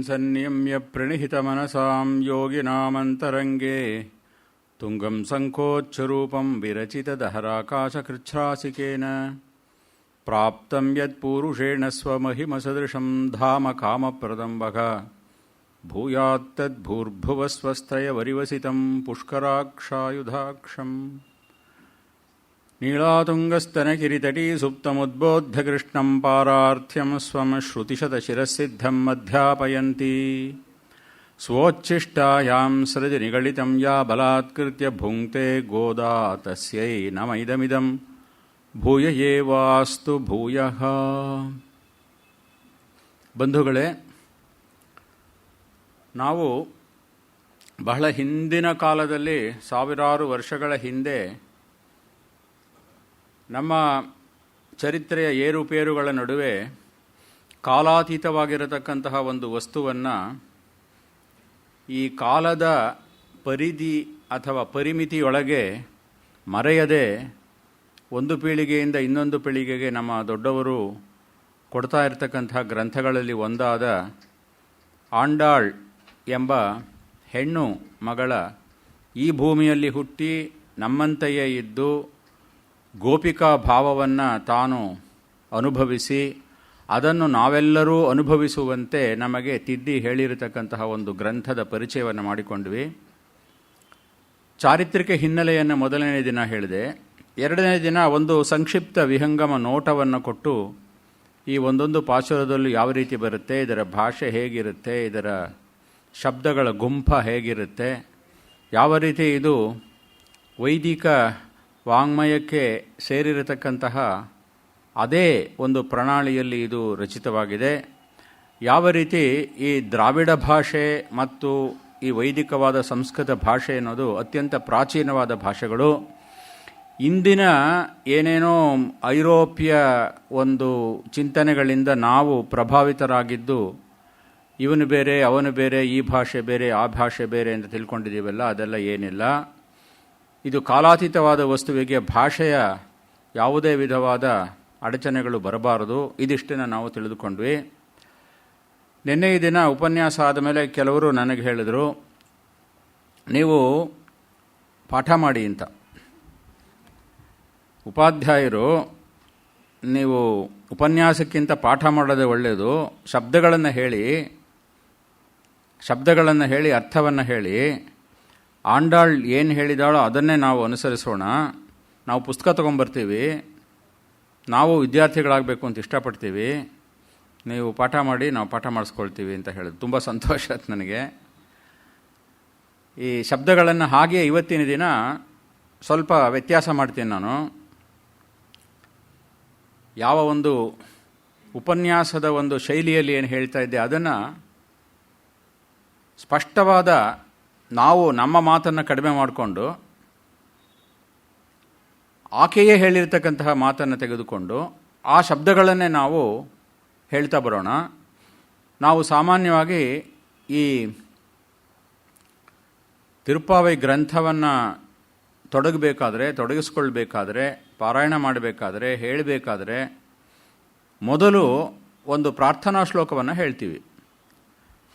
ಸಂಯಮ್ಯ ಪ್ರಣಿಹಿತಮನಸಾಂ ಯೋಗಿನಾಮಂತರಂಗೇ ತುಂಗಂ ಸಂಕೋಚ್ಛರೂಪಂ ವಿರಚಿತದಹರಾಕಾಶಕೃಚ್ಛ್ರಾಸಿಕೇನ ಪ್ರಾಪ್ತಂ ಯತ್ಪೂರುಷೇಣ ಸ್ವಮಹಿಮಸದೃಶಂ ಧಾಮ ಕಾಮಪ್ರದಂ ವಘ ಭೂಯಾತ್ತದ್ಭೂರ್ಭುವಸ್ವಸ್ಥ್ರಯವರಿವಸಿತಂ ಪುಷ್ಕರಾಕ್ಷಾಯುಧಾಕ್ಷಂ ನೀಳಾತುಂಗಸ್ತನಕಿರಿತಟೀ ಸುಪ್ತಮುದ್ಬೋಧ್ಯ ಕೃಷ್ಣಂ ಪಾರಾರ್ಥ್ಯಂ ಸ್ವಂ ಶ್ರುತಿಶತಶಿರಸ್ಸಿದ್ಧಂ ಅಧ್ಯಾಪಯಂತಿ ಸ್ವೋಚ್ಛಿಷ್ಟಾಯಾಂ ಸೃಜಿ ನಿಗಳಿತಂ ಯಾ ಬಲಾತ್ಕೃತ್ಯ ಭುಂಕ್ತೆ ಗೋದಾ ತಸ್ಯೈ ನಮ ಇದಮಿದಂ ಭೂಯ ಏವಾಸ್ತು ಭೂಯಃ. ಬಂಧುಗಳೇ, ನಾವು ಬಹಳ ಹಿಂದಿನ ಕಾಲದಲ್ಲಿ, ಸಾವಿರಾರು ವರ್ಷಗಳ ಹಿಂದೆ, ನಮ್ಮ ಚರಿತ್ರೆಯ ಏರುಪೇರುಗಳ ನಡುವೆ ಕಾಲಾತೀತವಾಗಿರತಕ್ಕಂತಹ ಒಂದು ವಸ್ತುವನ್ನು ಈ ಕಾಲದ ಪರಿಧಿ ಅಥವಾ ಪರಿಮಿತಿಯೊಳಗೆ ಮರೆಯದೆ ಒಂದು ಪೀಳಿಗೆಯಿಂದ ಇನ್ನೊಂದು ಪೀಳಿಗೆಗೆ ನಮ್ಮ ದೊಡ್ಡವರು ಕೊಡ್ತಾ ಇರತಕ್ಕಂತಹ ಗ್ರಂಥಗಳಲ್ಲಿ ಒಂದಾದ ಆಂಡಾಳ್ ಎಂಬ ಹೆಣ್ಣು ಮಗಳ ಈ ಭೂಮಿಯಲ್ಲಿ ಹುಟ್ಟಿ ನಮ್ಮಂತೆಯೇ ಇದ್ದು ಗೋಪಿಕಾ ಭಾವವನ್ನು ತಾನು ಅನುಭವಿಸಿ ಅದನ್ನು ನಾವೆಲ್ಲರೂ ಅನುಭವಿಸುವಂತೆ ನಮಗೆ ತಿದ್ದಿ ಹೇಳಿರತಕ್ಕಂತಹ ಒಂದು ಗ್ರಂಥದ ಪರಿಚಯವನ್ನು ಮಾಡಿಕೊಂಡ್ವಿ. ಚಾರಿತ್ರಿಕ ಹಿನ್ನೆಲೆಯನ್ನು ಮೊದಲನೇ ದಿನ ಹೇಳಿದೆ. ಎರಡನೇ ದಿನ ಒಂದು ಸಂಕ್ಷಿಪ್ತ ವಿಹಂಗಮ ನೋಟವನ್ನು ಕೊಟ್ಟು ಈ ಒಂದೊಂದು ಪಾಶುರದಲ್ಲೂ ಯಾವ ರೀತಿ ಬರುತ್ತೆ, ಇದರ ಭಾಷೆ ಹೇಗಿರುತ್ತೆ, ಇದರ ಶಬ್ದಗಳ ಗುಂಪ ಹೇಗಿರುತ್ತೆ, ಯಾವ ರೀತಿ ಇದು ವೈದಿಕ ವಾಂಗ್ಮಯಕ್ಕೆ ಸೇರಿರತಕ್ಕಂತಹ ಅದೇ ಒಂದು ಪ್ರಣಾಳಿಯಲ್ಲಿ ಇದು ರಚಿತವಾಗಿದೆ, ಯಾವ ರೀತಿ ಈ ದ್ರಾವಿಡ ಭಾಷೆ ಮತ್ತು ಈ ವೈದಿಕವಾದ ಸಂಸ್ಕೃತ ಭಾಷೆ ಅನ್ನೋದು ಅತ್ಯಂತ ಪ್ರಾಚೀನವಾದ ಭಾಷೆಗಳು. ಇಂದಿನ ಏನೇನೋ ಐರೋಪ್ಯ ಒಂದು ಚಿಂತನೆಗಳಿಂದ ನಾವು ಪ್ರಭಾವಿತರಾಗಿದ್ದು ಇವನು ಬೇರೆ ಅವನು ಬೇರೆ, ಈ ಭಾಷೆ ಬೇರೆ ಆ ಭಾಷೆ ಬೇರೆ ಅಂತ ತಿಳ್ಕೊಂಡಿದ್ದೀವಲ್ಲ, ಅದೆಲ್ಲ ಏನಿಲ್ಲ. ಇದು ಕಾಲಾತೀತವಾದ ವಸ್ತುವಿಗೆ ಭಾಷೆಯ ಯಾವುದೇ ವಿಧವಾದ ಅಡಚಣೆಗಳು ಬರಬಾರದು. ಇದಿಷ್ಟನ್ನು ನಾವು ತಿಳಿದುಕೊಂಡ್ವಿ. ನಿನ್ನೆ ಈ ದಿನ ಉಪನ್ಯಾಸ ಆದ ಮೇಲೆ ಕೆಲವರು ನನಗೆ ಹೇಳಿದರು, ನೀವು ಪಾಠ ಮಾಡಿ ಅಂತ. ಉಪಾಧ್ಯಾಯರು ನೀವು ಉಪನ್ಯಾಸಕ್ಕಿಂತ ಪಾಠ ಮಾಡೋದೇ ಒಳ್ಳೆಯದು, ಶಬ್ದಗಳನ್ನು ಹೇಳಿ ಅರ್ಥವನ್ನು ಹೇಳಿ ಆಂಡಾಳ್ ಏನು ಹೇಳಿದಾಳೋ ಅದನ್ನೇ ನಾವು ಅನುಸರಿಸೋಣ. ನಾವು ಪುಸ್ತಕ ತೊಗೊಂಬರ್ತೀವಿ, ನಾವು ವಿದ್ಯಾರ್ಥಿಗಳಾಗಬೇಕು ಅಂತ ಇಷ್ಟಪಡ್ತೀವಿ, ನೀವು ಪಾಠ ಮಾಡಿ ನಾವು ಪಾಠ ಮಾಡಿಸ್ಕೊಳ್ತೀವಿ ಅಂತ ಹೇಳಿದ್ರು. ತುಂಬ ಸಂತೋಷ ಆಯ್ತು ನನಗೆ. ಈ ಶಬ್ದಗಳನ್ನು ಹಾಗೆ ಇವತ್ತಿನ ದಿನ ಸ್ವಲ್ಪ ವ್ಯತ್ಯಾಸ ಮಾಡ್ತೀನಿ ನಾನು. ಯಾವ ಒಂದು ಉಪನ್ಯಾಸದ ಒಂದು ಶೈಲಿಯಲ್ಲಿ ಏನು ಹೇಳ್ತಾ ಇದ್ದೆ ಅದನ್ನು ಸ್ಪಷ್ಟವಾದ ನಾವು ನಮ್ಮ ಮಾತನ್ನು ಕಡಿಮೆ ಮಾಡಿಕೊಂಡು ಆಕೆಯೇ ಹೇಳಿರ್ತಕ್ಕಂತಹ ಮಾತನ್ನು ತೆಗೆದುಕೊಂಡು ಆ ಶಬ್ದಗಳನ್ನೇ ನಾವು ಹೇಳ್ತಾ ಬರೋಣ. ನಾವು ಸಾಮಾನ್ಯವಾಗಿ ಈ ತಿರುಪ್ಪಾವೈ ಗ್ರಂಥವನ್ನು ತೊಡಗಿಸ್ಕೊಳ್ಬೇಕಾದ್ರೆ, ಪಾರಾಯಣ ಮಾಡಬೇಕಾದ್ರೆ, ಹೇಳಬೇಕಾದ್ರೆ ಮೊದಲು ಒಂದು ಪ್ರಾರ್ಥನಾ ಶ್ಲೋಕವನ್ನು ಹೇಳ್ತೀವಿ.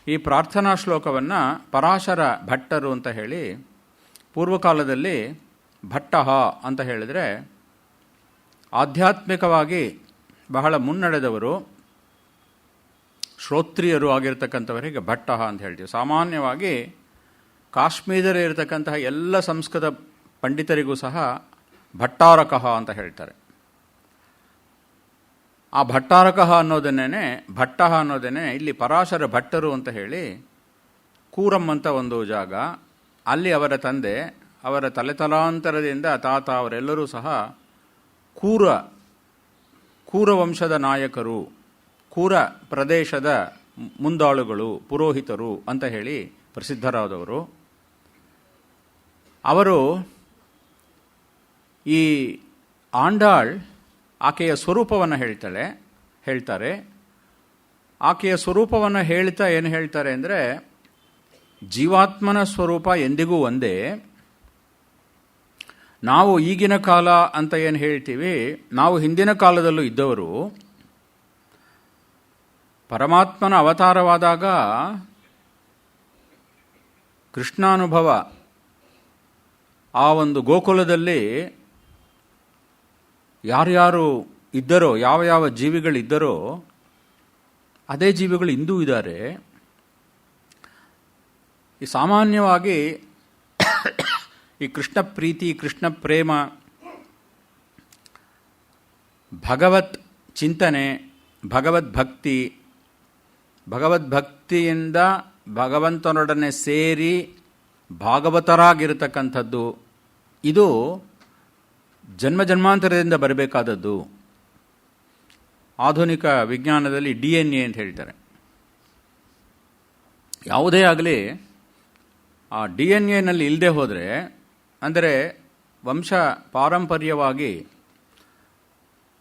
ಈ ಪ್ರಾರ್ಥನಾ ಶ್ಲೋಕವನ್ನು ಪರಾಶರ ಭಟ್ಟರು ಅಂತ ಹೇಳಿ, ಪೂರ್ವಕಾಲದಲ್ಲಿ ಭಟ್ಟಃ ಅಂತ ಹೇಳಿದರೆ ಆಧ್ಯಾತ್ಮಿಕವಾಗಿ ಬಹಳ ಮುನ್ನಡೆದವರು, ಶ್ರೋತ್ರಿಯರು ಆಗಿರ್ತಕ್ಕಂಥವರಿಗೆ ಭಟ್ಟಃ ಅಂತ ಹೇಳ್ತೀವಿ. ಸಾಮಾನ್ಯವಾಗಿ ಕಾಶ್ಮೀರದಲ್ಲಿ ಇರತಕ್ಕಂತಹ ಎಲ್ಲ ಸಂಸ್ಕೃತ ಪಂಡಿತರಿಗೂ ಸಹ ಭಟ್ಟಾರಕಃ ಅಂತ ಹೇಳ್ತಾರೆ. ಆ ಭಟ್ಟಾರಕಃ ಭಟ್ಟಃ ಅನ್ನೋದೇನೆ ಇಲ್ಲಿ ಪರಾಶರ ಭಟ್ಟರು ಅಂತ ಹೇಳಿ ಕೂರಂ ಅಂತ ಒಂದು ಜಾಗ, ಅಲ್ಲಿ ಅವರ ತಂದೆ, ಅವರ ತಲೆತಲಾಂತರದಿಂದ ತಾತ ಅವರೆಲ್ಲರೂ ಸಹ ಕೂರ ವಂಶದ ನಾಯಕರು, ಕೂರ ಪ್ರದೇಶದ ಮುಂದಾಳುಗಳು, ಪುರೋಹಿತರು ಅಂತ ಹೇಳಿ ಪ್ರಸಿದ್ಧರಾದವರು. ಅವರು ಈ ಆಂಡಾಳ್ ಆಕೆಯ ಸ್ವರೂಪವನ್ನು ಹೇಳ್ತಾರೆ. ಆಕೆಯ ಸ್ವರೂಪವನ್ನು ಹೇಳ್ತಾ ಏನು ಹೇಳ್ತಾರೆ ಅಂದರೆ, ಜೀವಾತ್ಮನ ಸ್ವರೂಪ ಎಂದಿಗೂ ಒಂದೇ. ನಾವು ಈಗಿನ ಕಾಲ ಅಂತ ಏನು ಹೇಳ್ತೀವಿ, ನಾವು ಹಿಂದಿನ ಕಾಲದಲ್ಲೂ ಇದ್ದವರು. ಪರಮಾತ್ಮನ ಅವತಾರವಾದಾಗ ಕೃಷ್ಣಾನುಭವ ಆ ಒಂದು ಗೋಕುಲದಲ್ಲಿ ಯಾರ್ಯಾರು ಇದ್ದರೋ, ಯಾವ ಯಾವ ಜೀವಿಗಳಿದ್ದರೋ ಅದೇ ಜೀವಿಗಳು ಇಂದೂ ಇದ್ದಾರೆ. ಈ ಸಾಮಾನ್ಯವಾಗಿ ಈ ಕೃಷ್ಣ ಪ್ರೀತಿ, ಕೃಷ್ಣ ಪ್ರೇಮ, ಭಗವತ್ ಚಿಂತನೆ, ಭಗವದ್ಭಕ್ತಿ, ಭಗವದ್ಭಕ್ತಿಯಿಂದ ಭಗವಂತನೊಡನೆ ಸೇರಿ ಭಾಗವತರಾಗಿರತಕ್ಕಂಥದ್ದು, ಇದು ಜನ್ಮ ಜನ್ಮಾಂತರದಿಂದ ಬರಬೇಕಾದದ್ದು. ಆಧುನಿಕ ವಿಜ್ಞಾನದಲ್ಲಿ DNA ಅಂತ ಹೇಳ್ತಾರೆ. ಯಾವುದೇ ಆಗಲಿ ಆ DNA ಇಲ್ಲದೆ ಹೋದರೆ, ಅಂದರೆ ವಂಶ ಪಾರಂಪರ್ಯವಾಗಿ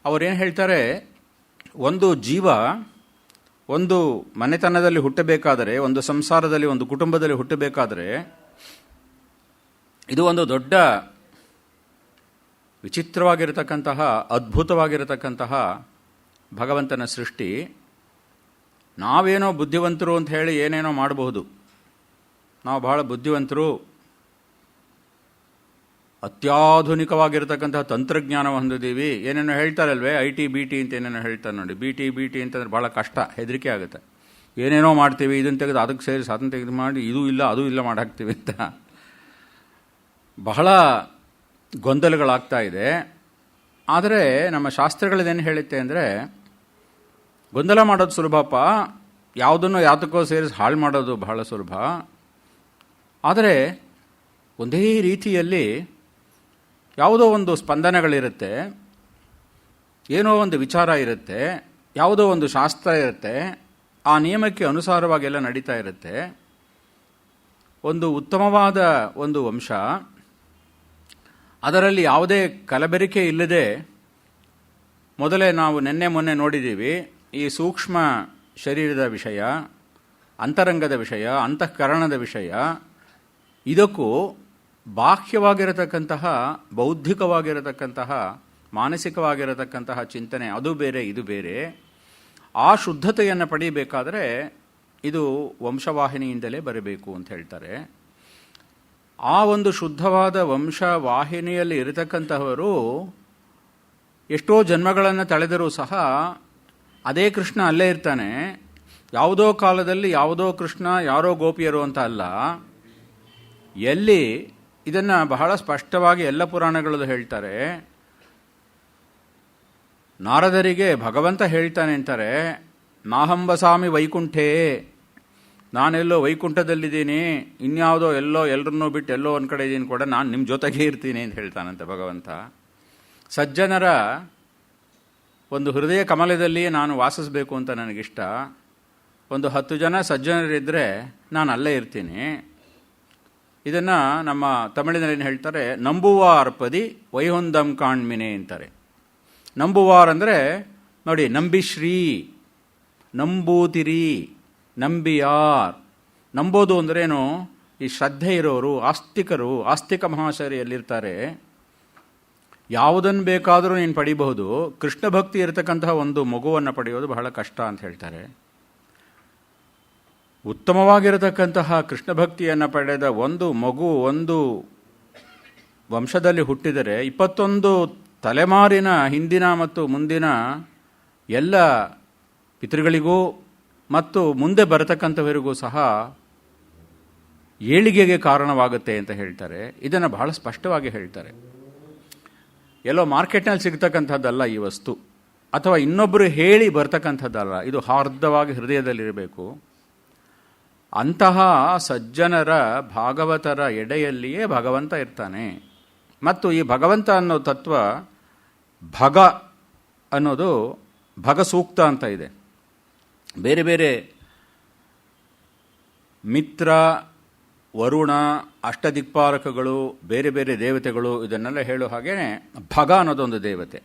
ಅವರೇನು ಹೇಳ್ತಾರೆ, ಒಂದು ಜೀವ ಒಂದು ಮನೆತನದಲ್ಲಿ ಹುಟ್ಟಬೇಕಾದರೆ, ಒಂದು ಸಂಸಾರದಲ್ಲಿ, ಒಂದು ಕುಟುಂಬದಲ್ಲಿ ಹುಟ್ಟಬೇಕಾದರೆ, ಇದು ಒಂದು ದೊಡ್ಡ ವಿಚಿತ್ರವಾಗಿರತಕ್ಕಂತಹ, ಅದ್ಭುತವಾಗಿರತಕ್ಕಂತಹ ಭಗವಂತನ ಸೃಷ್ಟಿ. ನಾವೇನೋ ಬುದ್ಧಿವಂತರು ಅಂತ ಹೇಳಿ ಏನೇನೋ ಮಾಡಬಹುದು. ನಾವು ಬಹಳ ಬುದ್ಧಿವಂತರು, ಅತ್ಯಾಧುನಿಕವಾಗಿರತಕ್ಕಂತಹ ತಂತ್ರಜ್ಞಾನ ಹೊಂದಿದ್ದೀವಿ, ಏನೇನೋ ಹೇಳ್ತಾರಲ್ವೇ, IT BT ಅಂತ ಏನೇನೋ ಹೇಳ್ತಾರೆ ನೋಡಿ. BT ಅಂತಂದ್ರೆ ಬಹಳ ಕಷ್ಟ, ಹೆದರಿಕೆ ಆಗುತ್ತೆ. ಏನೇನೋ ಮಾಡ್ತೀವಿ, ಇದನ್ನು ತೆಗೆದು ಅದಕ್ಕೆ ಸೇರಿಸಿ ಅದನ್ನು ತೆಗೆದು ಮಾಡಿ, ಇದು ಇಲ್ಲ ಅದು ಇಲ್ಲ ಮಾಡಾಕ್ತೀವಿ ಅಂತ ಬಹಳ ಗೊಂದಲಗಳಾಗ್ತಾ ಇದೆ. ಆದರೆ ನಮ್ಮ ಶಾಸ್ತ್ರಗಳೇನು ಹೇಳುತ್ತೆ ಅಂದರೆ, ಗೊಂದಲ ಮಾಡೋದು ಸುಲಭಪ್ಪ, ಯಾವುದನ್ನು ಯಾತಕ್ಕೋ ಸೇರಿಸಿ ಹಾಳು ಮಾಡೋದು ಬಹಳ ಸುಲಭ. ಆದರೆ ಒಂದೇ ರೀತಿಯಲ್ಲಿ ಯಾವುದೋ ಒಂದು ಸ್ಪಂದನಗಳಿರುತ್ತೆ, ಏನೋ ಒಂದು ವಿಚಾರ ಇರುತ್ತೆ, ಯಾವುದೋ ಒಂದು ಶಾಸ್ತ್ರ ಇರುತ್ತೆ, ಆ ನಿಯಮಕ್ಕೆ ಅನುಸಾರವಾಗೆಲ್ಲ ನಡೀತಾ ಇರುತ್ತೆ. ಒಂದು ಉತ್ತಮವಾದ ಒಂದು ವಂಶ, ಅದರಲ್ಲಿ ಯಾವುದೇ ಕಲಬೆರಕೆ ಇಲ್ಲದೆ, ಮೊದಲೇ ನಾವು ಮೊನ್ನೆ ನೋಡಿದ್ದೀವಿ, ಈ ಸೂಕ್ಷ್ಮ ಶರೀರದ ವಿಷಯ, ಅಂತರಂಗದ ವಿಷಯ, ಅಂತಃಕರಣದ ವಿಷಯ, ಇದಕ್ಕೂ ಬಾಹ್ಯವಾಗಿರತಕ್ಕಂತಹ, ಬೌದ್ಧಿಕವಾಗಿರತಕ್ಕಂತಹ, ಮಾನಸಿಕವಾಗಿರತಕ್ಕಂತಹ ಚಿಂತನೆ ಅದು ಬೇರೆ, ಇದು ಬೇರೆ. ಆ ಶುದ್ಧತೆಯನ್ನು ಪಡೆಯಬೇಕಾದರೆ ಇದು ವಂಶವಾಹಿನಿಯಿಂದಲೇ ಬರಬೇಕು ಅಂತ ಹೇಳ್ತಾರೆ. ಆ ಒಂದು ಶುದ್ಧವಾದ ವಂಶವಾಹಿನಿಯಲ್ಲಿ ಇರತಕ್ಕಂತಹವರು ಎಷ್ಟೋ ಜನ್ಮಗಳನ್ನು ತಳೆದರೂ ಸಹ ಅದೇ ಕೃಷ್ಣ ಅಲ್ಲೇ ಇರ್ತಾನೆ. ಯಾವುದೋ ಕಾಲದಲ್ಲಿ ಯಾವುದೋ ಕೃಷ್ಣ, ಯಾರೋ ಗೋಪಿಯರು ಅಂತ ಅಲ್ಲ. ಎಲ್ಲಿ ಇದನ್ನು ಬಹಳ ಸ್ಪಷ್ಟವಾಗಿ ಎಲ್ಲ ಪುರಾಣಗಳಲ್ಲೂ ಹೇಳ್ತಾರೆ. ನಾರದರಿಗೆ ಭಗವಂತ ಹೇಳ್ತಾನೆ ಅಂತಾರೆ, ನಾಹಂಬಸಾಮಿ ವೈಕುಂಠೇ, ನಾನೆಲ್ಲೋ ವೈಕುಂಠದಲ್ಲಿದ್ದೀನಿ, ಇನ್ಯಾವುದೋ ಎಲ್ಲರನ್ನೂ ಬಿಟ್ಟು ಎಲ್ಲೋ ಒಂದು ಕಡೆ ಇದ್ದೀನಿ ಕೂಡ, ನಾನು ನಿಮ್ಮ ಜೊತೆಗೆ ಇರ್ತೀನಿ ಅಂತ ಹೇಳ್ತಾನಂತೆ ಭಗವಂತ. ಸಜ್ಜನರ ಒಂದು ಹೃದಯ ಕಮಲದಲ್ಲಿ ನಾನು ವಾಸಿಸಬೇಕು ಅಂತ ನನಗಿಷ್ಟ. ಒಂದು 10 ಜನ ಸಜ್ಜನರಿದ್ದರೆ ನಾನು ಅಲ್ಲೇ ಇರ್ತೀನಿ. ಇದನ್ನು ನಮ್ಮ ತಮಿಳಿನಲ್ಲಿ ಹೇಳ್ತಾರೆ, ನಂಬುವಾರ್ ಪದಿ ವೈಹುಂದಂ ಕಾಣ್ಮಿನೆ ಅಂತಾರೆ. ನಂಬುವಾರ್ ಅಂದರೆ ನೋಡಿ, ನಂಬಿಶ್ರೀ, ನಂಬೂತಿರಿ, ನಂಬಿಯಾರ್. ನಂಬೋದು ಅಂದ್ರೇನು, ಈ ಶ್ರದ್ಧೆ ಇರೋರು, ಆಸ್ತಿಕರು, ಆಸ್ತಿಕ ಮಹಾಶಯರಿಯಲ್ಲಿರ್ತಾರೆ. ಯಾವುದನ್ನು ಬೇಕಾದರೂ ನೀನು ಪಡಿಬಹುದು. ಕೃಷ್ಣ ಭಕ್ತಿ ಇರತಕ್ಕಂತಹ ಒಂದು ಮಗುವನ್ನು ಪಡೆಯೋದು ಬಹಳ ಕಷ್ಟ ಅಂತ ಹೇಳ್ತಾರೆ. ಉತ್ತಮವಾಗಿರತಕ್ಕಂತಹ ಕೃಷ್ಣ ಭಕ್ತಿಯನ್ನು ಪಡೆದ ಒಂದು ಮಗು ಒಂದು ವಂಶದಲ್ಲಿ ಹುಟ್ಟಿದರೆ 21 ತಲೆಮಾರಿನ ಹಿಂದಿನ ಮತ್ತು ಮುಂದಿನ ಎಲ್ಲ ಪಿತೃಗಳಿಗೂ ಮತ್ತು ಮುಂದೆ ಬರತಕ್ಕಂಥವರಿಗೂ ಸಹ ಏಳಿಗೆಗೆ ಕಾರಣವಾಗುತ್ತೆ ಅಂತ ಹೇಳ್ತಾರೆ. ಇದನ್ನು ಬಹಳ ಸ್ಪಷ್ಟವಾಗಿ ಹೇಳ್ತಾರೆ. ಎಲ್ಲೋ ಮಾರ್ಕೆಟ್ನಲ್ಲಿ ಸಿಗ್ತಕ್ಕಂಥದ್ದಲ್ಲ ಈ ವಸ್ತು, ಅಥವಾ ಇನ್ನೊಬ್ಬರು ಹೇಳಿ ಬರ್ತಕ್ಕಂಥದ್ದಲ್ಲ. ಇದು ಹಾರ್ದವಾಗಿ ಹೃದಯದಲ್ಲಿರಬೇಕು. ಅಂತಹ ಸಜ್ಜನರ, ಭಾಗವತರ ಎಡೆಯಲ್ಲಿಯೇ ಭಗವಂತ ಇರ್ತಾನೆ. ಮತ್ತು ಈ ಭಗವಂತ ಅನ್ನೋ ತತ್ವ, ಭಗ ಅನ್ನೋದು ಭಗ ಸೂಕ್ತ ಅಂತ ಇದೆ. ಬೇರೆ ಬೇರೆ ಮಿತ್ರ, ವರುಣ, ಅಷ್ಟದಿಕ್ಪಾಲಕಗಳು, ಬೇರೆ ಬೇರೆ ದೇವತೆಗಳು, ಇದನ್ನೆಲ್ಲ ಹೇಳೋ ಹಾಗೇನೆ ಭಗ ಅನ್ನೋದೊಂದು ದೇವತೆ.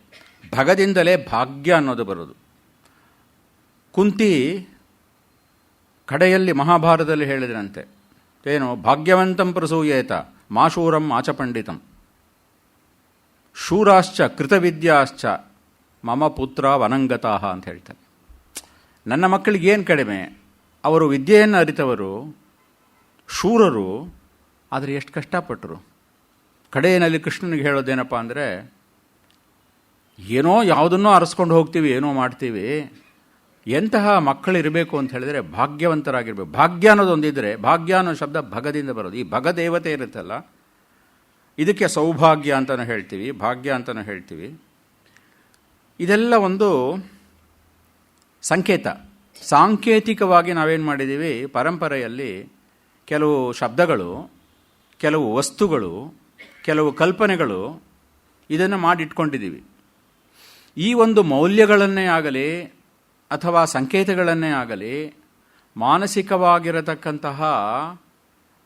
ಭಗದಿಂದಲೇ ಭಾಗ್ಯ ಅನ್ನೋದು ಬರೋದು. ಕುಂತಿ ಕಡೆಯಲ್ಲಿ ಮಹಾಭಾರತದಲ್ಲಿ ಹೇಳಿದ್ರಂತೆ, ಏನು, ಭಾಗ್ಯವಂತಂ ಪ್ರಸೂಯೇತ ಮಾಶೂರಂ ಆಚಪಂಡಿತಂ ಶೂರಾಶ್ಚ ಕೃತವಿದ್ಯಾಶ್ಚ ಮಮ ಪುತ್ರ ವನಂಗತಾಹ ಅಂತ ಹೇಳ್ತಾರೆ. ನನ್ನ ಮಕ್ಕಳಿಗೇನು ಕಡಿಮೆ? ಅವರು ವಿದ್ಯೆಯನ್ನು ಅರಿತವರು, ಶೂರರು, ಆದರೆ ಎಷ್ಟು ಕಷ್ಟಪಟ್ಟರು. ಕಡೆಯಲ್ಲಿ ಕೃಷ್ಣನಿಗೆ ಹೇಳೋದೇನಪ್ಪ ಅಂದರೆ, ಏನೋ ಯಾವುದನ್ನೋ ಅರಸ್ಕೊಂಡು ಹೋಗ್ತೀವಿ, ಏನೋ ಮಾಡ್ತೀವಿ. ಎಂತಹ ಮಕ್ಕಳಿರಬೇಕು ಅಂತ ಹೇಳಿದರೆ ಭಾಗ್ಯವಂತರಾಗಿರ್ಬೇಕು. ಭಾಗ್ಯ ಅನ್ನೋದೊಂದಿದ್ರೆ, ಭಾಗ್ಯ ಅನ್ನೋ ಶಬ್ದ ಭಗದಿಂದ ಬರೋದು. ಈ ಭಗದೇವತೆ ಇರುತ್ತಲ್ಲ, ಇದಕ್ಕೆ ಸೌಭಾಗ್ಯ ಅಂತಲೂ ಹೇಳ್ತೀವಿ, ಭಾಗ್ಯ ಅಂತಲೂ ಹೇಳ್ತೀವಿ. ಇದೆಲ್ಲ ಒಂದು ಸಂಕೇತ. ಸಾಂಕೇತಿಕವಾಗಿ ನಾವೇನು ಮಾಡಿದ್ದೀವಿ, ಪರಂಪರೆಯಲ್ಲಿ ಕೆಲವು ಶಬ್ದಗಳು, ಕೆಲವು ವಸ್ತುಗಳು, ಕೆಲವು ಕಲ್ಪನೆಗಳು, ಇದನ್ನು ಮಾಡಿಟ್ಕೊಂಡಿದ್ದೀವಿ. ಈ ಒಂದು ಮೌಲ್ಯಗಳನ್ನೇ ಆಗಲಿ ಅಥವಾ ಸಂಕೇತಗಳನ್ನೇ ಆಗಲಿ, ಮಾನಸಿಕವಾಗಿರತಕ್ಕಂತಹ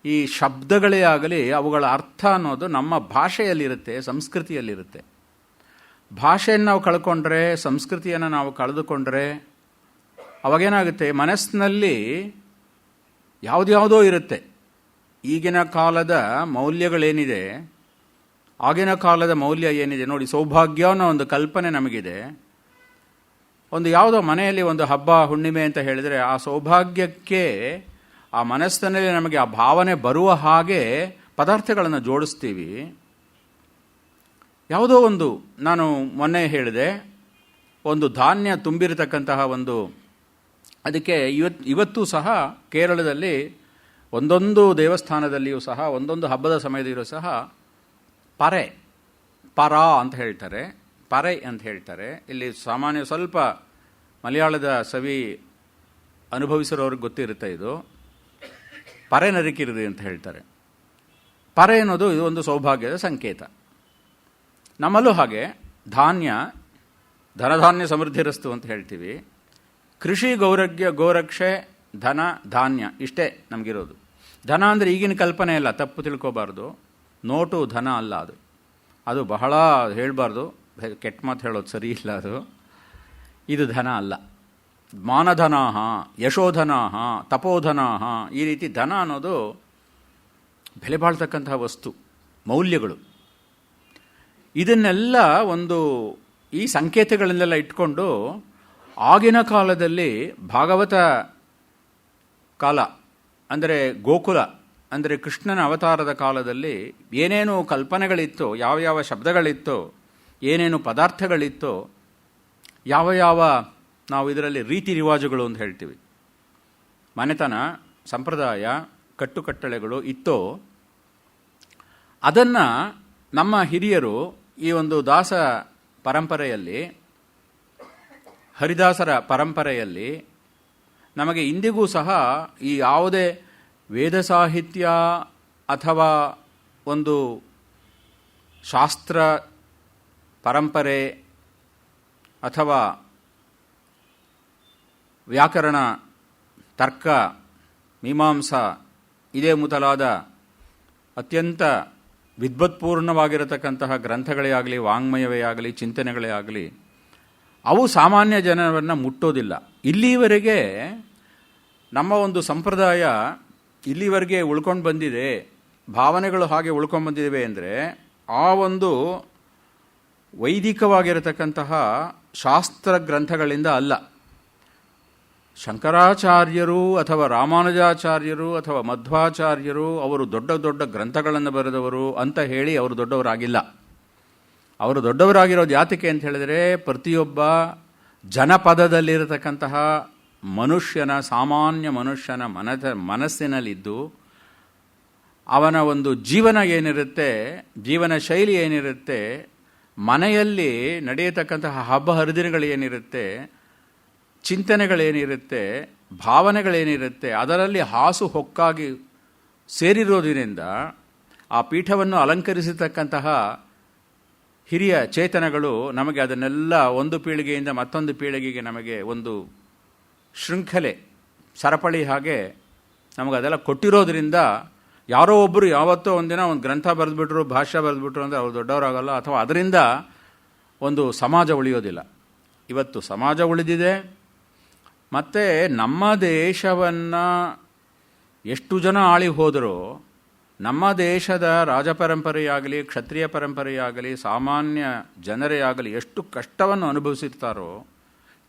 ಈ ಶಬ್ದಗಳೇ ಆಗಲಿ, ಅವುಗಳ ಅರ್ಥ ಅನ್ನೋದು ನಮ್ಮ ಭಾಷೆಯಲ್ಲಿರುತ್ತೆ, ಸಂಸ್ಕೃತಿಯಲ್ಲಿರುತ್ತೆ. ಭಾಷೆಯನ್ನು ನಾವು ಕಳ್ಕೊಂಡ್ರೆ, ಸಂಸ್ಕೃತಿಯನ್ನು ನಾವು ಕಳೆದುಕೊಂಡ್ರೆ ಅವಾಗೇನಾಗುತ್ತೆ, ಮನಸ್ಸಿನಲ್ಲಿ ಯಾವುದ್ಯಾವುದೋ ಇರುತ್ತೆ. ಈಗಿನ ಕಾಲದ ಮೌಲ್ಯಗಳೇನಿದೆ, ಆಗಿನ ಕಾಲದ ಮೌಲ್ಯ ಏನಿದೆ ನೋಡಿ. ಸೌಭಾಗ್ಯ ಅನ್ನೋ ಒಂದು ಕಲ್ಪನೆ ನಮಗಿದೆ. ಒಂದು ಯಾವುದೋ ಮನೆಯಲ್ಲಿ ಒಂದು ಹಬ್ಬ ಹುಣ್ಣಿಮೆ ಅಂತ ಹೇಳಿದರೆ, ಆ ಸೌಭಾಗ್ಯಕ್ಕೆ ಆ ಮನಸ್ಸಿನಲ್ಲಿ ನಮಗೆ ಆ ಭಾವನೆ ಬರುವ ಹಾಗೆ ಪದಾರ್ಥಗಳನ್ನು ಜೋಡಿಸ್ತೀವಿ. ಯಾವುದೋ ಒಂದು, ನಾನು ಮೊನ್ನೆ ಹೇಳಿದೆ, ಒಂದು ಧಾನ್ಯ ತುಂಬಿರತಕ್ಕಂತಹ ಒಂದು, ಅದಕ್ಕೆ ಇವತ್ತು ಸಹ ಕೇರಳದಲ್ಲಿ ಒಂದೊಂದು ದೇವಸ್ಥಾನದಲ್ಲಿಯೂ ಸಹ, ಒಂದೊಂದು ಹಬ್ಬದ ಸಮಯದಲ್ಲಿಯೂ ಸಹ ಪರ ಅಂತ ಹೇಳ್ತಾರೆ, ಪರೆ ಅಂತ ಹೇಳ್ತಾರೆ. ಇಲ್ಲಿ ಸಾಮಾನ್ಯ ಸ್ವಲ್ಪ ಮಲಯಾಳದ ಸವಿ ಅನುಭವಿಸಿರೋರಿಗೆ ಗೊತ್ತಿರುತ್ತೆ. ಇದು ಪರೆ ನರಿಕಿರಿದು ಅಂತ ಹೇಳ್ತಾರೆ. ಪರೆ ಅನ್ನೋದು ಇದು ಒಂದು ಸೌಭಾಗ್ಯದ ಸಂಕೇತ. ನಮ್ಮಲ್ಲೂ ಹಾಗೆ ಧಾನ್ಯ, ಧನಧಾನ್ಯ ಸಮೃದ್ಧಿರಸ್ತು ಅಂತ ಹೇಳ್ತೀವಿ. ಕೃಷಿ, ಗೋರಕ್ಷೆ, ಧನ, ಧಾನ್ಯ, ಇಷ್ಟೇ ನಮಗಿರೋದು. ಧನ ಅಂದರೆ ಈಗಿನ ಕಲ್ಪನೆ ಅಲ್ಲ, ತಪ್ಪು ತಿಳ್ಕೋಬಾರ್ದು. ನೋಟು ಧನ ಅಲ್ಲ, ಅದು ಬಹಳ ಹೇಳಬಾರ್ದು, ಕೆಟ್ಟ ಮಾತು ಹೇಳೋದು ಸರಿ ಇಲ್ಲ. ಇದು ಧನ ಅಲ್ಲ. ಮಾನಧನಾಹ, ಯಶೋಧನಾಹ, ತಪೋಧನಾಹ, ಈ ರೀತಿ ಧನ ಅನ್ನೋದು ಬೆಲೆ ಬಾಳ್ತಕ್ಕಂತಹ ವಸ್ತು, ಮೌಲ್ಯಗಳು. ಇದನ್ನೆಲ್ಲ ಒಂದು ಈ ಸಂಕೇತಗಳನ್ನೆಲ್ಲ ಇಟ್ಕೊಂಡು ಆಗಿನ ಕಾಲದಲ್ಲಿ ಭಾಗವತ ಕಾಲ ಅಂದರೆ ಗೋಕುಲ ಅಂದರೆ ಕೃಷ್ಣನ ಅವತಾರದ ಕಾಲದಲ್ಲಿ ಏನೇನು ಕಲ್ಪನೆಗಳಿತ್ತೋ, ಯಾವ ಶಬ್ದಗಳಿತ್ತೋ, ಏನೇನು ಪದಾರ್ಥಗಳಿತ್ತೋ, ಯಾವ ನಾವು ಇದರಲ್ಲಿ ರೀತಿ ರಿವಾಜುಗಳು ಅಂತ ಹೇಳ್ತೀವಿ, ಮನೆತನ, ಸಂಪ್ರದಾಯ, ಕಟ್ಟುಕಟ್ಟಳೆಗಳು ಇತ್ತೋ, ಅದನ್ನು ನಮ್ಮ ಹಿರಿಯರು ಈ ಒಂದು ದಾಸ ಪರಂಪರೆಯಲ್ಲಿ, ಹರಿದಾಸರ ಪರಂಪರೆಯಲ್ಲಿ ನಮಗೆ ಇಂದಿಗೂ ಸಹ ಈ ಯಾವುದೇ ವೇದ ಸಾಹಿತ್ಯ ಅಥವಾ ಒಂದು ಶಾಸ್ತ್ರ ಪರಂಪರೆ ಅಥವಾ ವ್ಯಾಕರಣ, ತರ್ಕ, ಮೀಮಾಂಸಾ ಇದೇ ಮೊದಲಾದ ಅತ್ಯಂತ ವಿದ್ವತ್ಪೂರ್ಣವಾಗಿರತಕ್ಕಂತಹ ಗ್ರಂಥಗಳೇ ಆಗಲಿ, ವಾಂಗ್ಮಯವೇ ಆಗಲಿ, ಚಿಂತನೆಗಳೇ ಆಗಲಿ, ಅವು ಸಾಮಾನ್ಯ ಜನರನ್ನು ಮುಟ್ಟೋದಿಲ್ಲ. ಇಲ್ಲಿವರೆಗೆ ನಮ್ಮ ಒಂದು ಸಂಪ್ರದಾಯ ಇಲ್ಲಿವರೆಗೆ ಉಳ್ಕೊಂಡು ಬಂದಿದೆ, ಭಾವನೆಗಳು ಹಾಗೆ ಉಳ್ಕೊಂಡು ಬಂದಿವೆ ಅಂದರೆ ಆ ಒಂದು ವೈದಿಕವಾಗಿರತಕ್ಕಂತಹ ಶಾಸ್ತ್ರ ಗ್ರಂಥಗಳಿಂದ ಅಲ್ಲ. ಶಂಕರಾಚಾರ್ಯರು ಅಥವಾ ರಾಮಾನುಜಾಚಾರ್ಯರು ಅಥವಾ ಮಧ್ವಾಚಾರ್ಯರು ಅವರು ದೊಡ್ಡ ದೊಡ್ಡ ಗ್ರಂಥಗಳನ್ನು ಬರೆದವರು ಅಂತ ಹೇಳಿ ಅವರು ದೊಡ್ಡವರಾಗಿಲ್ಲ. ಅವರು ದೊಡ್ಡವರಾಗಿರೋದು ಯಾತಕ್ಕೆ ಅಂತ ಹೇಳಿದರೆ, ಪ್ರತಿಯೊಬ್ಬ ಜನಪದದಲ್ಲಿರತಕ್ಕಂತಹ ಮನುಷ್ಯನ, ಸಾಮಾನ್ಯ ಮನುಷ್ಯನ ಮನಸ್ಸಿನಲ್ಲಿದ್ದು ಅವನ ಒಂದು ಜೀವನ ಏನಿರುತ್ತೆ, ಜೀವನ ಶೈಲಿ ಏನಿರುತ್ತೆ, ಮನೆಯಲ್ಲಿ ನಡೆಯತಕ್ಕಂತಹ ಹಬ್ಬ ಹರಿದಿನಗಳು ಏನಿರುತ್ತೆ, ಚಿಂತನೆಗಳೇನಿರುತ್ತೆ, ಭಾವನೆಗಳೇನಿರುತ್ತೆ, ಅದರಲ್ಲಿ ಹಾಸು ಹೊಕ್ಕಾಗಿ ಸೇರಿರೋದ್ರಿಂದ ಆ ಪೀಠವನ್ನು ಅಲಂಕರಿಸತಕ್ಕಂತಹ ಹಿರಿಯ ಚೇತನಗಳು ನಮಗೆ ಅದನ್ನೆಲ್ಲ ಒಂದು ಪೀಳಿಗೆಯಿಂದ ಮತ್ತೊಂದು ಪೀಳಿಗೆಗೆ ನಮಗೆ ಒಂದು ಶೃಂಖಲೆ, ಸರಪಳಿ ಹಾಗೆ ನಮಗೆ ಅದೆಲ್ಲ ಕೊಟ್ಟಿರೋದ್ರಿಂದ ಯಾರೋ ಒಬ್ಬರು ಯಾವತ್ತೋ ಒಂದಿನ ಒಂದು ಗ್ರಂಥ ಬರೆದ್ಬಿಟ್ರು, ಭಾಷೆ ಬರೆದ್ಬಿಟ್ರು ಅಂದರೆ ಅವ್ರು ದೊಡ್ಡವರಾಗಲ್ಲ, ಅಥವಾ ಅದರಿಂದ ಒಂದು ಸಮಾಜ ಉಳಿಯೋದಿಲ್ಲ. ಇವತ್ತು ಸಮಾಜ ಉಳಿದಿದೆ. ಮತ್ತು ನಮ್ಮ ದೇಶವನ್ನು ಎಷ್ಟು ಜನ ಆಳಿ ಹೋದರೂ, ನಮ್ಮ ದೇಶದ ರಾಜಪರಂಪರೆಯಾಗಲಿ, ಕ್ಷತ್ರಿಯ ಪರಂಪರೆಯಾಗಲಿ, ಸಾಮಾನ್ಯ ಜನರೇ ಆಗಲಿ ಎಷ್ಟು ಕಷ್ಟವನ್ನು ಅನುಭವಿಸಿರ್ತಾರೋ,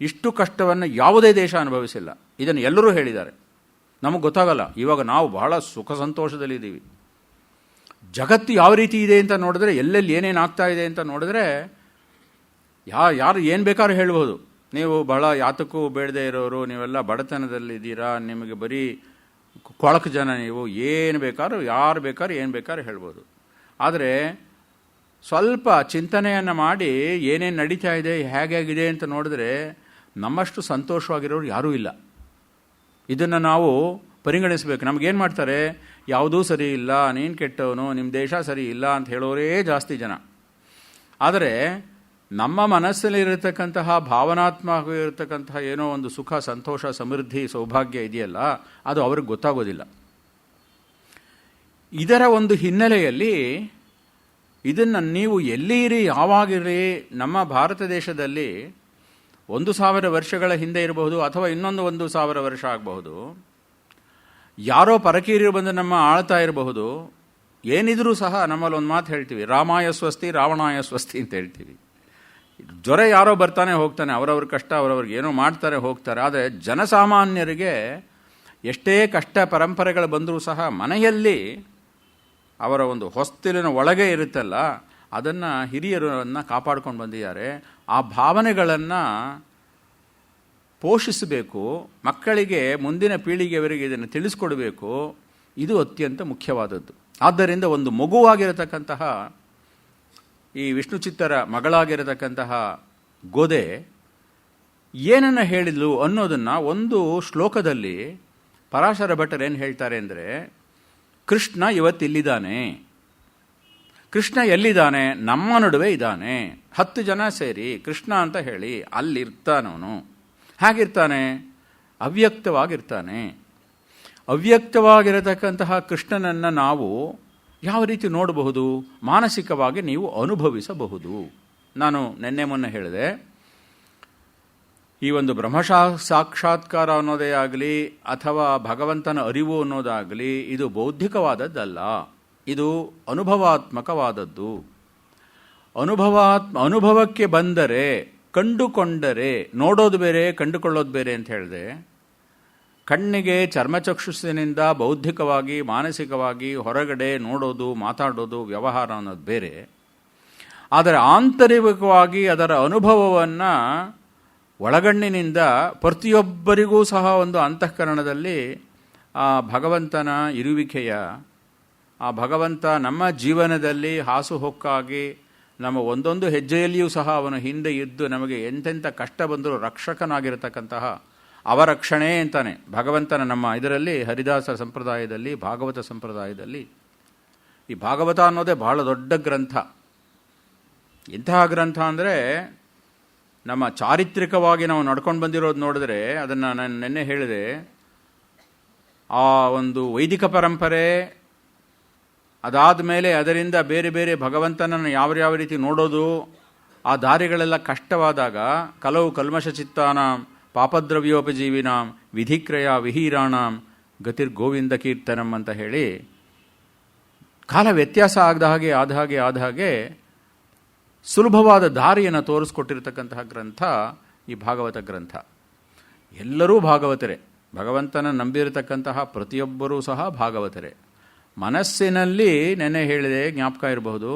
ಇಷ್ಟು ಕಷ್ಟವನ್ನು ಯಾವುದೇ ದೇಶ ಅನುಭವಿಸಿಲ್ಲ. ಇದನ್ನು ಎಲ್ಲರೂ ಹೇಳಿದ್ದಾರೆ, ನಮಗೆ ಗೊತ್ತಾಗಲ್ಲ. ಇವಾಗ ನಾವು ಬಹಳ ಸುಖ ಸಂತೋಷದಲ್ಲಿದ್ದೀವಿ. ಜಗತ್ತು ಯಾವ ರೀತಿ ಇದೆ ಅಂತ ನೋಡಿದ್ರೆ, ಎಲ್ಲೆಲ್ಲಿ ಏನೇನು ಆಗ್ತಾ ಇದೆ ಅಂತ ನೋಡಿದ್ರೆ ಯಾರು ಏನು ಬೇಕಾದ್ರೂ ಹೇಳ್ಬೋದು. ನೀವು ಬಹಳ ಯಾತಕ್ಕೂ ಬೇಡದೇ ಇರೋರು, ನೀವೆಲ್ಲ ಬಡತನದಲ್ಲಿದ್ದೀರಾ, ನಿಮಗೆ ಬರೀ ಕೊಳಕು ಜನ, ನೀವು ಏನು ಬೇಕಾದ್ರೂ ಯಾರು ಬೇಕಾದ್ರೂ ಏನು ಬೇಕಾದ್ರೂ ಹೇಳ್ಬೋದು. ಆದರೆ ಸ್ವಲ್ಪ ಚಿಂತನೆಯನ್ನು ಮಾಡಿ ಏನೇನು ನಡೀತಾ ಇದೆ, ಹೇಗಾಗಿದೆ ಅಂತ ನೋಡಿದ್ರೆ ನಮ್ಮಷ್ಟು ಸಂತೋಷವಾಗಿರೋರು ಯಾರೂ ಇಲ್ಲ. ಇದನ್ನು ನಾವು ಪರಿಗಣಿಸಬೇಕು. ನಮಗೇನು ಮಾಡ್ತಾರೆ, ಯಾವುದೂ ಸರಿ ಇಲ್ಲ, ನೀನು ಕೆಟ್ಟವನು, ನಿಮ್ಮ ದೇಶ ಸರಿ ಇಲ್ಲ ಅಂತ ಹೇಳೋರೇ ಜಾಸ್ತಿ ಜನ. ಆದರೆ ನಮ್ಮ ಮನಸ್ಸಲ್ಲಿರತಕ್ಕಂತಹ ಭಾವನಾತ್ಮಕವಾಗಿರತಕ್ಕಂತಹ ಏನೋ ಒಂದು ಸುಖ, ಸಂತೋಷ, ಸಮೃದ್ಧಿ, ಸೌಭಾಗ್ಯ ಇದೆಯಲ್ಲ, ಅದು ಅವ್ರಿಗೆ ಗೊತ್ತಾಗೋದಿಲ್ಲ. ಇದರ ಒಂದು ಹಿನ್ನೆಲೆಯಲ್ಲಿ ಇದನ್ನು ನೀವು ಎಲ್ಲಿರಿ, ಯಾವಾಗಿರಿ, ನಮ್ಮ ಭಾರತ ದೇಶದಲ್ಲಿ 1000 ವರ್ಷಗಳ ಹಿಂದೆ ಇರಬಹುದು, ಅಥವಾ ಇನ್ನೊಂದು 1000 ವರ್ಷ ಆಗಬಹುದು, ಯಾರೋ ಪರಕೀಯರು ಬಂದು ನಮ್ಮ ಆಳ್ತಾ ಇರಬಹುದು. ಏನಿದ್ರೂ ಸಹ ನಮ್ಮಲ್ಲಿ ಒಂದು ಮಾತು ಹೇಳ್ತೀವಿ, ರಾಮಾಯ ಸ್ವಸ್ತಿ ರಾವಣಾಯ ಸ್ವಸ್ತಿ ಅಂತ ಹೇಳ್ತೀವಿ. ಜ್ವರ ಯಾರೋ ಬರ್ತಾನೆ ಹೋಗ್ತಾನೆ, ಅವರವ್ರ ಕಷ್ಟ ಅವರವ್ರಿಗೆ ಏನೋ ಮಾಡ್ತಾರೆ ಹೋಗ್ತಾರೆ. ಆದರೆ ಜನಸಾಮಾನ್ಯರಿಗೆ ಎಷ್ಟೇ ಕಷ್ಟ ಪರಂಪರೆಗಳು ಬಂದರೂ ಸಹ ಮನೆಯಲ್ಲಿ ಅವರ ಒಂದು ಹೊಸ್ತಿಲಿನ ಒಳಗೆ ಇರುತ್ತಲ್ಲ, ಅದನ್ನು ಹಿರಿಯರನ್ನು ಕಾಪಾಡ್ಕೊಂಡು ಬಂದಿದ್ದಾರೆ. ಆ ಭಾವನೆಗಳನ್ನು ಪೋಷಿಸಬೇಕು, ಮಕ್ಕಳಿಗೆ, ಮುಂದಿನ ಪೀಳಿಗೆಯವರಿಗೆ ಇದನ್ನು ತಿಳಿಸ್ಕೊಡ್ಬೇಕು. ಇದು ಅತ್ಯಂತ ಮುಖ್ಯವಾದದ್ದು. ಆದ್ದರಿಂದ ಒಂದು ಮಗುವಾಗಿರತಕ್ಕಂತಹ ಈ ವಿಷ್ಣು ಚಿತ್ತರ ಮಗಳಾಗಿರತಕ್ಕಂತಹ ಗೋದೆ ಏನನ್ನು ಹೇಳಿದ್ಲು ಅನ್ನೋದನ್ನು ಒಂದು ಶ್ಲೋಕದಲ್ಲಿ ಪರಾಶರ ಭಟ್ಟರು ಏನು ಹೇಳ್ತಾರೆ ಅಂದರೆ, ಕೃಷ್ಣ ಇವತ್ತಿಲ್ಲಿದ್ದಾನೆ. ಕೃಷ್ಣ ಎಲ್ಲಿದ್ದಾನೆ? ನಮ್ಮ ನಡುವೆ ಇದ್ದಾನೆ. 10 ಜನ ಸೇರಿ ಕೃಷ್ಣ ಅಂತ ಹೇಳಿ ಅಲ್ಲಿರ್ತಾನವನು. ಹೇಗಿರ್ತಾನೆ? ಅವ್ಯಕ್ತವಾಗಿರ್ತಾನೆ. ಅವ್ಯಕ್ತವಾಗಿರತಕ್ಕಂತಹ ಕೃಷ್ಣನನ್ನು ನಾವು ಯಾವ ರೀತಿ ನೋಡಬಹುದು? ಮಾನಸಿಕವಾಗಿ ನೀವು ಅನುಭವಿಸಬಹುದು. ನಾನು ಮೊನ್ನೆ ಹೇಳಿದೆ, ಈ ಒಂದು ಸಾಕ್ಷಾತ್ಕಾರ ಅನ್ನೋದೇ ಆಗಲಿ ಅಥವಾ ಭಗವಂತನ ಅರಿವು ಅನ್ನೋದಾಗಲಿ ಇದು ಬೌದ್ಧಿಕವಾದದ್ದಲ್ಲ, ಇದು ಅನುಭವಾತ್ಮಕವಾದದ್ದು. ಅನುಭವಕ್ಕೆ ಬಂದರೆ, ಕಂಡುಕೊಂಡರೆ, ನೋಡೋದು ಬೇರೆ ಕಂಡುಕೊಳ್ಳೋದು ಬೇರೆ ಅಂತ ಹೇಳಿದೆ. ಕಣ್ಣಿಗೆ ಚರ್ಮಚಕ್ಷುಸ್ಸಿನಿಂದ ಬೌದ್ಧಿಕವಾಗಿ ಮಾನಸಿಕವಾಗಿ ಹೊರಗಡೆ ನೋಡೋದು, ಮಾತಾಡೋದು, ವ್ಯವಹಾರ ಅನ್ನೋದು ಬೇರೆ. ಆದರೆ ಆಂತರಿಕವಾಗಿ ಅದರ ಅನುಭವವನ್ನು ಒಳಗಣ್ಣಿನಿಂದ ಪ್ರತಿಯೊಬ್ಬರಿಗೂ ಸಹ ಒಂದು ಅಂತಃಕರಣದಲ್ಲಿ ಆ ಭಗವಂತನ ಇರುವಿಕೆಯ, ಆ ಭಗವಂತ ನಮ್ಮ ಜೀವನದಲ್ಲಿ ಹಾಸುಹೊಕ್ಕಾಗಿ ನಮ್ಮ ಒಂದೊಂದು ಹೆಜ್ಜೆಯಲ್ಲಿಯೂ ಸಹ ಅವನು ಹಿಂದೆ ಇದ್ದು ನಮಗೆ ಎಂತೆಂಥ ಕಷ್ಟ ಬಂದರೂ ರಕ್ಷಕನಾಗಿರತಕ್ಕಂತಹ ಅವರಕ್ಷಣೆ ಅಂತಾನೆ ಭಗವಂತನ ನಮ್ಮ ಇದರಲ್ಲಿ ಹರಿದಾಸ ಸಂಪ್ರದಾಯದಲ್ಲಿ, ಭಾಗವತ ಸಂಪ್ರದಾಯದಲ್ಲಿ ಈ ಭಾಗವತ ಅನ್ನೋದೇ ಬಹಳ ದೊಡ್ಡ ಗ್ರಂಥ. ಇಂತಹ ಗ್ರಂಥ ಅಂದರೆ ನಮ್ಮ ಚಾರಿತ್ರಿಕವಾಗಿ ನಾವು ನಡ್ಕೊಂಡು ಬಂದಿರೋದು ನೋಡಿದ್ರೆ, ಅದನ್ನು ನಾನು ನಿನ್ನೆ ಹೇಳಿದೆ, ಆ ಒಂದು ವೈದಿಕ ಪರಂಪರೆ, ಅದಾದ ಮೇಲೆ ಅದರಿಂದ ಬೇರೆ ಬೇರೆ ಭಗವಂತನನ್ನು ಯಾವ ರೀತಿ ನೋಡೋದು, ಆ ದಾರಿಗಳೆಲ್ಲ ಕಷ್ಟವಾದಾಗ ಕಲವು ಕಲ್ಮಶ ಚಿತ್ತಾನಾಂ ಪಾಪದ್ರವ್ಯೋಪಜೀವಿನಾಂ ವಿಧಿಕ್ರಯ ವಿಹೀರಾಣಾಂ ಗತಿರ್ಗೋವಿಂದ ಕೀರ್ತನಂ ಅಂತ ಹೇಳಿ ಕಾಲ ವ್ಯತ್ಯಾಸ ಆದ ಹಾಗೆ ಸುಲಭವಾದ ದಾರಿಯನ್ನು ತೋರಿಸ್ಕೊಟ್ಟಿರ್ತಕ್ಕಂತಹ ಗ್ರಂಥ ಈ ಭಾಗವತ ಗ್ರಂಥ. ಎಲ್ಲರೂ ಭಾಗವತರೇ, ಭಗವಂತನ ನಂಬಿರತಕ್ಕಂತಹ ಪ್ರತಿಯೊಬ್ಬರೂ ಸಹ ಭಾಗವತರೇ. ಮನಸ್ಸಿನಲ್ಲಿ ನೆನ್ನೆ ಹೇಳಿದೆ, ಜ್ಞಾಪಕ ಇರಬಹುದು,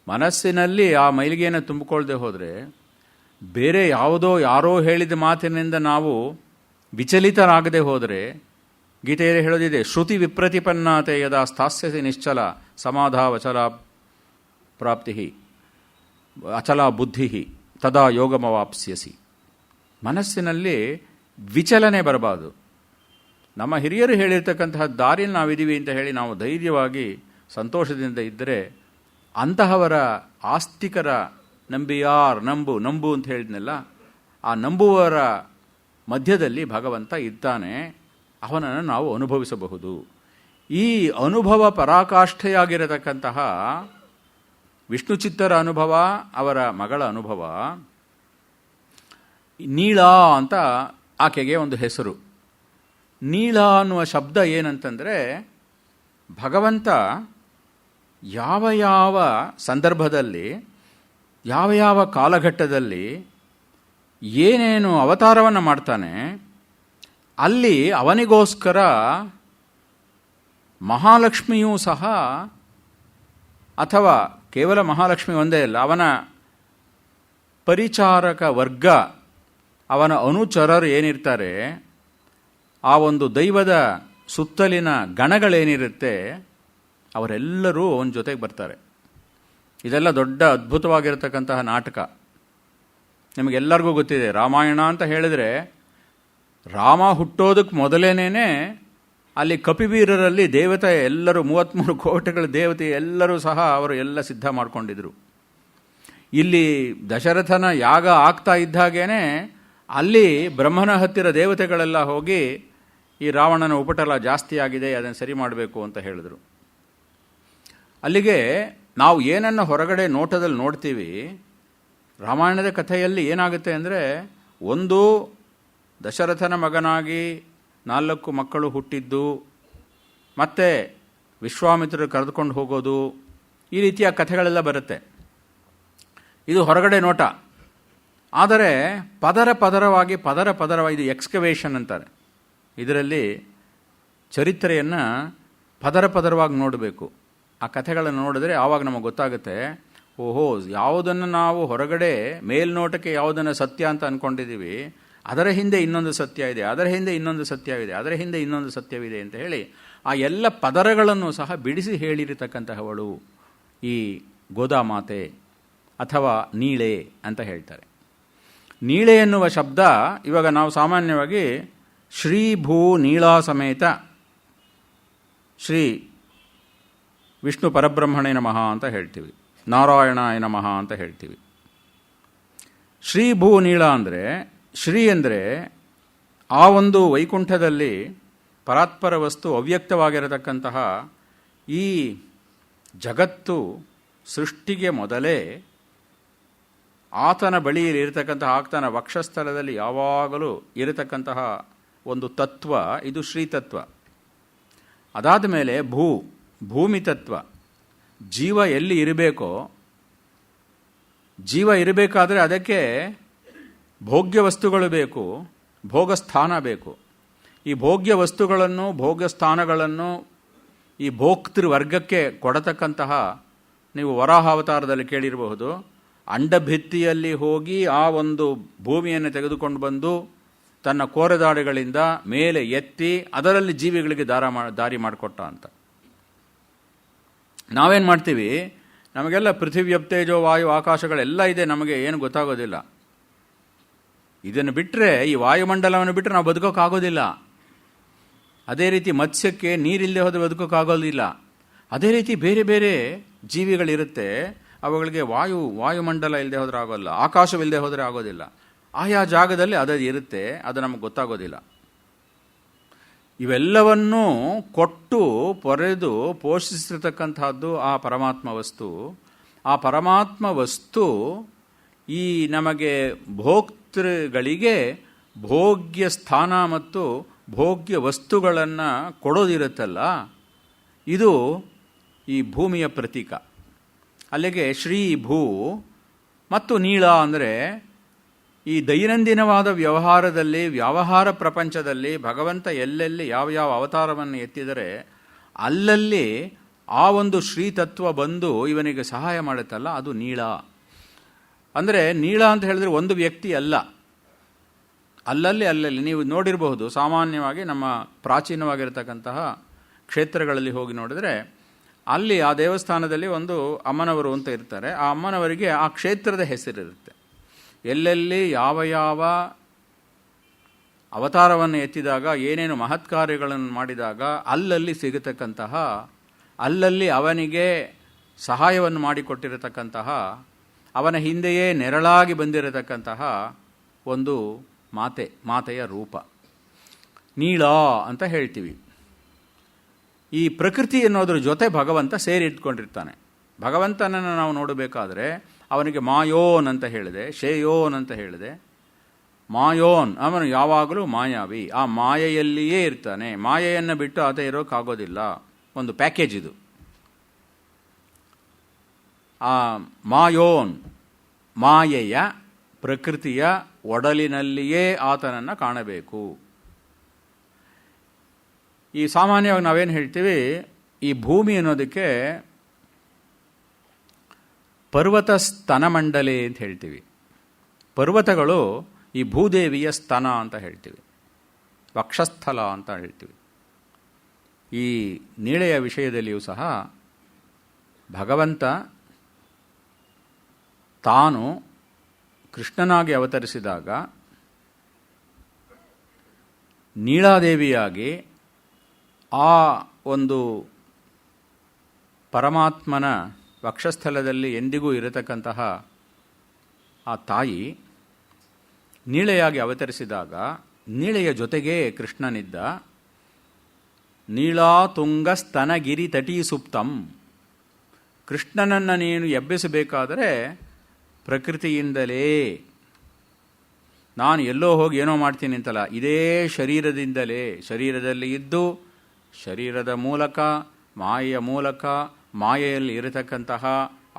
ಮನಸ್ಸಿನಲ್ಲಿ ಆ ಮೈಲಿಗೆಯನ್ನು ತುಂಬಿಕೊಳ್ಳದೆ ಹೋದರೆ, ಬೇರೆ ಯಾರೋ ಹೇಳಿದ ಮಾತಿನಿಂದ ನಾವು ವಿಚಲಿತರಾಗದೆ ಹೋದರೆ, ಗೀತೆಯಲ್ಲಿ ಹೇಳೋದಿದೆ, ಶ್ರುತಿ ವಿಪ್ರತಿಪನ್ನಾತೆ ಯದಾ ಸ್ಥಾಸ್ಯಸಿ ನಿಶ್ಚಲ ಸಮಾಧಾವಚಲ ಪ್ರಾಪ್ತಿ ಅಚಲ ಬುದ್ಧಿ ತದಾ ಯೋಗಮವಾಪ್ಸ್ಯಸಿ. ಮನಸ್ಸಿನಲ್ಲಿ ವಿಚಲನೆ ಬರಬಾರದು. ನಮ್ಮ ಹಿರಿಯರು ಹೇಳಿರ್ತಕ್ಕಂತಹ ದಾರಿಯಲ್ಲಿ ನಾವಿದ್ದೀವಿ ಅಂತ ಹೇಳಿ ನಾವು ಧೈರ್ಯವಾಗಿ ಸಂತೋಷದಿಂದ ಇದ್ದರೆ, ಅಂತಹವರ ಆಸ್ತಿಕರ ನಂಬು ಅಂತ ಹೇಳಿದ್ನಲ್ಲ, ಆ ನಂಬುವವರ ಮಧ್ಯದಲ್ಲಿ ಭಗವಂತ ಇದ್ದಾನೆ, ಅವನನ್ನು ನಾವು ಅನುಭವಿಸಬಹುದು. ಈ ಅನುಭವ ಪರಾಕಾಷ್ಠೆಯಾಗಿರತಕ್ಕಂತಹ ವಿಷ್ಣು ಚಿತ್ತರ ಅನುಭವ, ಅವರ ಮಗಳ ಅನುಭವ. ನೀಳ ಅಂತ ಆಕೆಗೆ ಒಂದು ಹೆಸರು. ನೀಳ ಅನ್ನುವ ಶಬ್ದ ಏನಂತಂದರೆ, ಭಗವಂತ ಯಾವ ಸಂದರ್ಭದಲ್ಲಿ ಯಾವ ಕಾಲಘಟ್ಟದಲ್ಲಿ ಏನೇನು ಅವತಾರವನ್ನು ಮಾಡ್ತಾನೆ ಅಲ್ಲಿ ಅವನಿಗೋಸ್ಕರ ಮಹಾಲಕ್ಷ್ಮಿಯೂ ಸಹ, ಅಥವಾ ಕೇವಲ ಮಹಾಲಕ್ಷ್ಮಿ ಒಂದೇ ಅಲ್ಲ, ಅವನ ಪರಿಚಾರಕ ವರ್ಗ, ಅವನ ಅನುಚರರು ಏನಿರ್ತಾರೆ, ಆ ಒಂದು ದೈವದ ಸುತ್ತಲಿನ ಗಣಗಳೇನಿರುತ್ತೆ ಅವರೆಲ್ಲರೂ ಅವನ ಜೊತೆಗೆ ಬರ್ತಾರೆ. ಇದೆಲ್ಲ ದೊಡ್ಡ ಅದ್ಭುತವಾಗಿರತಕ್ಕಂತಹ ನಾಟಕ. ನಿಮಗೆಲ್ಲರಿಗೂ ಗೊತ್ತಿದೆ, ರಾಮಾಯಣ ಅಂತ ಹೇಳಿದರೆ ರಾಮ ಹುಟ್ಟೋದಕ್ಕೆ ಮೊದಲೇನೇ ಅಲ್ಲಿ ಕಪಿವೀರರಲ್ಲಿ ದೇವತೆ ಎಲ್ಲರೂ 33 ಕೋಟಿಗಳ ದೇವತೆ ಎಲ್ಲರೂ ಸಹ ಅವರು ಎಲ್ಲ ಸಿದ್ಧ ಮಾಡಿಕೊಂಡಿದ್ರು. ಇಲ್ಲಿ ದಶರಥನ ಯಾಗ ಆಗ್ತಾ ಇದ್ದಾಗೇನೆ ಅಲ್ಲಿ ಬ್ರಹ್ಮನ ಹತ್ತಿರ ದೇವತೆಗಳೆಲ್ಲ ಹೋಗಿ ಈ ರಾವಣನ ಉಪಟಳ ಜಾಸ್ತಿ ಆಗಿದೆ, ಅದನ್ನು ಸರಿ ಮಾಡಬೇಕು ಅಂತ ಹೇಳಿದ್ರು. ಅಲ್ಲಿಗೆ ನಾವು ಏನನ್ನು ಹೊರಗಡೆ ನೋಟದಲ್ಲಿ ನೋಡ್ತೀವಿ, ರಾಮಾಯಣದ ಕಥೆಯಲ್ಲಿ ಏನಾಗುತ್ತೆ ಅಂದರೆ, ಒಂದು ದಶರಥನ ಮಗನಾಗಿ 4 ಮಕ್ಕಳು ಹುಟ್ಟಿದ್ದು, ಮತ್ತೆ ವಿಶ್ವಾಮಿತ್ರರು ಕರೆದುಕೊಂಡು ಹೋಗೋದು, ಈ ರೀತಿಯ ಕಥೆಗಳೆಲ್ಲ ಬರುತ್ತೆ. ಇದು ಹೊರಗಡೆ ನೋಟ. ಆದರೆ ಪದರವಾಗಿ ಇದು ಎಕ್ಸ್ಕವೇಷನ್ ಅಂತಾರೆ. ಇದರಲ್ಲಿ ಚರಿತ್ರೆಯನ್ನು ಪದರವಾಗಿ ನೋಡಬೇಕು. ಆ ಕಥೆಗಳನ್ನು ನೋಡಿದ್ರೆ ಆವಾಗ ನಮಗೆ ಗೊತ್ತಾಗುತ್ತೆ, ಓಹೋ, ಯಾವುದನ್ನು ನಾವು ಹೊರಗಡೆ ಮೇಲ್ನೋಟಕ್ಕೆ ಯಾವುದನ್ನು ಸತ್ಯ ಅಂತ ಅಂದ್ಕೊಂಡಿದ್ದೀವಿ, ಅದರ ಹಿಂದೆ ಇನ್ನೊಂದು ಸತ್ಯ ಇದೆ, ಅದರ ಹಿಂದೆ ಇನ್ನೊಂದು ಸತ್ಯವಿದೆ, ಅದರ ಹಿಂದೆ ಇನ್ನೊಂದು ಸತ್ಯವಿದೆ ಅಂತ ಹೇಳಿ ಆ ಎಲ್ಲ ಪದರಗಳನ್ನು ಸಹ ಬಿಡಿಸಿ ಹೇಳಿರತಕ್ಕಂತಹವಳು ಈ ಗೋದಾಮಾತೆ ಅಥವಾ ನೀಳೆ ಅಂತ ಹೇಳ್ತಾರೆ. ನೀಳೆ ಎನ್ನುವ ಶಬ್ದ ಇವಾಗ ನಾವು ಸಾಮಾನ್ಯವಾಗಿ ಶ್ರೀ ಭೂ ನೀಳಾ ಸಮೇತ ಶ್ರೀ ವಿಷ್ಣು ಪರಬ್ರಹ್ಮಣೇ ನಮಃ ಅಂತ ಹೇಳ್ತೀವಿ, ನಾರಾಯಣಾಯ ನಮಃ ಅಂತ ಹೇಳ್ತೀವಿ. ಶ್ರೀ ಭೂ ನೀಳ ಅಂದರೆ, ಶ್ರೀ ಅಂದರೆ ಆ ಒಂದು ವೈಕುಂಠದಲ್ಲಿ ಪರಾತ್ಪರ ವಸ್ತು ಅವ್ಯಕ್ತವಾಗಿರತಕ್ಕಂತಹ ಈ ಜಗತ್ತು ಸೃಷ್ಟಿಗೆ ಮೊದಲೇ ಆತನ ಬಳಿಯಲ್ಲಿ ಇರತಕ್ಕಂತಹ, ಆತನ ವಕ್ಷಸ್ಥಲದಲ್ಲಿ ಯಾವಾಗಲೂ ಇರತಕ್ಕಂತಹ ಒಂದು ತತ್ವ, ಇದು ಶ್ರೀತತ್ವ. ಅದಾದ ಮೇಲೆ ಭೂಮಿ ತತ್ವ. ಜೀವ ಎಲ್ಲಿ ಇರಬೇಕೋ, ಜೀವ ಇರಬೇಕಾದ್ರೆ ಅದಕ್ಕೆ ಭೋಗ್ಯ ವಸ್ತುಗಳು ಬೇಕು, ಭೋಗಸ್ಥಾನ ಬೇಕು. ಈ ಭೋಗ್ಯ ವಸ್ತುಗಳನ್ನು, ಭೋಗ್ಯ ಸ್ಥಾನಗಳನ್ನು ಈ ಭೋಕ್ತೃ ವರ್ಗಕ್ಕೆ ಕೊಡತಕ್ಕಂತಹ, ನೀವು ವರಾಹಾವತಾರದಲ್ಲಿ ಕೇಳಿರಬಹುದು, ಅಂಡಭಿತ್ತಿಯಲ್ಲಿ ಹೋಗಿ ಆ ಒಂದು ಭೂಮಿಯನ್ನು ತೆಗೆದುಕೊಂಡು ಬಂದು ತನ್ನ ಕೋರೆದಾಡುಗಳಿಂದ ಮೇಲೆ ಎತ್ತಿ ಅದರಲ್ಲಿ ಜೀವಿಗಳಿಗೆ ದಾರಿ ಮಾಡಿಕೊಟ್ಟ ಅಂತ. ನಾವೇನು ಮಾಡ್ತೀವಿ, ನಮಗೆಲ್ಲ ಪೃಥಿವ್ಯಪ್ತೇಜೋ ವಾಯು ಆಕಾಶಗಳೆಲ್ಲ ಇದೆ, ನಮಗೆ ಏನು ಗೊತ್ತಾಗೋದಿಲ್ಲ. ಇದನ್ನು ಬಿಟ್ಟರೆ, ಈ ವಾಯುಮಂಡಲವನ್ನು ಬಿಟ್ಟರೆ ನಾವು ಬದುಕೋಕ್ಕಾಗೋದಿಲ್ಲ. ಅದೇ ರೀತಿ ಮತ್ಸ್ಯಕ್ಕೆ ನೀರಿಲ್ಲದೆ ಹೋದರೆ ಬದುಕೋಕ್ಕಾಗೋದಿಲ್ಲ. ಅದೇ ರೀತಿ ಬೇರೆ ಬೇರೆ ಜೀವಿಗಳಿರುತ್ತೆ, ಅವುಗಳಿಗೆ ವಾಯುಮಂಡಲ ಇಲ್ಲದೆ ಹೋದರೆ ಆಗೋಲ್ಲ, ಆಕಾಶವಿಲ್ಲದೆ ಹೋದರೆ ಆಗೋದಿಲ್ಲ. ಆಯಾ ಜಾಗದಲ್ಲಿ ಅದು ಇರುತ್ತೆ, ಅದು ನಮಗೆ ಗೊತ್ತಾಗೋದಿಲ್ಲ. ಇವೆಲ್ಲವನ್ನೂ ಕೊಟ್ಟು ಪೊರೆದು ಪೋಷಿಸಿರ್ತಕ್ಕಂಥದ್ದು ಆ ಪರಮಾತ್ಮ ವಸ್ತು. ಆ ಪರಮಾತ್ಮ ವಸ್ತು ಈ ನಮಗೆ ಭೋಕ್ತೃಗಳಿಗೆ ಭೋಗ್ಯ ಸ್ಥಾನ ಮತ್ತು ಭೋಗ್ಯ ವಸ್ತುಗಳನ್ನು ಕೊಡೋದಿರುತ್ತಲ್ಲ, ಇದು ಈ ಭೂಮಿಯ ಪ್ರತೀಕ. ಅಲ್ಲಿಗೆ ಶ್ರೀ ಭೂ ಮತ್ತು ನೀಳ ಅಂದರೆ ಈ ದೈನಂದಿನವಾದ ವ್ಯವಹಾರದಲ್ಲಿ, ವ್ಯವಹಾರ ಪ್ರಪಂಚದಲ್ಲಿ ಭಗವಂತ ಎಲ್ಲೆಲ್ಲಿ ಯಾವ ಅವತಾರವನ್ನು ಎತ್ತಿದರೆ ಅಲ್ಲಲ್ಲಿ ಆ ಒಂದು ಶ್ರೀತತ್ವ ಬಂದು ಇವನಿಗೆ ಸಹಾಯ ಮಾಡುತ್ತಲ್ಲ, ಅದು ನೀಳ. ಅಂದರೆ ನೀಳ ಅಂತ ಹೇಳಿದ್ರೆ ಒಂದು ವ್ಯಕ್ತಿ ಅಲ್ಲ, ಅಲ್ಲಲ್ಲಿ ನೀವು ನೋಡಿರಬಹುದು. ಸಾಮಾನ್ಯವಾಗಿ ನಮ್ಮ ಪ್ರಾಚೀನವಾಗಿರತಕ್ಕಂತಹ ಕ್ಷೇತ್ರಗಳಲ್ಲಿ ಹೋಗಿ ನೋಡಿದರೆ ಅಲ್ಲಿ ಆ ದೇವಸ್ಥಾನದಲ್ಲಿ ಒಂದು ಅಮ್ಮನವರು ಅಂತ ಇರ್ತಾರೆ. ಆ ಅಮ್ಮನವರಿಗೆ ಆ ಕ್ಷೇತ್ರದ ಹೆಸರಿರುತ್ತೆ. ಎಲ್ಲೆಲ್ಲಿ ಯಾವ ಅವತಾರವನ್ನು ಎತ್ತಿದಾಗ, ಏನೇನು ಮಹತ್ ಕಾರ್ಯಗಳನ್ನು ಮಾಡಿದಾಗ ಅಲ್ಲಲ್ಲಿ ಸಿಗತಕ್ಕಂತಹ, ಅಲ್ಲಲ್ಲಿ ಅವನಿಗೆ ಸಹಾಯವನ್ನು ಮಾಡಿಕೊಟ್ಟಿರತಕ್ಕಂತಹ, ಅವನ ಹಿಂದೆಯೇ ನೆರಳಾಗಿ ಬಂದಿರತಕ್ಕಂತಹ ಒಂದು ಮಾತೆಯ ರೂಪ ನೀಳ ಅಂತ ಹೇಳ್ತೀವಿ. ಈ ಪ್ರಕೃತಿ ಅನ್ನೋದ್ರ ಜೊತೆ ಭಗವಂತ ಸೇರಿಟ್ಕೊಂಡಿರ್ತಾನೆ. ಭಗವಂತನನ್ನು ನಾವು ನೋಡಬೇಕಾದ್ರೆ ಅವನಿಗೆ ಮಾಯೋನ್ ಅಂತ ಹೇಳಿದೆ, ಶೇಯೋನ್ ಅಂತ ಹೇಳಿದೆ. ಮಾಯೋನ್, ಅವನು ಯಾವಾಗಲೂ ಮಾಯಾವಿ, ಆ ಮಾಯೆಯಲ್ಲಿಯೇ ಇರ್ತಾನೆ. ಮಾಯೆಯನ್ನು ಬಿಟ್ಟು ಆತ ಇರೋಕ್ಕಾಗೋದಿಲ್ಲ. ಒಂದು ಪ್ಯಾಕೇಜ್ ಇದು. ಆ ಮಾಯೋನ್, ಮಾಯೆಯ, ಪ್ರಕೃತಿಯ ಒಡಲಿನಲ್ಲಿಯೇ ಆತನನ್ನು ಕಾಣಬೇಕು. ಈ ಸಾಮಾನ್ಯವಾಗಿ ನಾವೇನು ಹೇಳ್ತೀವಿ, ಈ ಭೂಮಿ ಅನ್ನೋದಕ್ಕೆ ಪರ್ವತ ಸ್ತನಮಂಡಲಿ ಅಂತ ಹೇಳ್ತೀವಿ. ಪರ್ವತಗಳು ಈ ಭೂದೇವಿಯ ಸ್ತನ ಅಂತ ಹೇಳ್ತೀವಿ, ವಕ್ಷಸ್ಥಲ ಅಂತ ಹೇಳ್ತೀವಿ. ಈ ನೀಳೆಯ ವಿಷಯದಲ್ಲಿಯೂ ಸಹ ಭಗವಂತ ತಾನು ಕೃಷ್ಣನಾಗಿ ಅವತರಿಸಿದಾಗ ನೀಳಾದೇವಿಯಾಗಿ ಆ ಒಂದು ಪರಮಾತ್ಮನ ವಕ್ಷಸ್ಥಲದಲ್ಲಿ ಎಂದಿಗೂ ಇರತಕ್ಕಂತಹ ಆ ತಾಯಿ ನೀಳೆಯಾಗಿ ಅವತರಿಸಿದಾಗ ನೀಳೆಯ ಜೊತೆಗೇ ಕೃಷ್ಣನಿದ್ದ. ನೀಳಾತುಂಗ ಸ್ತನಗಿರಿ ತಟೀ ಸುಪ್ತಂ. ಕೃಷ್ಣನನ್ನು ನೀನು ಎಬ್ಬಿಸಬೇಕಾದರೆ ಪ್ರಕೃತಿಯಿಂದಲೇ, ನಾನು ಎಲ್ಲೋ ಹೋಗಿ ಏನೋ ಮಾಡ್ತೀನಿ ಅಂತಲ್ಲ, ಇದೇ ಶರೀರದಿಂದಲೇ, ಶರೀರದಲ್ಲಿ ಇದ್ದು ಶರೀರದ ಮೂಲಕ ಮಾಯೆಯ ಮೂಲಕ ಮಾಯೆಯಲ್ಲಿ ಇರತಕ್ಕಂತಹ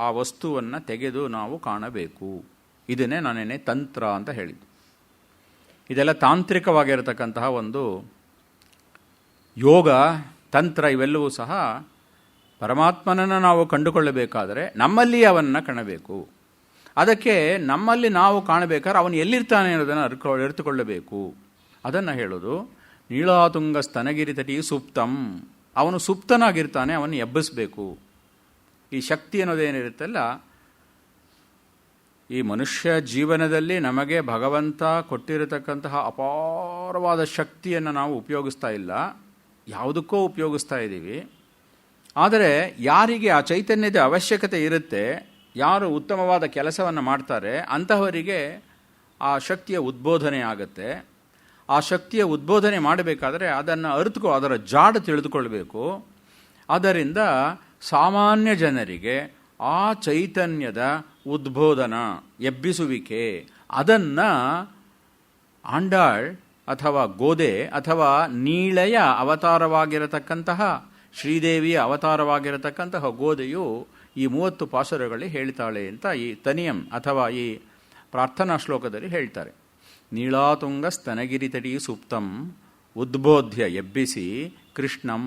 ಆ ವಸ್ತುವನ್ನು ತೆಗೆದು ನಾವು ಕಾಣಬೇಕು. ಇದನ್ನೇ ನಾನೇನೆ ತಂತ್ರ ಅಂತ ಹೇಳಿದ್ದು. ಇದೆಲ್ಲ ತಾಂತ್ರಿಕವಾಗಿರತಕ್ಕಂತಹ ಒಂದು ಯೋಗ ತಂತ್ರ. ಇವೆಲ್ಲವೂ ಸಹ ಪರಮಾತ್ಮನನ್ನು ನಾವು ಕಂಡುಕೊಳ್ಳಬೇಕಾದರೆ ನಮ್ಮಲ್ಲಿ ಅವನ್ನ ಕಾಣಬೇಕು. ಅದಕ್ಕೆ ನಮ್ಮಲ್ಲಿ ನಾವು ಕಾಣಬೇಕಾದ್ರೆ ಅವನು ಎಲ್ಲಿರ್ತಾನೆ ಅನ್ನೋದನ್ನು ಅರಿತುಕೊಳ್ಳಬೇಕು. ಅದನ್ನು ಹೇಳೋದು ನೀಳಾತುಂಗ ಸ್ತನಗಿರಿ ತಟಿ ಸುಪ್ತಂ. ಅವನು ಸುಪ್ತನಾಗಿರ್ತಾನೆ, ಅವನು ಎಬ್ಬಿಸಬೇಕು. ಈ ಶಕ್ತಿ ಅನ್ನೋದೇನಿರುತ್ತಲ್ಲ, ಈ ಮನುಷ್ಯ ಜೀವನದಲ್ಲಿ ನಮಗೆ ಭಗವಂತ ಕೊಟ್ಟಿರತಕ್ಕಂತಹ ಅಪಾರವಾದ ಶಕ್ತಿಯನ್ನು ನಾವು ಉಪಯೋಗಿಸ್ತಾ ಇಲ್ಲ, ಯಾವುದಕ್ಕೋ ಉಪಯೋಗಿಸ್ತಾ ಇದ್ದೀವಿ. ಆದರೆ ಯಾರಿಗೆ ಆ ಚೈತನ್ಯದ ಅವಶ್ಯಕತೆ ಇರುತ್ತೆ, ಯಾರು ಉತ್ತಮವಾದ ಕೆಲಸವನ್ನು ಮಾಡ್ತಾರೆ, ಅಂತಹವರಿಗೆ ಆ ಶಕ್ತಿಯ ಉದ್ಬೋಧನೆ ಆಗುತ್ತೆ. ಆ ಶಕ್ತಿಯ ಉದ್ಬೋಧನೆ ಮಾಡಬೇಕಾದ್ರೆ ಅದನ್ನು ಅದರ ಜಾಡು ತಿಳಿದುಕೊಳ್ಬೇಕು. ಆದ್ದರಿಂದ ಸಾಮಾನ್ಯ ಜನರಿಗೆ ಆ ಚೈತನ್ಯದ ಉದ್ಬೋಧನ, ಎಬ್ಬಿಸುವಿಕೆ, ಅದನ್ನು ಆಂಡಾಳ್ ಅಥವಾ ಗೋದೆ ಅಥವಾ ನೀಳೆಯ ಅವತಾರವಾಗಿರತಕ್ಕಂತಹ ಶ್ರೀದೇವಿಯ ಅವತಾರವಾಗಿರತಕ್ಕಂತಹ ಗೋದೆಯು ಈ 30 ಪಾಸುರಗಳಲ್ಲಿ ಹೇಳ್ತಾಳೆ ಅಂತ ಈ ತನಿಯಂ ಅಥವಾ ಈ ಪ್ರಾರ್ಥನಾ ಶ್ಲೋಕದಲ್ಲಿ ಹೇಳ್ತಾರೆ. ನೀಳಾತುಂಗ ಸ್ತನಗಿರಿ ತಟಿ ಸುಪ್ತಂ ಉದ್ಬೋಧ್ಯ ಎಬ್ಬಿಸಿ ಕೃಷ್ಣಂ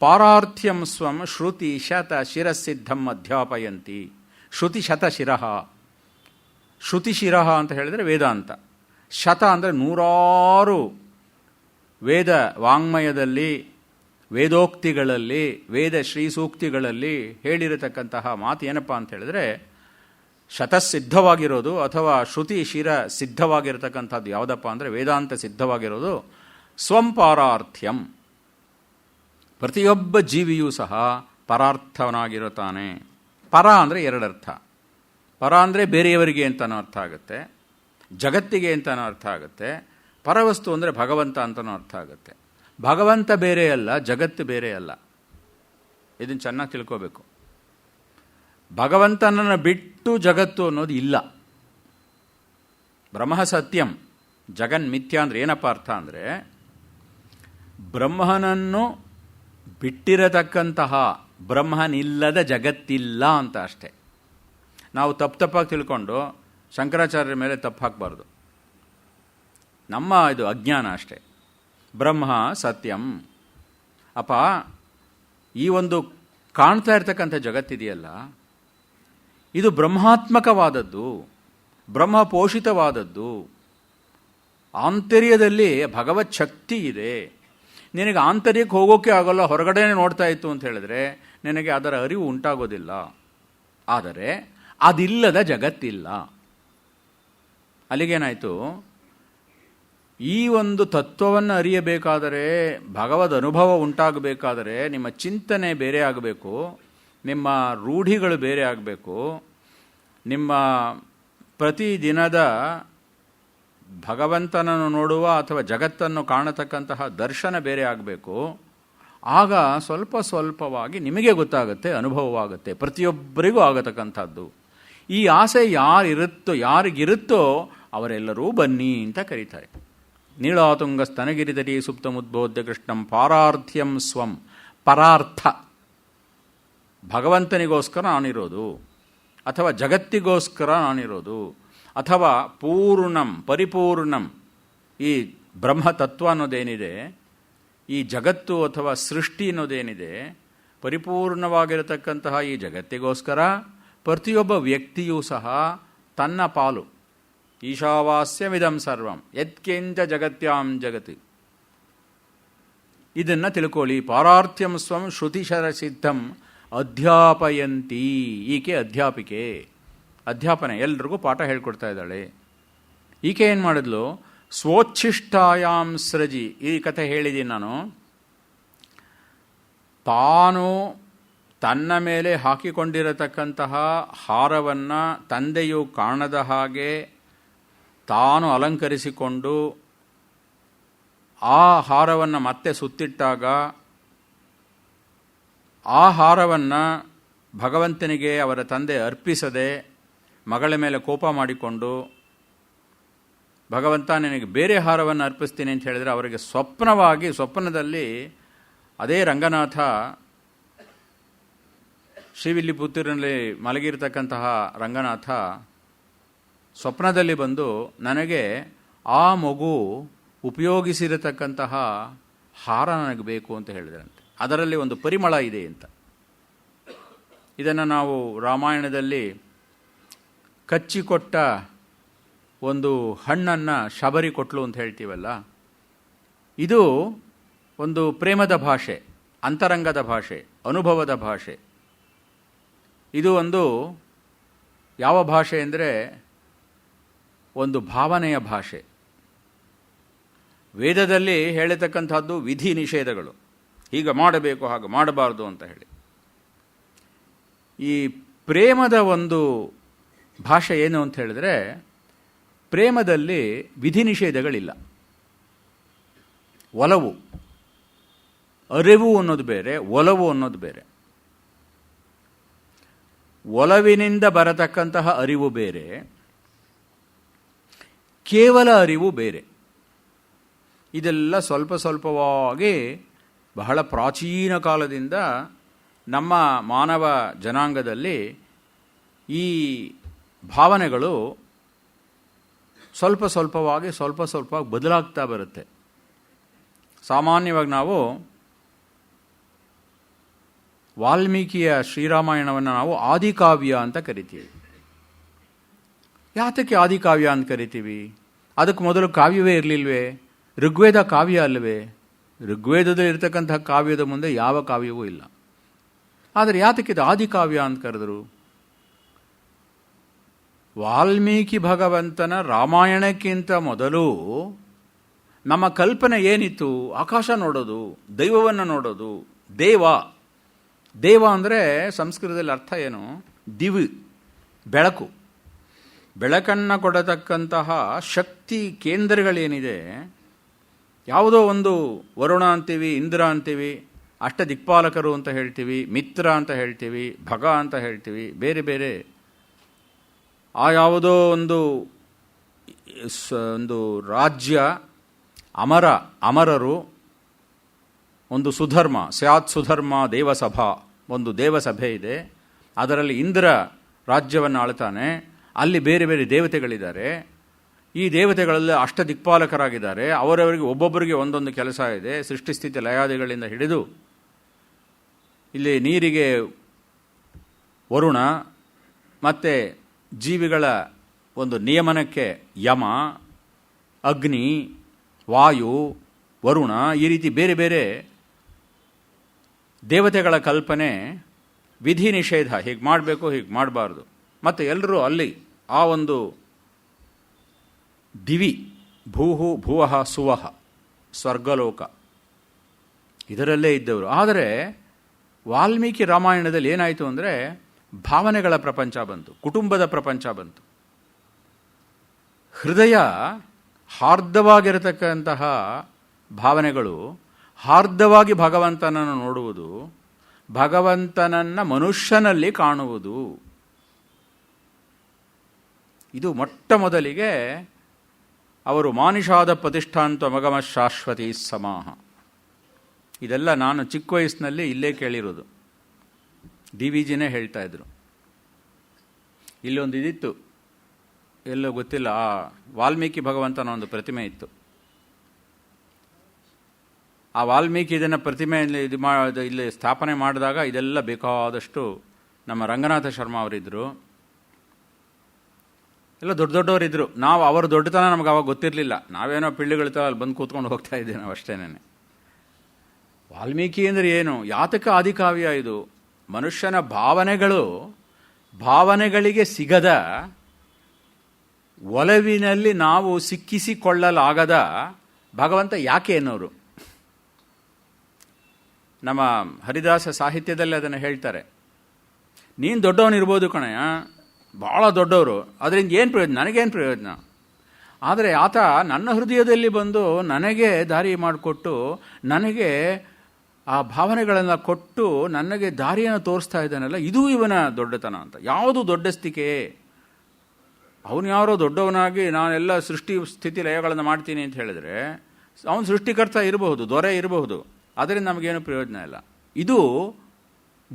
ಪಾರಾರ್ಥ್ಯಂ ಸ್ವಂ ಶ್ರುತಿ ಶತ ಶಿರಸಿದ್ಧಂ ಅಧ್ಯಾಪಯಂತಿ. ಶ್ರುತಿ ಶತ ಶಿರಃ. ಶ್ರುತಿ ಶಿರಃ ಅಂತ ಹೇಳಿದರೆ ವೇದಾಂತ. ಶತ ಅಂದರೆ 100 ವೇದ ವಾಂಗ್ಮಯದಲ್ಲಿ, ವೇದೋಕ್ತಿಗಳಲ್ಲಿ, ವೇದ ಶ್ರೀ ಸೂಕ್ತಿಗಳಲ್ಲಿ ಹೇಳಿರತಕ್ಕಂತಹ ಮಾತು ಏನಪ್ಪ ಅಂತ ಹೇಳಿದ್ರೆ, ಶತಸಿದ್ಧವಾಗಿರೋದು ಅಥವಾ ಶ್ರುತಿ ಶಿರ ಸಿದ್ಧವಾಗಿರತಕ್ಕಂಥದ್ದು ಯಾವುದಪ್ಪ ಅಂದರೆ ವೇದಾಂತ ಸಿದ್ಧವಾಗಿರೋದು ಸ್ವಂ ಪಾರಾರ್ಥ್ಯಂ. ಪ್ರತಿಯೊಬ್ಬ ಜೀವಿಯೂ ಸಹ ಪರಾರ್ಥವನಾಗಿರುತ್ತಾನೆ. ಪರ ಅಂದರೆ 2 ಅರ್ಥ. ಪರ ಅಂದರೆ ಬೇರೆಯವರಿಗೆ ಅಂತನೂ ಅರ್ಥ ಆಗುತ್ತೆ, ಜಗತ್ತಿಗೆ ಅಂತನೂ ಅರ್ಥ ಆಗುತ್ತೆ. ಪರವಸ್ತು ಅಂದರೆ ಭಗವಂತ ಅಂತನೂ ಅರ್ಥ ಆಗುತ್ತೆ. ಭಗವಂತ ಬೇರೆ ಅಲ್ಲ, ಜಗತ್ತು ಬೇರೆ ಅಲ್ಲ. ಇದನ್ನು ಚೆನ್ನಾಗಿ ತಿಳ್ಕೋಬೇಕು. ಭಗವಂತನನ್ನು ಬಿಟ್ಟು ಜಗತ್ತು ಅನ್ನೋದು ಇಲ್ಲ. ಬ್ರಹ್ಮ ಸತ್ಯಂ ಜಗನ್ ಮಿಥ್ಯ ಅಂದರೆ ಏನಪ್ಪ ಅರ್ಥ ಅಂದರೆ, ಬ್ರಹ್ಮನನ್ನು ಬಿಟ್ಟಿರತಕ್ಕಂತಹ ಬ್ರಹ್ಮನಿಲ್ಲದ ಜಗತ್ತಿಲ್ಲ ಅಂತ ಅಷ್ಟೆ. ನಾವು ತಪ್ಪಾಗಿ ತಿಳ್ಕೊಂಡು ಶಂಕರಾಚಾರ್ಯರ ಮೇಲೆ ತಪ್ಪು ಹಾಕಬಾರ್ದು. ನಮ್ಮ ಇದು ಅಜ್ಞಾನ ಅಷ್ಟೆ. ಬ್ರಹ್ಮ ಸತ್ಯಂ. ಅಪ್ಪ, ಈ ಒಂದು ಕಾಣ್ತಾ ಇರ್ತಕ್ಕಂಥ ಜಗತ್ತಿದೆಯಲ್ಲ, ಇದು ಬ್ರಹ್ಮಾತ್ಮಕವಾದದ್ದು, ಬ್ರಹ್ಮಪೋಷಿತವಾದದ್ದು. ಆಂತರ್ಯದಲ್ಲಿ ಭಗವತ್ ಶಕ್ತಿ ಇದೆ. ನಿನಗೆ ಆಂತರ್ಯಕ್ಕೆ ಹೋಗೋಕ್ಕೆ ಆಗೋಲ್ಲ, ಹೊರಗಡೆನೇ ನೋಡ್ತಾ ಇತ್ತು ಅಂತ ಹೇಳಿದ್ರೆ ನಿನಗೆ ಅದರ ಅರಿವು ಉಂಟಾಗೋದಿಲ್ಲ. ಆದರೆ ಅದಿಲ್ಲದ ಜಗತ್ತಿಲ್ಲ. ಅಲ್ಲಿಗೇನಾಯಿತು, ಈ ಒಂದು ತತ್ವವನ್ನು ಅರಿಯಬೇಕಾದರೆ, ಭಗವದ್ ಅನುಭವ ಉಂಟಾಗಬೇಕಾದರೆ ನಿಮ್ಮ ಚಿಂತನೆ ಬೇರೆ ಆಗಬೇಕು, ನಿಮ್ಮ ರೂಢಿಗಳು ಬೇರೆ ಆಗಬೇಕು, ನಿಮ್ಮ ಪ್ರತಿದಿನದ ಭಗವಂತನನ್ನು ನೋಡುವ ಅಥವಾ ಜಗತ್ತನ್ನು ಕಾಣತಕ್ಕಂತಹ ದರ್ಶನ ಬೇರೆ ಆಗಬೇಕು. ಆಗ ಸ್ವಲ್ಪ ಸ್ವಲ್ಪವಾಗಿ ನಿಮಗೆ ಗೊತ್ತಾಗುತ್ತೆ, ಅನುಭವವಾಗುತ್ತೆ, ಪ್ರತಿಯೊಬ್ಬರಿಗೂ ಆಗತಕ್ಕಂಥದ್ದು. ಈ ಆಸೆ ಯಾರಿಗಿರುತ್ತೋ ಅವರೆಲ್ಲರೂ ಬನ್ನಿ ಅಂತ ಕರೀತಾರೆ. ನೀಳಾತುಂಗ ಸ್ತನಗಿರಿತಟಿ ಸುಪ್ತಮುದ್ಬೋಧ್ಯ ಕೃಷ್ಣಂ ಪಾರಾರ್ಥ್ಯಂ ಸ್ವಂ. ಪರಾರ್ಥ ಭಗವಂತನಿಗೋಸ್ಕರ ನಾನಿರೋದು ಅಥವಾ ಜಗತ್ತಿಗೋಸ್ಕರ ನಾನಿರೋದು. ಅಥವಾ ಪೂರ್ಣಂ ಪರಿಪೂರ್ಣಂ, ಈ ಬ್ರಹ್ಮತತ್ವ ಅನ್ನೋದೇನಿದೆ, ಈ ಜಗತ್ತು ಅಥವಾ ಸೃಷ್ಟಿ ಅನ್ನೋದೇನಿದೆ, ಪರಿಪೂರ್ಣವಾಗಿರತಕ್ಕಂತಹ ಈ ಜಗತ್ತಿಗೋಸ್ಕರ ಪ್ರತಿಯೊಬ್ಬ ವ್ಯಕ್ತಿಯೂ ಸಹ ತನ್ನ ಪಾಲು, ಈಶಾವಾಸ್ಯಮಿದಂ ಸರ್ವಂ ಯತ್ಕಿಂಚ ಜಗತ್ಯಾಂ ಜಗತಿ, ಇದನ್ನು ತಿಳ್ಕೊಳ್ಳಿ. ಪಾರಾರ್ಥ್ಯಂ ಸ್ವಂ ಶ್ರುತಿಶರ ಸಿದ್ಧಂ ಅಧ್ಯಾಪಯಂತಿ. ಈಕೆ ಅಧ್ಯಾಪಿಕೆ, ಅಧ್ಯಾಪನೆ, ಎಲ್ರಿಗೂ ಪಾಠ ಹೇಳ್ಕೊಡ್ತಾ ಇದ್ದಾಳೆ. ಈಕೆ ಏನು ಮಾಡಿದ್ಲು? ಸ್ವೋಚ್ಛಿಷ್ಟಾಯಾಂ ಸೃಜಿ. ಈ ಕಥೆ ಹೇಳಿದ್ದೀನಿ ನಾನು. ತಾನು ತನ್ನ ಮೇಲೆ ಹಾಕಿಕೊಂಡಿರತಕ್ಕಂತಹ ಹಾರವನ್ನು ತಂದೆಯು ಕಾಣದ ಹಾಗೆ ತಾನು ಅಲಂಕರಿಸಿಕೊಂಡು ಆ ಹಾರವನ್ನು ಮತ್ತೆ ಸುತ್ತಿಟ್ಟಾಗ ಆ ಹಾರವನ್ನು ಭಗವಂತನಿಗೆ ಅವರ ತಂದೆ ಅರ್ಪಿಸದೆ ಮಗಳ ಮೇಲೆ ಕೋಪ ಮಾಡಿಕೊಂಡು, ಭಗವಂತ ನಿನಗೆ ಬೇರೆ ಹಾರವನ್ನು ಅರ್ಪಿಸ್ತೀನಿ ಅಂತ ಹೇಳಿದರೆ, ಅವರಿಗೆ ಸ್ವಪ್ನದಲ್ಲಿ ಅದೇ ರಂಗನಾಥ ಶ್ರೀವಿಲ್ಲಿಪುತ್ತೂರಿನಲ್ಲಿ ಮಲಗಿರ್ತಕ್ಕಂತಹ ರಂಗನಾಥ ಸ್ವಪ್ನದಲ್ಲಿ ಬಂದು ನನಗೆ ಆ ಮಗು ಉಪಯೋಗಿಸಿರತಕ್ಕಂತಹ ಹಾರ ನನಗೆ ಬೇಕು ಅಂತ ಹೇಳಿದ್ರಂತೆ. ಅದರಲ್ಲಿ ಒಂದು ಪರಿಮಳ ಇದೆ ಅಂತ. ಇದನ್ನು ನಾವು ರಾಮಾಯಣದಲ್ಲಿ ಕಚ್ಚಿಕೊಟ್ಟ ಒಂದು ಹಣ್ಣನ್ನು ಶಬರಿ ಕೊಟ್ಲು ಅಂತ ಹೇಳ್ತೀವಲ್ಲ, ಇದು ಒಂದು ಪ್ರೇಮದ ಭಾಷೆ, ಅಂತರಂಗದ ಭಾಷೆ, ಅನುಭವದ ಭಾಷೆ. ಇದು ಒಂದು ಯಾವ ಭಾಷೆ ಅಂದರೆ ಒಂದು ಭಾವನೆಯ ಭಾಷೆ. ವೇದದಲ್ಲಿ ಹೇಳತಕ್ಕಂಥದ್ದು ವಿಧಿ ನಿಷೇಧಗಳು, ಹೀಗೆ ಮಾಡಬೇಕು ಹಾಗೆ ಮಾಡಬಾರ್ದು ಅಂತ ಹೇಳಿ. ಈ ಪ್ರೇಮದ ಒಂದು ಭಾಷೆ ಏನು ಅಂತ ಹೇಳಿದ್ರೆ, ಪ್ರೇಮದಲ್ಲಿ ವಿಧಿ ನಿಷೇಧಗಳಿಲ್ಲ. ಒಲವು, ಅರಿವು ಅನ್ನೋದು ಬೇರೆ, ಒಲವು ಅನ್ನೋದು ಬೇರೆ. ಒಲವಿನಿಂದ ಬರತಕ್ಕಂತಹ ಅರಿವು ಬೇರೆ, ಕೇವಲ ಅರಿವು ಬೇರೆ. ಇದೆಲ್ಲ ಸ್ವಲ್ಪ ಸ್ವಲ್ಪವಾಗಿ ಬಹಳ ಪ್ರಾಚೀನ ಕಾಲದಿಂದ ನಮ್ಮ ಮಾನವ ಜನಾಂಗದಲ್ಲಿ ಈ ಭಾವನೆಗಳು ಸ್ವಲ್ಪ ಸ್ವಲ್ಪವಾಗಿ ಬದಲಾಗ್ತಾ ಬರುತ್ತೆ. ಸಾಮಾನ್ಯವಾಗಿ ನಾವು ವಾಲ್ಮೀಕಿಯ ಶ್ರೀರಾಮಾಯಣವನ್ನು ನಾವು ಆದಿಕಾವ್ಯ ಅಂತ ಕರಿತೀವಿ. ಯಾತಕ್ಕೆ ಆದಿಕಾವ್ಯ ಅಂತ ಕರಿತೀವಿ? ಅದಕ್ಕೆ ಮೊದಲು ಕಾವ್ಯವೇ ಇರಲಿಲ್ವೇ? ಋಗ್ವೇದ ಕಾವ್ಯ ಅಲ್ಲವೇ? ಋಗ್ವೇದದಲ್ಲಿ ಇರತಕ್ಕಂತಹ ಕಾವ್ಯದ ಮುಂದೆ ಯಾವ ಕಾವ್ಯವೂ ಇಲ್ಲ. ಆದರೆ ಯಾತಕ್ಕೆ ಇದು ಆದಿಕಾವ್ಯ ಅಂತ ಕರೆದರು? ವಾಲ್ಮೀಕಿ ಭಗವಂತನ ರಾಮಾಯಣಕ್ಕಿಂತ ಮೊದಲು ನಮ್ಮ ಕಲ್ಪನೆ ಏನಿತ್ತು? ಆಕಾಶ ನೋಡೋದು, ದೈವವನ್ನು ನೋಡೋದು. ದೇವ ಅಂದರೆ ಸಂಸ್ಕೃತದಲ್ಲಿ ಅರ್ಥ ಏನು? ದಿವಿ, ಬೆಳಕು. ಬೆಳಕನ್ನು ಕೊಡತಕ್ಕಂತಹ ಶಕ್ತಿ ಕೇಂದ್ರಗಳೇನಿದೆ, ಯಾವುದೋ ಒಂದು ವರುಣ ಅಂತೀವಿ, ಇಂದ್ರ ಅಂತೀವಿ, ಅಷ್ಟ ದಿಕ್ಪಾಲಕರು ಅಂತ ಹೇಳ್ತೀವಿ, ಮಿತ್ರ ಅಂತ ಹೇಳ್ತೀವಿ, ಭಗ ಅಂತ ಹೇಳ್ತೀವಿ, ಬೇರೆ ಬೇರೆ ಆ ಯಾವುದೋ ಒಂದು ರಾಜ್ಯ, ಅಮರರು, ಒಂದು ಸುಧರ್ಮ, ಸ್ಯಾತ್ ಸುಧರ್ಮ ದೇವಸಭಾ, ಒಂದು ದೇವಸಭೆ ಇದೆ. ಅದರಲ್ಲಿ ಇಂದ್ರ ರಾಜ್ಯವನ್ನು ಆಳ್ತಾನೆ. ಅಲ್ಲಿ ಬೇರೆ ಬೇರೆ ದೇವತೆಗಳಿದ್ದಾರೆ. ಈ ದೇವತೆಗಳಲ್ಲಿ ಅಷ್ಟ ದಿಕ್ಪಾಲಕರಾಗಿದ್ದಾರೆ. ಅವರವರಿಗೆ ಒಬ್ಬೊಬ್ಬರಿಗೆ ಒಂದೊಂದು ಕೆಲಸ ಇದೆ. ಸೃಷ್ಟಿಸ್ಥಿತಿ ಲಯಾದಿಗಳಿಂದ ಹಿಡಿದು ಇಲ್ಲಿ ನೀರಿಗೆ ವರುಣ, ಮತ್ತು ಜೀವಿಗಳ ಒಂದು ನಿಯಮನಕ್ಕೆ ಯಮ, ಅಗ್ನಿ, ವಾಯು, ವರುಣ, ಈ ರೀತಿ ಬೇರೆ ಬೇರೆ ದೇವತೆಗಳ ಕಲ್ಪನೆ, ವಿಧಿ ನಿಷೇಧ, ಹೀಗೆ ಮಾಡಬೇಕು ಹೀಗೆ ಮಾಡಬಾರ್ದು. ಮತ್ತು ಎಲ್ಲರೂ ಅಲ್ಲಿ ಆ ಒಂದು ದಿವಿ, ಭೂವಃ ಸುವಃ, ಸ್ವರ್ಗಲೋಕ, ಇದರಲ್ಲೇ ಇದ್ದವರು. ಆದರೆ ವಾಲ್ಮೀಕಿ ರಾಮಾಯಣದಲ್ಲಿ ಏನಾಯಿತು ಅಂದರೆ ಭಾವನೆಗಳ ಪ್ರಪಂಚ ಬಂತು, ಕುಟುಂಬದ ಪ್ರಪಂಚ ಬಂತು. ಹೃದಯ ಹಾರ್ದವಾಗಿರತಕ್ಕಂತಹ ಭಾವನೆಗಳು, ಹಾರ್ದವಾಗಿ ಭಗವಂತನನ್ನು ನೋಡುವುದು, ಭಗವಂತನನ್ನು ಮನುಷ್ಯನಲ್ಲಿ ಕಾಣುವುದು. ಇದು ಮೊಟ್ಟ ಮೊದಲಿಗೆ ಅವರು ಮಾನಿಷಾದ ಪ್ರತಿಷ್ಠಾಂತ ಮಗಮ ಶಾಶ್ವತಿ ಸಮಾಹ. ಇದೆಲ್ಲ ನಾನು ಚಿಕ್ಕ ವಯಸ್ಸಿನಲ್ಲಿ ಇಲ್ಲೇ ಕೇಳಿರೋದು. ಡಿ ವಿ ಜಿನೇ ಹೇಳ್ತಾ ಇದ್ರು. ಇಲ್ಲೊಂದು ಇದಿತ್ತು, ಎಲ್ಲೋ ಗೊತ್ತಿಲ್ಲ, ವಾಲ್ಮೀಕಿ ಭಗವಂತನ ಒಂದು ಪ್ರತಿಮೆ ಇತ್ತು. ಆ ವಾಲ್ಮೀಕಿ ಇದನ್ನು ಪ್ರತಿಮೆಯಲ್ಲಿ ಇಲ್ಲಿ ಸ್ಥಾಪನೆ ಮಾಡಿದಾಗ ಇದೆಲ್ಲ ಬೇಕಾದಷ್ಟು ನಮ್ಮ ರಂಗನಾಥ ಶರ್ಮಾ ಅವರಿದ್ದರು, ಎಲ್ಲ ದೊಡ್ಡ ದೊಡ್ಡವರಿದ್ದರು. ನಾವು ಅವರ ದೊಡ್ಡತನ ನಮ್ಗೆ ಅವಾಗ ಗೊತ್ತಿರಲಿಲ್ಲ. ನಾವೇನೋ ಪಿಳ್ಳಿಗಳ ಥರ ಅಲ್ಲಿ ಬಂದು ಕೂತ್ಕೊಂಡು ಹೋಗ್ತಾ ಇದ್ದೀವಿ ನಾವು ಅಷ್ಟೇನೆ. ವಾಲ್ಮೀಕಿ ಅಂದರೆ ಏನು? ಯಾತಕ ಆದಿಕಾವ್ಯ ಇದು. ಮನುಷ್ಯನ ಭಾವನೆಗಳಿಗೆ ಸಿಗದ, ಒಲವಿನಲ್ಲಿ ನಾವು ಸಿಕ್ಕಿಸಿಕೊಳ್ಳಲಾಗದ ಭಗವಂತ ಯಾಕೆ ಅನ್ನೋರು. ನಮ್ಮ ಹರಿದಾಸ ಸಾಹಿತ್ಯದಲ್ಲಿ ಅದನ್ನು ಹೇಳ್ತಾರೆ. ನೀನು ದೊಡ್ಡವನಿರ್ಬೋದು ಕಣಯ್ಯ, ಭಾಳ ದೊಡ್ಡವರು, ಅದರಿಂದ ಏನು ಪ್ರಯೋಜನ, ನನಗೇನು ಪ್ರಯೋಜನ? ಆದರೆ ಆತ ನನ್ನ ಹೃದಯದಲ್ಲಿ ಬಂದು ನನಗೆ ದಾರಿ ಮಾಡಿಕೊಟ್ಟು, ನನಗೆ ಆ ಭಾವನೆಗಳನ್ನು ಕೊಟ್ಟು ನನಗೆ ದಾರಿಯನ್ನು ತೋರಿಸ್ತಾ ಇದ್ದಾನಲ್ಲ, ಇದು ಇವನ ದೊಡ್ಡತನ ಅಂತ. ಯಾವುದು ದೊಡ್ಡಸ್ತಿಕೆ? ಅವನು ಯಾರೋ ದೊಡ್ಡವನಾಗಿ ನಾನೆಲ್ಲ ಸೃಷ್ಟಿ ಸ್ಥಿತಿ ಲಯಗಳನ್ನು ಮಾಡ್ತೀನಿ ಅಂತ ಹೇಳಿದ್ರೆ, ಅವನು ಸೃಷ್ಟಿಕರ್ತ ಇರಬಹುದು, ದೊರೆ ಇರಬಹುದು, ಅದರಿಂದ ನಮಗೇನು ಪ್ರಯೋಜನ ಇಲ್ಲ. ಇದು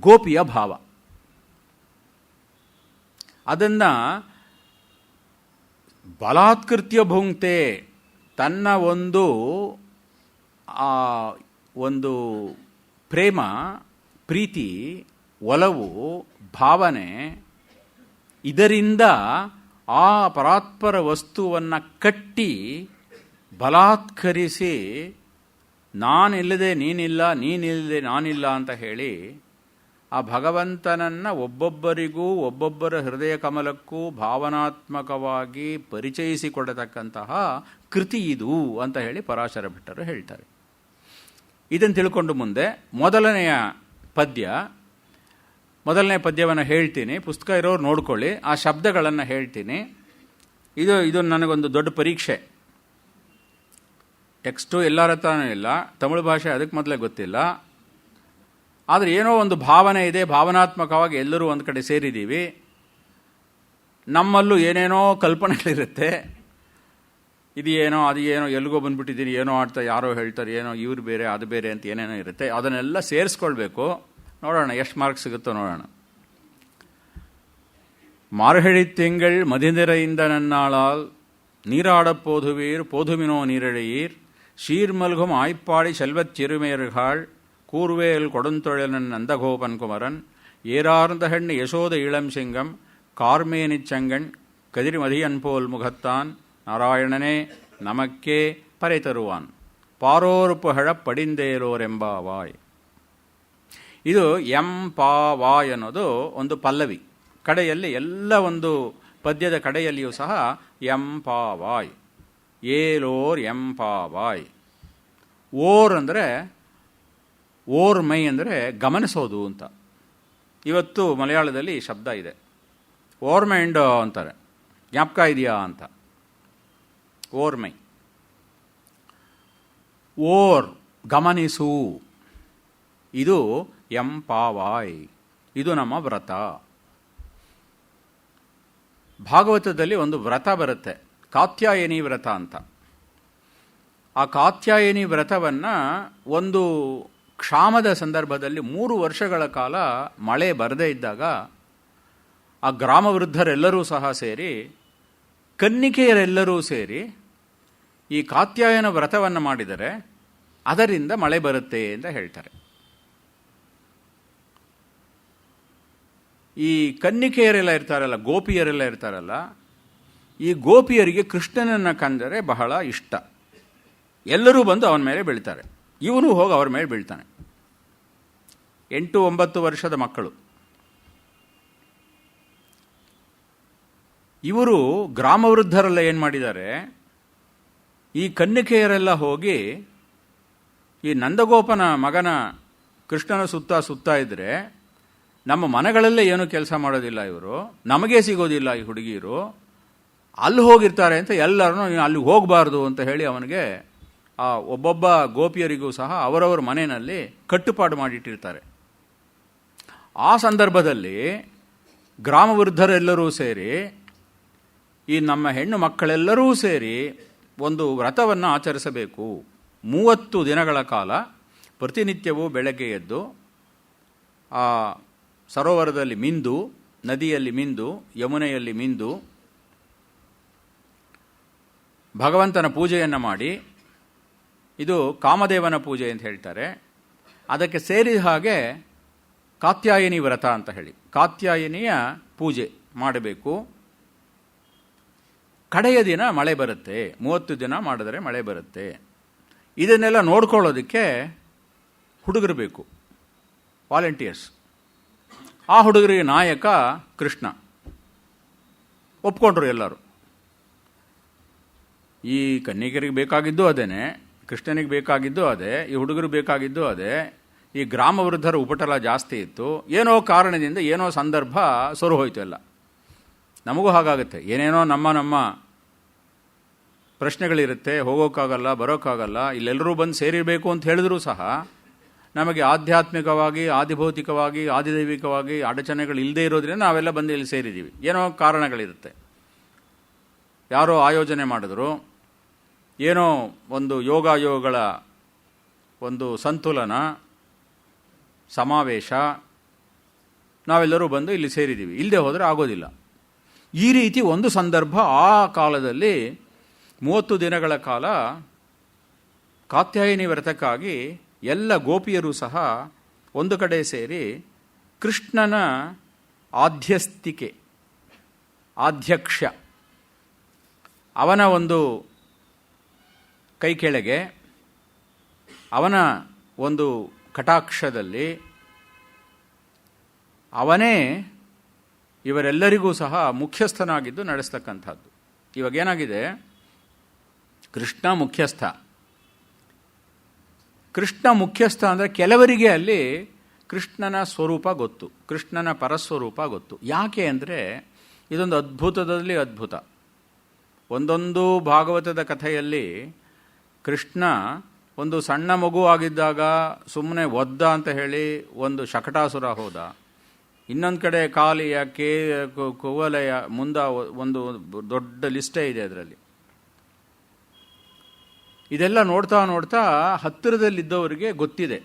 ಗೋಪಿಯ ಭಾವ. ಅದನ್ನು ಬಲಾತ್ಕೃತ್ಯ ಭುಂಕ್ತೆ, ತನ್ನ ಒಂದು ಪ್ರೇಮ, ಪ್ರೀತಿ, ಒಲವು, ಭಾವನೆ, ಇದರಿಂದ ಆ ಪರಾತ್ಪರ ವಸ್ತುವನ್ನು ಕಟ್ಟಿ ಬಲಾತ್ಕರಿಸಿ ನಾನಿಲ್ಲದೆ ನೀನಿಲ್ಲ, ನೀನಿಲ್ಲದೆ ನಾನಿಲ್ಲ ಅಂತ ಹೇಳಿ ಆ ಭಗವಂತನನ್ನು ಒಬ್ಬೊಬ್ಬರಿಗೂ ಒಬ್ಬೊಬ್ಬರ ಹೃದಯ ಕಮಲಕ್ಕೂ ಭಾವನಾತ್ಮಕವಾಗಿ ಪರಿಚಯಿಸಿಕೊಡತಕ್ಕಂತಹ ಕೃತಿ ಇದು ಅಂತ ಹೇಳಿ ಪರಾಶರ ಭಟ್ಟರು ಹೇಳ್ತಾರೆ. ಇದನ್ನು ತಿಳ್ಕೊಂಡು ಮುಂದೆ ಮೊದಲನೆಯ ಪದ್ಯವನ್ನು ಹೇಳ್ತೀನಿ. ಪುಸ್ತಕ ಇರೋರು ನೋಡ್ಕೊಳ್ಳಿ. ಆ ಶಬ್ದಗಳನ್ನು ಹೇಳ್ತೀನಿ. ಇದು ನನಗೊಂದು ದೊಡ್ಡ ಪರೀಕ್ಷೆ. ಟೆಕ್ಸ್ಟು ಎಲ್ಲರ ಹತ್ರನೂ ಇಲ್ಲ, ತಮಿಳು ಭಾಷೆ ಅದಕ್ಕೆ ಮೊದಲೇ ಗೊತ್ತಿಲ್ಲ. ಆದರೆ ಏನೋ ಒಂದು ಭಾವನೆ ಇದೆ, ಭಾವನಾತ್ಮಕವಾಗಿ ಎಲ್ಲರೂ ಒಂದು ಕಡೆ ಸೇರಿದ್ದೀವಿ. ನಮ್ಮಲ್ಲೂ ಏನೇನೋ ಕಲ್ಪನೆಗಳಿರುತ್ತೆ. ಇದು ಏನೋ ಅದು ಏನೋ, ಎಲ್ಲಿಗೋ ಬಂದ್ಬಿಟ್ಟಿದ್ದೀನಿ, ಏನೋ ಆಡ್ತಾ ಯಾರೋ ಹೇಳ್ತಾರೆ, ಏನೋ ಇವ್ರು ಬೇರೆ ಅದು ಬೇರೆ ಅಂತ ಏನೇನೋ ಇರುತ್ತೆ. ಅದನ್ನೆಲ್ಲ ಸೇರಿಸ್ಕೊಳ್ಬೇಕು. ನೋಡೋಣ ಎಷ್ಟು ಮಾರ್ಕ್ಸ್ ಸಿಗುತ್ತೋ ನೋಡೋಣ. ಮಾರ್ಹಳಿ ತಿಂಗಳ್ ಮದಿನಿರೆಯಿಂದ ನನ್ನಾಳಾಲ್ நீராடப் போதுமினோ நீரழையீர் சீர்மல்கும் ஆய்ப்பாடி செல்வச் சிறுமேறுகாள் கூர்வேல் கொடுந்தொழனன் நந்தகோபன் குமரன் ஏறார்ந்த ஹெண் யசோத இளம் சிங்கம் கார்மேனிச் சங்கன் கதிர்மதியன் போல் முகத்தான் நாராயணனே நமக்கே பறை தருவான் ಪಾರೋರು ಪುಹಳಪ್ ಪಡಿಂದೇರೋರೆಂಬಾವಾಯ್. ಇದು ಎಂಪಾವಾಯ್ ಅನ್ನೋದು ಒಂದು ಪಲ್ಲವಿ. ಕಡೆಯಲ್ಲಿ ಎಲ್ಲ ಒಂದು ಪದ್ಯದ ಕಡೆಯಲ್ಲಿಯೂ ಸಹ ಎಂಪಾವಾಯ್, ಏಲೋರ್ ಎಂಪಾವಾಯ್. ಓರ್ ಅಂದರೆ ಓರ್ಮೈ ಅಂದರೆ ಗಮನಿಸೋದು ಅಂತ. ಇವತ್ತು ಮಲಯಾಳದಲ್ಲಿ ಶಬ್ದ ಇದೆ. ಓರ್ಮೈಂಡ್ ಅಂತಾರೆ, ಜ್ಞಾಪಕ ಇದೆಯಾ ಅಂತ. ಓರ್ಮೈ. ಓರ್ ಗಮನಿಸು, ಇದು ಎಂಪಾವಾಯ್. ಇದು ನಮ್ಮ ವ್ರತ. ಭಾಗವತದಲ್ಲಿ ಒಂದು ವ್ರತ ಬರುತ್ತೆ, ಕಾತ್ಯಾಯನಿ ವ್ರತ ಅಂತ. ಆ ಕಾತ್ಯಾಯನಿ ವ್ರತವನ್ನು ಒಂದು ಕ್ಷಾಮದ ಸಂದರ್ಭದಲ್ಲಿ 3 ವರ್ಷಗಳ ಕಾಲ ಮಳೆ ಬರದೇ ಇದ್ದಾಗ ಆ ಗ್ರಾಮ ವೃದ್ಧರೆಲ್ಲರೂ ಸಹ ಸೇರಿ, ಕನ್ನಿಕೆಯರೆಲ್ಲರೂ ಸೇರಿ ಈ ಕಾತ್ಯಾಯನ ವ್ರತವನ್ನು ಮಾಡಿದರೆ ಅದರಿಂದ ಮಳೆ ಬರುತ್ತೆ ಅಂತ ಹೇಳ್ತಾರೆ. ಈ ಕನ್ನಿಕೆಯರೆಲ್ಲ ಇರ್ತಾರಲ್ಲ, ಗೋಪಿಯರೆಲ್ಲ ಇರ್ತಾರಲ್ಲ, ಈ ಗೋಪಿಯರಿಗೆ ಕೃಷ್ಣನನ್ನು ಕಂಡರೆ ಬಹಳ ಇಷ್ಟ. ಎಲ್ಲರೂ ಬಂದು ಅವನ ಮೇಲೆ ಬೀಳ್ತಾರೆ, ಇವನು ಹೋಗಿ ಅವ್ರ ಮೇಲೆ ಬೀಳ್ತಾನೆ. 8-9 ವರ್ಷದ ಮಕ್ಕಳು ಇವರು. ಗ್ರಾಮ ವೃದ್ಧರೆಲ್ಲ ಏನು ಮಾಡಿದ್ದಾರೆ, ಈ ಕನ್ನಿಕೆಯರೆಲ್ಲ ಹೋಗಿ ಈ ನಂದಗೋಪನ ಮಗನ ಕೃಷ್ಣನ ಸುತ್ತ ಇದ್ರೆ ನಮ್ಮ ಮನೆಗಳಲ್ಲೇ ಏನೂ ಕೆಲಸ ಮಾಡೋದಿಲ್ಲ ಇವರು, ನಮಗೆ ಸಿಗೋದಿಲ್ಲ ಈ ಹುಡುಗಿಯರು, ಅಲ್ಲಿ ಹೋಗಿರ್ತಾರೆ ಅಂತ ಎಲ್ಲರೂ ಅಲ್ಲಿ ಹೋಗಬಾರ್ದು ಅಂತ ಹೇಳಿ ಅವನಿಗೆ ಆ ಒಬ್ಬೊಬ್ಬ ಗೋಪಿಯರಿಗೂ ಸಹ ಅವರವರ ಮನೆಯಲ್ಲಿ ಕಟ್ಟುಪಾಡು ಮಾಡಿಟ್ಟಿರ್ತಾರೆ. ಆ ಸಂದರ್ಭದಲ್ಲಿ ಗ್ರಾಮ ವೃದ್ಧರೆಲ್ಲರೂ ಸೇರಿ, ಈ ನಮ್ಮ ಹೆಣ್ಣು ಮಕ್ಕಳೆಲ್ಲರೂ ಸೇರಿ ಒಂದು ವ್ರತವನ್ನು ಆಚರಿಸಬೇಕು. 30 ದಿನಗಳ ಕಾಲ ಪ್ರತಿನಿತ್ಯವೂ ಬೆಳಗ್ಗೆ ಎದ್ದು ಆ ಸರೋವರದಲ್ಲಿ ಮಿಂದು, ನದಿಯಲ್ಲಿ ಮಿಂದು, ಯಮುನೆಯಲ್ಲಿ ಮಿಂದು, ಭಗವಂತನ ಪೂಜೆಯನ್ನು ಮಾಡಿ, ಇದು ಕಾಮದೇವನ ಪೂಜೆ ಅಂತ ಹೇಳ್ತಾರೆ. ಅದಕ್ಕೆ ಸೇರಿದ ಹಾಗೆ ಕಾತ್ಯಾಯಿನಿ ವ್ರತ ಅಂತ ಹೇಳಿ ಕಾತ್ಯಾಯಿನಿಯ ಪೂಜೆ ಮಾಡಬೇಕು. ಕಡೆಯ ದಿನ ಮಳೆ ಬರುತ್ತೆ, 30 ದಿನ ಮಾಡಿದರೆ ಮಳೆ ಬರುತ್ತೆ. ಇದನ್ನೆಲ್ಲ ನೋಡ್ಕೊಳ್ಳೋದಕ್ಕೆ ಹುಡುಗರು ಬೇಕು, ವಾಲಂಟಿಯರ್ಸ್. ಆ ಹುಡುಗರಿಗೆ ನಾಯಕ ಕೃಷ್ಣ. ಒಪ್ಕೊಂಡ್ರು ಎಲ್ಲರೂ. ಈ ಕನ್ನಿಗರಿಗೆ ಬೇಕಾಗಿದ್ದು ಅದೇನೆ, ಕೃಷ್ಣನಿಗೆ ಬೇಕಾಗಿದ್ದು ಅದೇ, ಈ ಹುಡುಗರು ಬೇಕಾಗಿದ್ದು ಅದೇ. ಈ ಗ್ರಾಮ ವೃದ್ಧರ ಉಪಟಳ ಜಾಸ್ತಿ ಇತ್ತು. ಏನೋ ಕಾರಣದಿಂದ ಏನೋ ಸಂದರ್ಭ ಸೊರು ಹೋಯ್ತು ಎಲ್ಲ. ನಮಗೂ ಹಾಗಾಗುತ್ತೆ. ಏನೇನೋ ನಮ್ಮ ಪ್ರಶ್ನೆಗಳಿರುತ್ತೆ, ಹೋಗೋಕ್ಕಾಗಲ್ಲ, ಬರೋಕ್ಕಾಗಲ್ಲ. ಇಲ್ಲೆಲ್ಲರೂ ಬಂದು ಸೇರಿರಬೇಕು ಅಂತ ಹೇಳಿದ್ರೂ ಸಹ ನಮಗೆ ಆಧ್ಯಾತ್ಮಿಕವಾಗಿ, ಆದಿಭೌತಿಕವಾಗಿ, ಆದಿದೈವಿಕವಾಗಿ ಅಡಚಣೆಗಳು ಇಲ್ಲದೇ ಇರೋದ್ರಿಂದ ನಾವೆಲ್ಲ ಬಂದು ಇಲ್ಲಿ ಸೇರಿದ್ದೀವಿ. ಏನೋ ಕಾರಣಗಳಿರುತ್ತೆ. ಯಾರೋ ಆಯೋಜನೆ ಮಾಡಿದ್ರು, ಏನೋ ಒಂದು ಯೋಗಗಳ ಒಂದು ಸಂತುಲನ, ಸಮಾವೇಶ, ನಾವೆಲ್ಲರೂ ಬಂದು ಇಲ್ಲಿ ಸೇರಿದ್ದೀವಿ. ಇಲ್ಲದೆ ಹೋದರೆ ಆಗೋದಿಲ್ಲ. ಈ ರೀತಿ ಒಂದು ಸಂದರ್ಭ ಆ ಕಾಲದಲ್ಲಿ 30 ದಿನಗಳ ಕಾಲ ಕಾತ್ಯಾಯಿನಿ ವ್ರತಕ್ಕಾಗಿ ಎಲ್ಲ ಗೋಪಿಯರು ಸಹ ಒಂದು ಕಡೆ ಸೇರಿ ಕೃಷ್ಣನ ಆಧ್ಯಕ್ಷ ಅವನ ಒಂದು ಕೈ ಕೆಳಗೆ, ಅವನ ಒಂದು ಕಟಾಕ್ಷದಲ್ಲಿ ಅವನೇ ಇವರೆಲ್ಲರಿಗೂ ಸಹ ಮುಖ್ಯಸ್ಥನಾಗಿದ್ದು ನಡೆಸ್ತಕ್ಕಂಥದ್ದು. ಇವಾಗೇನಾಗಿದೆ, ಕೃಷ್ಣ ಮುಖ್ಯಸ್ಥ. ಕೃಷ್ಣ ಮುಖ್ಯಸ್ಥ ಅಂದರೆ ಕೆಲವರಿಗೆ ಅಲ್ಲಿ ಕೃಷ್ಣನ ಸ್ವರೂಪ ಗೊತ್ತು, ಕೃಷ್ಣನ ಪರಸ್ವರೂಪ ಗೊತ್ತು. ಯಾಕೆ ಅಂದರೆ ಇದೊಂದು ಅದ್ಭುತದಲ್ಲಿ ಅದ್ಭುತ. ಒಂದೊಂದು ಭಾಗವತದ ಕಥೆಯಲ್ಲಿ ಕೃಷ್ಣ ಒಂದು ಸಣ್ಣ ಮಗು ಆಗಿದ್ದಾಗ ಸುಮ್ಮನೆ ಒದ್ದ ಅಂತ ಹೇಳಿ ಒಂದು ಶಕಟಾಸುರ ಹೋದ. ಇನ್ನೊಂದು ಕಡೆ ಕಾಲಿಯ ಕುವಲಯ ಮುಂದ ಒಂದು ದೊಡ್ಡ ಲಿಸ್ಟೇ ಇದೆ ಅದರಲ್ಲಿ. ಇದೆಲ್ಲ ನೋಡ್ತಾ ನೋಡ್ತಾ ಹತ್ತಿರದಲ್ಲಿದ್ದವರಿಗೆ ಗೊತ್ತಿದೆ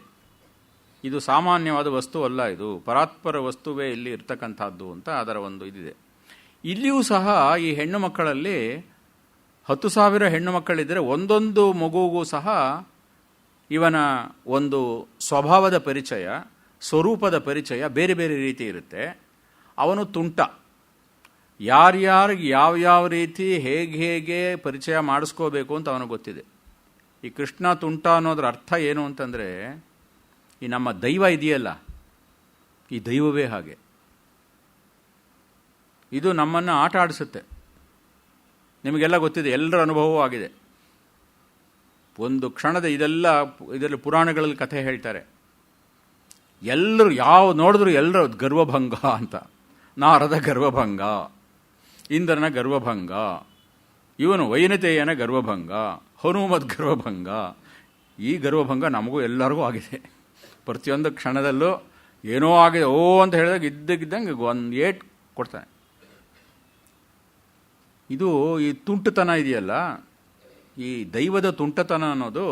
ಇದು ಸಾಮಾನ್ಯವಾದ ವಸ್ತು ಅಲ್ಲ, ಇದು ಪರಾತ್ಪರ ವಸ್ತುವೇ ಇಲ್ಲಿ ಇರ್ತಕ್ಕಂಥದ್ದು ಅಂತ ಅದರ ಒಂದು ಇದಿದೆ. ಇಲ್ಲಿಯೂ ಸಹ ಈ ಹೆಣ್ಣು ಮಕ್ಕಳಲ್ಲಿ 10,000 ಹೆಣ್ಣು ಮಕ್ಕಳಿದ್ದರೆ ಒಂದೊಂದು ಮಗುವಿಗೂ ಸಹ ಇವನ ಒಂದು ಸ್ವಭಾವದ ಪರಿಚಯ, ಸ್ವರೂಪದ ಪರಿಚಯ ಬೇರೆ ಬೇರೆ ರೀತಿ ಇರುತ್ತೆ. ಅವನು ತುಂಟ. ಯಾರ್ಯಾರಿಗೆ ಯಾವ್ಯಾವ ರೀತಿ ಹೇಗೆ ಪರಿಚಯ ಮಾಡಿಸ್ಕೋಬೇಕು ಅಂತ ಅವನಿಗೆ ಗೊತ್ತಿದೆ. ಈ ಕೃಷ್ಣ ತುಂಟ ಅನ್ನೋದ್ರ ಅರ್ಥ ಏನು ಅಂತಂದರೆ, ಈ ನಮ್ಮ ದೈವ ಇದೆಯಲ್ಲ, ಈ ದೈವವೇ ಹಾಗೆ. ಇದು ನಮ್ಮನ್ನು ಆಟ ಆಡಿಸುತ್ತೆ. ನಿಮಗೆಲ್ಲ ಗೊತ್ತಿದೆ, ಎಲ್ಲರ ಅನುಭವವೂ ಆಗಿದೆ. ಒಂದು ಕ್ಷಣದ ಇದರಲ್ಲಿ ಪುರಾಣಗಳಲ್ಲಿ ಕಥೆ ಹೇಳ್ತಾರೆ. ಎಲ್ಲರೂ ಯಾವ ನೋಡಿದ್ರು ಎಲ್ಲರೂ ಗರ್ವಭಂಗ ಅಂತ. ನಾರದ ಗರ್ವಭಂಗ, ಇಂದ್ರನ ಗರ್ವಭಂಗ, ಇವನು ವೈನತೆಯನ ಗರ್ವಭಂಗ, ಹನುಮದ್ ಗರ್ವಭಂಗ. ಈ ಗರ್ವಭಂಗ ನಮಗೂ ಎಲ್ಲರಿಗೂ ಆಗಿದೆ. ಪ್ರತಿಯೊಂದು ಕ್ಷಣದಲ್ಲೂ ಏನೋ ಆಗಿದೆ, ಓ ಅಂತ ಹೇಳಿದಾಗ ಇದ್ದಕ್ಕಿದ್ದಂಗೆ ಒಂದು ಏಟ್ ಕೊಡ್ತಾನೆ. ಇದು ಈ ತುಂಟತನ ಇದೆಯಲ್ಲ, ಈ ದೈವದ ತುಂಟತನ ಅನ್ನೋದು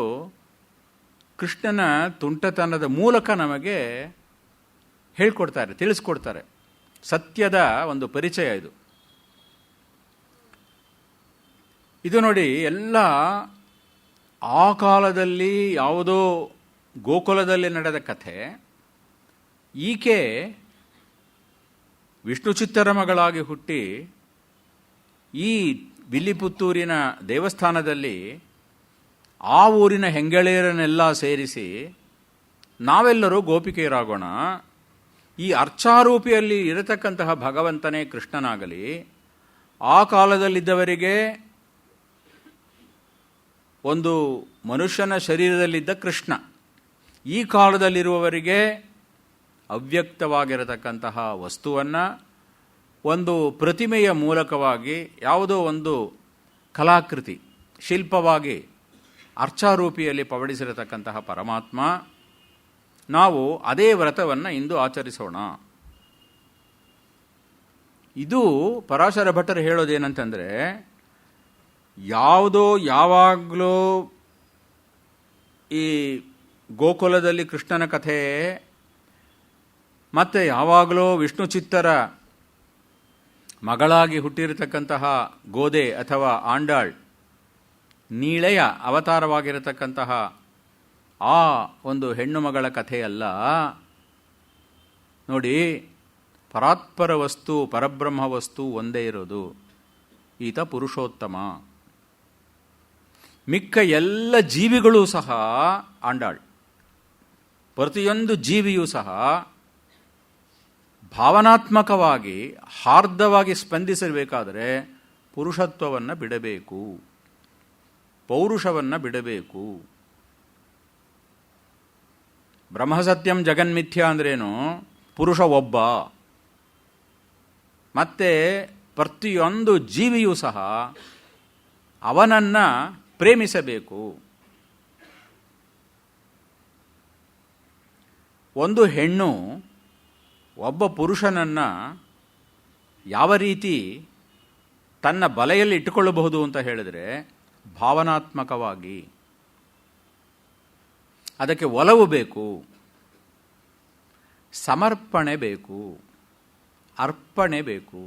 ಕೃಷ್ಣನ ತುಂಟತನದ ಮೂಲಕ ನಮಗೆ ಹೇಳ್ಕೊಡ್ತಾರೆ, ತಿಳಿಸ್ಕೊಡ್ತಾರೆ. ಸತ್ಯದ ಒಂದು ಪರಿಚಯ ಇದು. ಇದು ನೋಡಿ, ಎಲ್ಲ ಆ ಕಾಲದಲ್ಲಿ ಯಾವುದೋ ಗೋಕುಲದಲ್ಲಿ ನಡೆದ ಕಥೆ. ಈಕೆ ವಿಷ್ಣು ಚಿತ್ತರ ಮಗಳಾಗಿ ಹುಟ್ಟಿ ಈ ವಿಲ್ಲಿಪುತ್ತೂರಿನ ದೇವಸ್ಥಾನದಲ್ಲಿ ಆ ಊರಿನ ಹೆಂಗಳೆಯರನ್ನೆಲ್ಲ ಸೇರಿಸಿ ನಾವೆಲ್ಲರೂ ಗೋಪಿಕೆಯರಾಗೋಣ, ಈ ಅರ್ಚಾರೂಪಿಯಲ್ಲಿ ಇರತಕ್ಕಂತಹ ಭಗವಂತನೇ ಕೃಷ್ಣನಾಗಲಿ, ಆ ಕಾಲದಲ್ಲಿದ್ದವರಿಗೆ ಒಂದು ಮನುಷ್ಯನ ಶರೀರದಲ್ಲಿದ್ದ ಕೃಷ್ಣ, ಈ ಕಾಲದಲ್ಲಿರುವವರಿಗೆ ಅವ್ಯಕ್ತವಾಗಿರತಕ್ಕಂತಹ ವಸ್ತುವನ್ನು ಒಂದು ಪ್ರತಿಮೆಯ ಮೂಲಕವಾಗಿ, ಯಾವುದೋ ಒಂದು ಕಲಾಕೃತಿ ಶಿಲ್ಪವಾಗಿ ಅರ್ಚಾರೂಪಿಯಲ್ಲಿ ಪವಡಿಸಿರತಕ್ಕಂತಹ ಪರಮಾತ್ಮ. ನಾವು ಅದೇ ವ್ರತವನ್ನು ಇಂದು ಆಚರಿಸೋಣ. ಇದು ಪರಾಶರ ಭಟ್ಟರು ಹೇಳೋದೇನಂತಂದರೆ, ಯಾವುದೋ ಯಾವಾಗಲೂ ಈ ಗೋಕುಲದಲ್ಲಿ ಕೃಷ್ಣನ ಕಥೆ, ಮತ್ತು ಯಾವಾಗಲೂ ವಿಷ್ಣು ಚಿತ್ತರ ಮಗಳಾಗಿ ಹುಟ್ಟಿರತಕ್ಕಂತಹ ಗೋದೆ ಅಥವಾ ಆಂಡಾಳ್ ನೀಳೆಯ ಅವತಾರವಾಗಿರತಕ್ಕಂತಹ ಆ ಒಂದು ಹೆಣ್ಣು ಮಗಳ ಕಥೆಯಲ್ಲ. ನೋಡಿ, ಪರಾತ್ಪರ ವಸ್ತು, ಪರಬ್ರಹ್ಮ ವಸ್ತು ಒಂದೇ ಇರೋದು. ಈತ ಪುರುಷೋತ್ತಮ. ಮಿಕ್ಕ ಎಲ್ಲ ಜೀವಿಗಳೂ ಸಹ ಆಂಡಾಳ್. ಪ್ರತಿಯೊಂದು ಜೀವಿಯೂ ಸಹ ಭಾವನಾತ್ಮಕವಾಗಿ ಹಾರ್ದವಾಗಿ ಸ್ಪಂದಿಸಬೇಕಾದರೆ ಪುರುಷತ್ವವನ್ನು ಬಿಡಬೇಕು, ಪೌರುಷವನ್ನು ಬಿಡಬೇಕು. ಬ್ರಹ್ಮಸತ್ಯಂ ಜಗನ್ಮಿಥ್ಯ ಅಂದ್ರೇನು? ಪುರುಷ ಒಬ್ಬ. ಮತ್ತೆ ಪ್ರತಿಯೊಂದು ಜೀವಿಯೂ ಸಹ ಅವನನ್ನು ಪ್ರೇಮಿಸಬೇಕು. ಒಂದು ಹೆಣ್ಣು ಒಬ್ಬ ಪುರುಷನನ್ನು ಯಾವ ರೀತಿ ತನ್ನ ಬಲೆಯಲ್ಲಿ ಇಟ್ಟುಕೊಳ್ಳಬಹುದು ಅಂತ ಹೇಳಿದರೆ, ಭಾವನಾತ್ಮಕವಾಗಿ. ಅದಕ್ಕೆ ಒಲವು ಬೇಕು, ಸಮರ್ಪಣೆ ಬೇಕು, ಅರ್ಪಣೆ ಬೇಕು.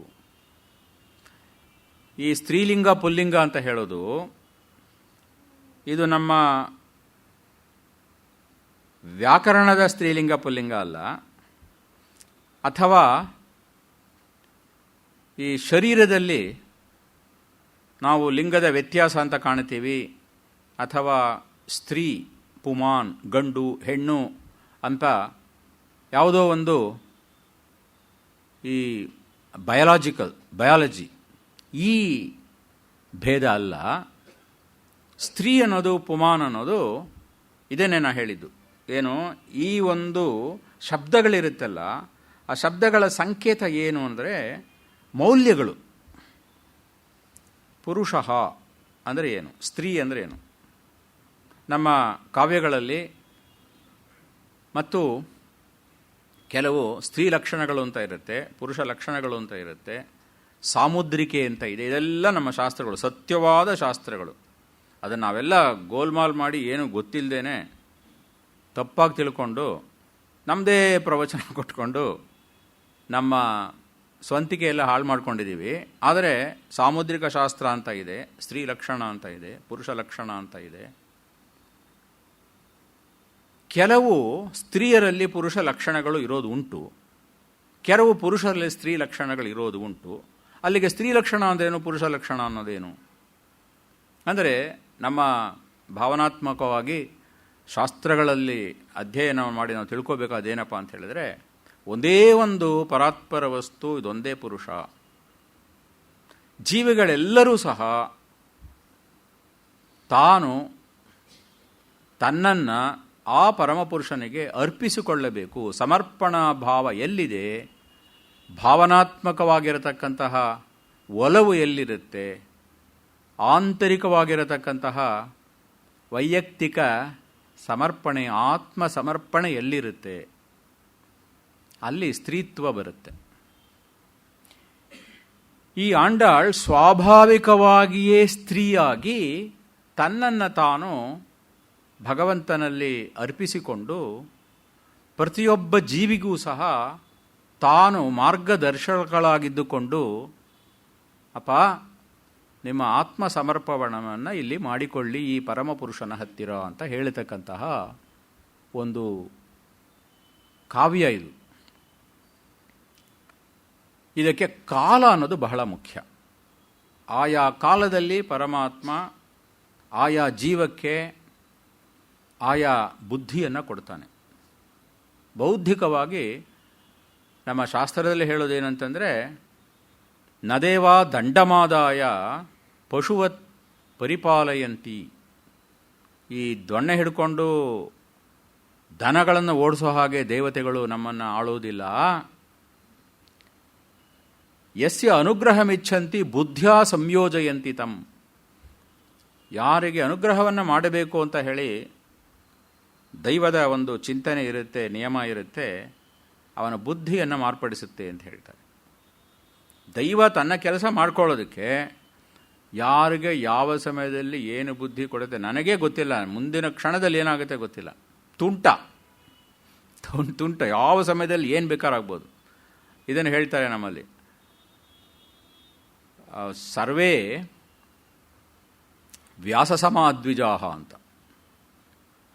ಈ ಸ್ತ್ರೀಲಿಂಗ ಪುಲ್ಲಿಂಗ ಅಂತ ಹೇಳೋದು ಇದು ನಮ್ಮ ವ್ಯಾಕರಣದ ಸ್ತ್ರೀಲಿಂಗ ಪುಲ್ಲಿಂಗ ಅಲ್ಲ, ಅಥವಾ ಈ ಶರೀರದಲ್ಲಿ ನಾವು ಲಿಂಗದ ವ್ಯತ್ಯಾಸ ಅಂತ ಕಾಣ್ತೀವಿ, ಅಥವಾ ಸ್ತ್ರೀ ಪುಮಾನ್, ಗಂಡು ಹೆಣ್ಣು ಅಂತ ಯಾವುದೋ ಒಂದು ಈ ಬಯಾಲಜಿ ಈ ಭೇದ ಅಲ್ಲ. ಸ್ತ್ರೀ ಅನ್ನೋದು ಪುಮಾನ್ ಅನ್ನೋದು ಇದೇನೇ ನಾ ಹೇಳಿದ್ದು. ಏನು, ಈ ಒಂದು ಶಬ್ದಗಳಿರುತ್ತಲ್ಲ, ಆ ಶಬ್ದಗಳ ಸಂಕೇತ ಏನು ಅಂದರೆ ಮೌಲ್ಯಗಳು. ಪುರುಷ ಅಂದರೆ ಏನು, ಸ್ತ್ರೀ ಅಂದರೆ ಏನು? ನಮ್ಮ ಕಾವ್ಯಗಳಲ್ಲಿ ಮತ್ತು ಕೆಲವು ಸ್ತ್ರೀ ಲಕ್ಷಣಗಳು ಅಂತ ಇರುತ್ತೆ, ಪುರುಷ ಲಕ್ಷಣಗಳು ಅಂತ ಇರುತ್ತೆ, ಸಾಮುದ್ರಿಕೆ ಅಂತ ಇದೆ. ಇದೆಲ್ಲ ನಮ್ಮ ಶಾಸ್ತ್ರಗಳು, ಸತ್ಯವಾದ ಶಾಸ್ತ್ರಗಳು. ಅದನ್ನು ನಾವೆಲ್ಲ ಗೋಲ್ಮಾಲ್ ಮಾಡಿ ಏನು ಗೊತ್ತಿಲ್ಲದೇನೆ ತಪ್ಪಾಗಿ ತಿಳ್ಕೊಂಡು ನಮ್ಮದೇ ಪ್ರವಚನ ಕೊಟ್ಕೊಂಡು ನಮ್ಮ ಸ್ವಂತಿಕೆ ಎಲ್ಲ ಹಾಳು ಮಾಡ್ಕೊಂಡಿದ್ದೀವಿ. ಆದರೆ ಸಾಮುದ್ರಿಕ ಶಾಸ್ತ್ರ ಅಂತ ಇದೆ, ಸ್ತ್ರೀ ಲಕ್ಷಣ ಅಂತ ಇದೆ, ಪುರುಷ ಲಕ್ಷಣ ಅಂತ ಇದೆ. ಕೆಲವು ಸ್ತ್ರೀಯರಲ್ಲಿ ಪುರುಷ ಲಕ್ಷಣಗಳು ಇರೋದು ಉಂಟು, ಕೆಲವು ಪುರುಷರಲ್ಲಿ ಸ್ತ್ರೀ ಲಕ್ಷಣಗಳು ಇರೋದು ಉಂಟು. ಅಲ್ಲಿಗೆ ಸ್ತ್ರೀ ಲಕ್ಷಣ ಅಂದ್ರೇನು, ಪುರುಷ ಲಕ್ಷಣ ಅನ್ನೋದೇನು? ಅಂದರೆ ನಮ್ಮ ಭಾವನಾತ್ಮಕವಾಗಿ ಶಾಸ್ತ್ರಗಳಲ್ಲಿ ಅಧ್ಯಯನ ಮಾಡಿ ನಾವು ತಿಳ್ಕೋಬೇಕಾದೇನಪ್ಪ ಅಂತ ಹೇಳಿದ್ರೆ, ಒಂದೇ ಒಂದು ಪರಾತ್ಪರ ವಸ್ತು, ಇದೊಂದೇ ಪುರುಷ. ಜೀವಿಗಳೆಲ್ಲರೂ ಸಹ ತಾನು ತನ್ನನ್ನು ಆ ಪರಮಪುರುಷನಿಗೆ ಅರ್ಪಿಸಿಕೊಳ್ಳಬೇಕು. ಸಮರ್ಪಣಾ ಭಾವ ಎಲ್ಲಿದೆ, ಭಾವನಾತ್ಮಕವಾಗಿರತಕ್ಕಂತಹ ಒಲವು ಎಲ್ಲಿರುತ್ತೆ, ಆಂತರಿಕವಾಗಿರತಕ್ಕಂತಹ ವೈಯಕ್ತಿಕ ಸಮರ್ಪಣೆ, ಆತ್ಮ ಸಮರ್ಪಣೆ ಎಲ್ಲಿರುತ್ತೆ, ಅಲ್ಲಿ ಸ್ತ್ರೀತ್ವ ಬರುತ್ತೆ. ಈ ಆಂಡಾಳ್ ಸ್ವಾಭಾವಿಕವಾಗಿಯೇ ಸ್ತ್ರೀಯಾಗಿ ತನ್ನನ್ನು ತಾನು ಭಗವಂತನಲ್ಲಿ ಅರ್ಪಿಸಿಕೊಂಡು ಪ್ರತಿಯೊಬ್ಬ ಜೀವಿಗೂ ಸಹ ತಾನು ಮಾರ್ಗದರ್ಶಕಳಾಗಿದ್ದುಕೊಂಡು, ಅಪ್ಪ ನಿಮ್ಮ ಆತ್ಮ ಸಮರ್ಪಣವನ್ನು ಇಲ್ಲಿ ಮಾಡಿಕೊಳ್ಳಿ ಈ ಪರಮಪುರುಷನ ಹತ್ತಿರ ಅಂತ ಹೇಳತಕ್ಕಂತಹ ಒಂದು ಕಾವ್ಯ ಇದು. ಇದಕ್ಕೆ ಕಾಲ ಅನ್ನೋದು ಬಹಳ ಮುಖ್ಯ. ಆಯಾ ಕಾಲದಲ್ಲಿ ಪರಮಾತ್ಮ ಆಯಾ ಜೀವಕ್ಕೆ ಆಯಾ ಬುದ್ಧಿಯನ್ನು ಕೊಡ್ತಾನೆ. ಬೌದ್ಧಿಕವಾಗಿ ನಮ್ಮ ಶಾಸ್ತ್ರದಲ್ಲಿ ಹೇಳೋದೇನಂತಂದರೆ, ನದೇವಾ ದಂಡಮಾದಾಯ ಪಶುವತ್ ಪರಿಪಾಲಯಂತಿ. ಈ ದೊಣ್ಣೆ ಹಿಡ್ಕೊಂಡು ದನಗಳನ್ನು ಓಡಿಸೋ ಹಾಗೆ ದೇವತೆಗಳು ನಮ್ಮನ್ನು ಆಳೋದಿಲ್ಲ. ಯಸ್ಯ ಅನುಗ್ರಹಮಿಚ್ಛಂತಿ ಬುದ್ಧಿಯ ಸಂಯೋಜಯಂತಿ ತಂ. ಯಾರಿಗೆ ಅನುಗ್ರಹವನ್ನು ಮಾಡಬೇಕು ಅಂತ ಹೇಳಿ ದೈವದ ಒಂದು ಚಿಂತನೆ ಇರುತ್ತೆ, ನಿಯಮ ಇರುತ್ತೆ, ಅವನ ಬುದ್ಧಿಯನ್ನು ಮಾರ್ಪಡಿಸುತ್ತೆ ಅಂತ ಹೇಳ್ತಾರೆ. ದೈವ ತನ್ನ ಕೆಲಸ ಮಾಡ್ಕೊಳ್ಳೋದಕ್ಕೆ ಯಾರಿಗೆ ಯಾವ ಸಮಯದಲ್ಲಿ ಏನು ಬುದ್ಧಿ ಕೊಡುತ್ತೆ ನನಗೇ ಗೊತ್ತಿಲ್ಲ, ಮುಂದಿನ ಕ್ಷಣದಲ್ಲಿ ಏನಾಗುತ್ತೆ ಗೊತ್ತಿಲ್ಲ. ತುಂಟ ಯಾವ ಸಮಯದಲ್ಲಿ ಏನು ಬೇಕಾರಾಗ್ಬೋದು. ಇದನ್ನು ಹೇಳ್ತಾರೆ ನಮ್ಮಲ್ಲಿ, ಸರ್ವೇ ವ್ಯಾಸಸಮಾದ್ವಿಜಾಹ ಅಂತ.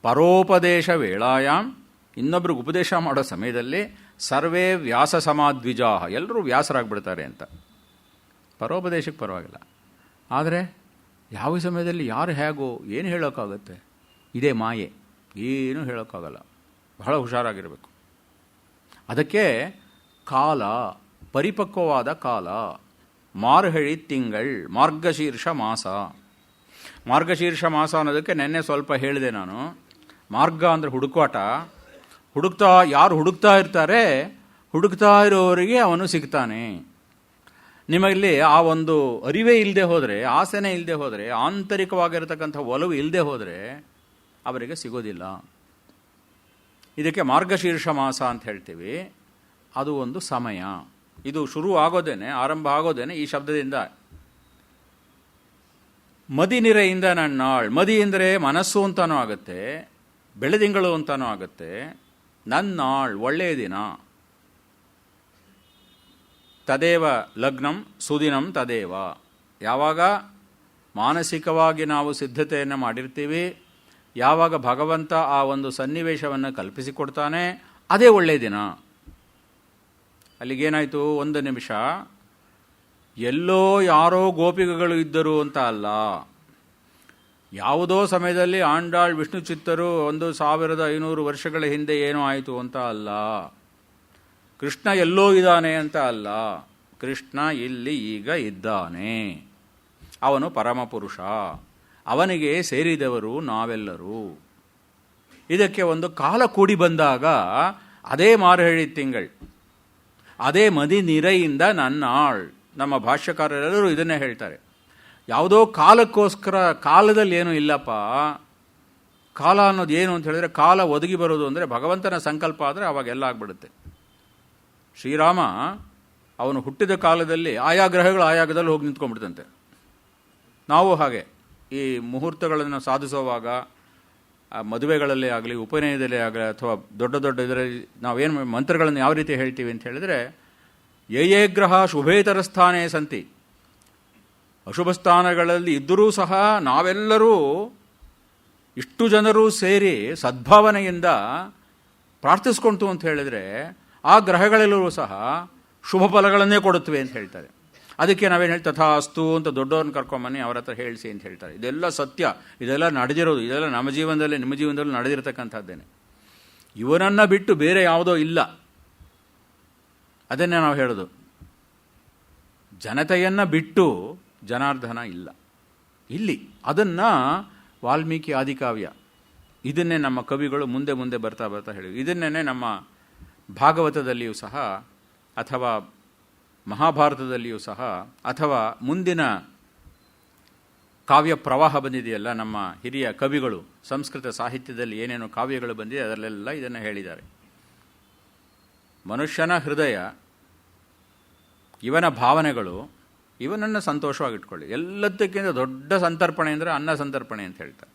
ಪರೋಪದೇಶ ವೇಳಾಯಾಮ್, ಇನ್ನೊಬ್ರಿಗೆ ಉಪದೇಶ ಮಾಡೋ ಸಮಯದಲ್ಲಿ ಸರ್ವೇ ವ್ಯಾಸ ಸಮಾದ್ವಿಜಾಹ, ಎಲ್ಲರೂ ವ್ಯಾಸರಾಗ್ಬಿಡ್ತಾರೆ ಅಂತ. ಪರೋಪದೇಶಕ್ಕೆ ಪರವಾಗಿಲ್ಲ, ಆದರೆ ಯಾವ ಸಮಯದಲ್ಲಿ ಯಾರು ಹೇಗೋ ಏನು ಹೇಳೋಕ್ಕಾಗತ್ತೆ? ಇದೇ ಮಾಯೆ, ಏನೂ ಹೇಳೋಕ್ಕಾಗಲ್ಲ. ಬಹಳ ಹುಷಾರಾಗಿರಬೇಕು. ಅದಕ್ಕೆ ಕಾಲ, ಪರಿಪಕ್ವವಾದ ಕಾಲ, ಮಾರ್ಹಳಿ ತಿಂಗಳ್, ಮಾರ್ಗಶೀರ್ಷ ಮಾಸ. ಮಾರ್ಗಶೀರ್ಷ ಮಾಸ ಅನ್ನೋದಕ್ಕೆ ನೆನ್ನೆ ಸ್ವಲ್ಪ ಹೇಳಿದೆ ನಾನು. ಮಾರ್ಗ ಅಂದರೆ ಹುಡುಕಾಟ. ಯಾರು ಹುಡುಕ್ತಾ ಇರ್ತಾರೆ, ಹುಡುಕ್ತಾ ಇರೋವರಿಗೆ ಅವನು ಸಿಗ್ತಾನೆ. ನಿಮಗಲ್ಲಿ ಆ ಒಂದು ಅರಿವೇ ಇಲ್ಲದೆ ಹೋದರೆ, ಆಸೆನೇ ಇಲ್ಲದೆ ಹೋದರೆ, ಆಂತರಿಕವಾಗಿರತಕ್ಕಂಥ ಒಲವು ಇಲ್ಲದೆ ಹೋದರೆ ಅವರಿಗೆ ಸಿಗೋದಿಲ್ಲ. ಇದಕ್ಕೆ ಮಾರ್ಗಶೀರ್ಷ ಮಾಸ ಅಂತ ಹೇಳ್ತೀವಿ. ಅದು ಒಂದು ಸಮಯ. ಇದು ಶುರು ಆಗೋದೇನೆ, ಆರಂಭ ಆಗೋದೇನೆ ಈ ಶಬ್ದದಿಂದ. ಮದಿನಿರೆಯಿಂದ ನನ್ನಾಳ್. ಮದಿ ಅಂದರೆ ಮನಸ್ಸು ಅಂತಾನೂ ಆಗುತ್ತೆ, ಬೆಳೆದಿಂಗಳು ಅಂತಾನೂ ಆಗುತ್ತೆ. ನನ್ನಾಳ್, ಒಳ್ಳೆಯ ದಿನ. ತದೇವ ಲಗ್ನಂ ಸುದಿನಂ ತದೇವ. ಯಾವಾಗ ಮಾನಸಿಕವಾಗಿ ನಾವು ಸಿದ್ಧತೆಯನ್ನು ಮಾಡಿರ್ತೀವಿ, ಯಾವಾಗ ಭಗವಂತ ಆ ಒಂದು ಸನ್ನಿವೇಶವನ್ನು ಕಲ್ಪಿಸಿಕೊಡ್ತಾನೆ, ಅದೇ ಒಳ್ಳೆಯ ದಿನ. ಅಲ್ಲಿಗೇನಾಯಿತು? ಒಂದು ನಿಮಿಷ, ಎಲ್ಲೋ ಯಾರೋ ಗೋಪಿಕೆಗಳು ಇದ್ದರು ಅಂತ ಅಲ್ಲ, ಯಾವುದೋ ಸಮಯದಲ್ಲಿ ಆಂಡಾಳ್ ವಿಷ್ಣು ಚಿತ್ತರು 1500 ವರ್ಷಗಳ ಹಿಂದೆ ಏನೋ ಆಯಿತು ಅಂತ ಅಲ್ಲ, ಕೃಷ್ಣ ಎಲ್ಲೋ ಇದ್ದಾನೆ ಅಂತ ಅಲ್ಲ, ಕೃಷ್ಣ ಇಲ್ಲಿ ಈಗ ಇದ್ದಾನೆ. ಅವನು ಪರಮಪುರುಷ, ಅವನಿಗೆ ಸೇರಿದವರು ನಾವೆಲ್ಲರೂ. ಇದಕ್ಕೆ ಒಂದು ಕಾಲ ಕೂಡಿ ಬಂದಾಗ ಅದೇ ಮಾರ್ಹಳಿ ತಿಂಗಳು, ಅದೇ ಮದಿ ನಿರೆಯಿಂದ ನನ್ನಾಳ್. ನಮ್ಮ ಭಾಷ್ಯಕಾರರೆಲ್ಲರೂ ಇದನ್ನೇ ಹೇಳ್ತಾರೆ. ಯಾವುದೋ ಕಾಲಕ್ಕೋಸ್ಕರ, ಕಾಲದಲ್ಲಿ ಏನೂ ಇಲ್ಲಪ್ಪ. ಕಾಲ ಅನ್ನೋದು ಏನು ಅಂತ ಹೇಳಿದ್ರೆ, ಕಾಲ ಒದಗಿ ಬರೋದು ಅಂದರೆ ಭಗವಂತನ ಸಂಕಲ್ಪ ಆದರೆ ಅವಾಗೆಲ್ಲ ಆಗ್ಬಿಡುತ್ತೆ. ಶ್ರೀರಾಮ ಅವನು ಹುಟ್ಟಿದ ಕಾಲದಲ್ಲಿ ಆಯಾ ಗ್ರಹಗಳು ಆಯಾಗದಲ್ಲಿ ಹೋಗಿ ನಿಂತ್ಕೊಂಡ್ಬಿಡ್ತಂತೆ. ನಾವು ಹಾಗೆ ಈ ಮುಹೂರ್ತಗಳನ್ನು ಸಾಧಿಸುವಾಗ, ಮದುವೆಗಳಲ್ಲೇ ಆಗಲಿ, ಉಪನಯದಲ್ಲೇ ಆಗಲಿ, ಅಥವಾ ದೊಡ್ಡ ದೊಡ್ಡ ಇದರಲ್ಲಿ ನಾವೇನು ಮಂತ್ರಗಳನ್ನು ಯಾವ ರೀತಿ ಹೇಳ್ತೀವಿ ಅಂತ ಹೇಳಿದ್ರೆ, ಯೇ ಗ್ರಹ ಶುಭೇತರ ಸ್ಥಾನೇ ಸಂತಿ. ಅಶುಭ ಸ್ಥಾನಗಳಲ್ಲಿ ಇದ್ದರೂ ಸಹ ನಾವೆಲ್ಲರೂ ಇಷ್ಟು ಜನರು ಸೇರಿ ಸದ್ಭಾವನೆಯಿಂದ ಪ್ರಾರ್ಥಿಸ್ಕೊಂತು ಅಂತ ಹೇಳಿದರೆ ಆ ಗ್ರಹಗಳೆಲ್ಲರೂ ಸಹ ಶುಭ ಫಲಗಳನ್ನೇ ಕೊಡುತ್ತವೆ ಅಂತ ಹೇಳ್ತಾರೆ. ಅದಕ್ಕೆ ನಾವೇನು ಹೇಳಿ ತಥಾಸ್ತು ಅಂತ ದೊಡ್ಡವ್ರನ್ನ ಕರ್ಕೊಂಬನ್ನಿ, ಅವ್ರ ಹತ್ರ ಹೇಳಿಸಿ ಅಂತ ಹೇಳ್ತಾರೆ. ಇದೆಲ್ಲ ಸತ್ಯ, ಇದೆಲ್ಲ ನಡೆದಿರೋದು, ಇದೆಲ್ಲ ನಮ್ಮ ಜೀವನದಲ್ಲಿ ನಿಮ್ಮ ಜೀವನದಲ್ಲಿ ನಡೆದಿರತಕ್ಕಂಥದ್ದೇನೆ. ಇವನನ್ನು ಬಿಟ್ಟು ಬೇರೆ ಯಾವುದೋ ಇಲ್ಲ. ಅದನ್ನೇ ನಾವು ಹೇಳೋದು, ಜನತೆಯನ್ನು ಬಿಟ್ಟು ಜನಾರ್ದನ ಇಲ್ಲ ಇಲ್ಲಿ. ಅದನ್ನು ವಾಲ್ಮೀಕಿ ಆದಿಕಾವ್ಯ, ಇದನ್ನೇ ನಮ್ಮ ಕವಿಗಳು ಮುಂದೆ ಮುಂದೆ ಬರ್ತಾ ಬರ್ತಾ ಹೇಳಿದ್ರು. ಇದನ್ನೇ ನಮ್ಮ ಭಾಗವತದಲ್ಲಿಯೂ ಸಹ, ಅಥವಾ ಮಹಾಭಾರತದಲ್ಲಿಯೂ ಸಹ, ಅಥವಾ ಮುಂದಿನ ಕಾವ್ಯ ಪ್ರವಾಹ ಬಂದಿದೆಯಲ್ಲ, ನಮ್ಮ ಹಿರಿಯ ಕವಿಗಳು ಸಂಸ್ಕೃತ ಸಾಹಿತ್ಯದಲ್ಲಿ ಏನೇನು ಕಾವ್ಯಗಳು ಬಂದಿದೆ ಅದರಲ್ಲೆಲ್ಲ ಇದನ್ನು ಹೇಳಿದ್ದಾರೆ. ಮನುಷ್ಯನ ಹೃದಯ, ಇವನ ಭಾವನೆಗಳು, ಇವನನ್ನು ಸಂತೋಷವಾಗಿಟ್ಕೊಳ್ಳಿ. ಎಲ್ಲದಕ್ಕಿಂತ ದೊಡ್ಡ ಸಂತರ್ಪಣೆ ಅಂದರೆ ಅನ್ನ ಸಂತರ್ಪಣೆ ಅಂತ ಹೇಳ್ತಾರೆ.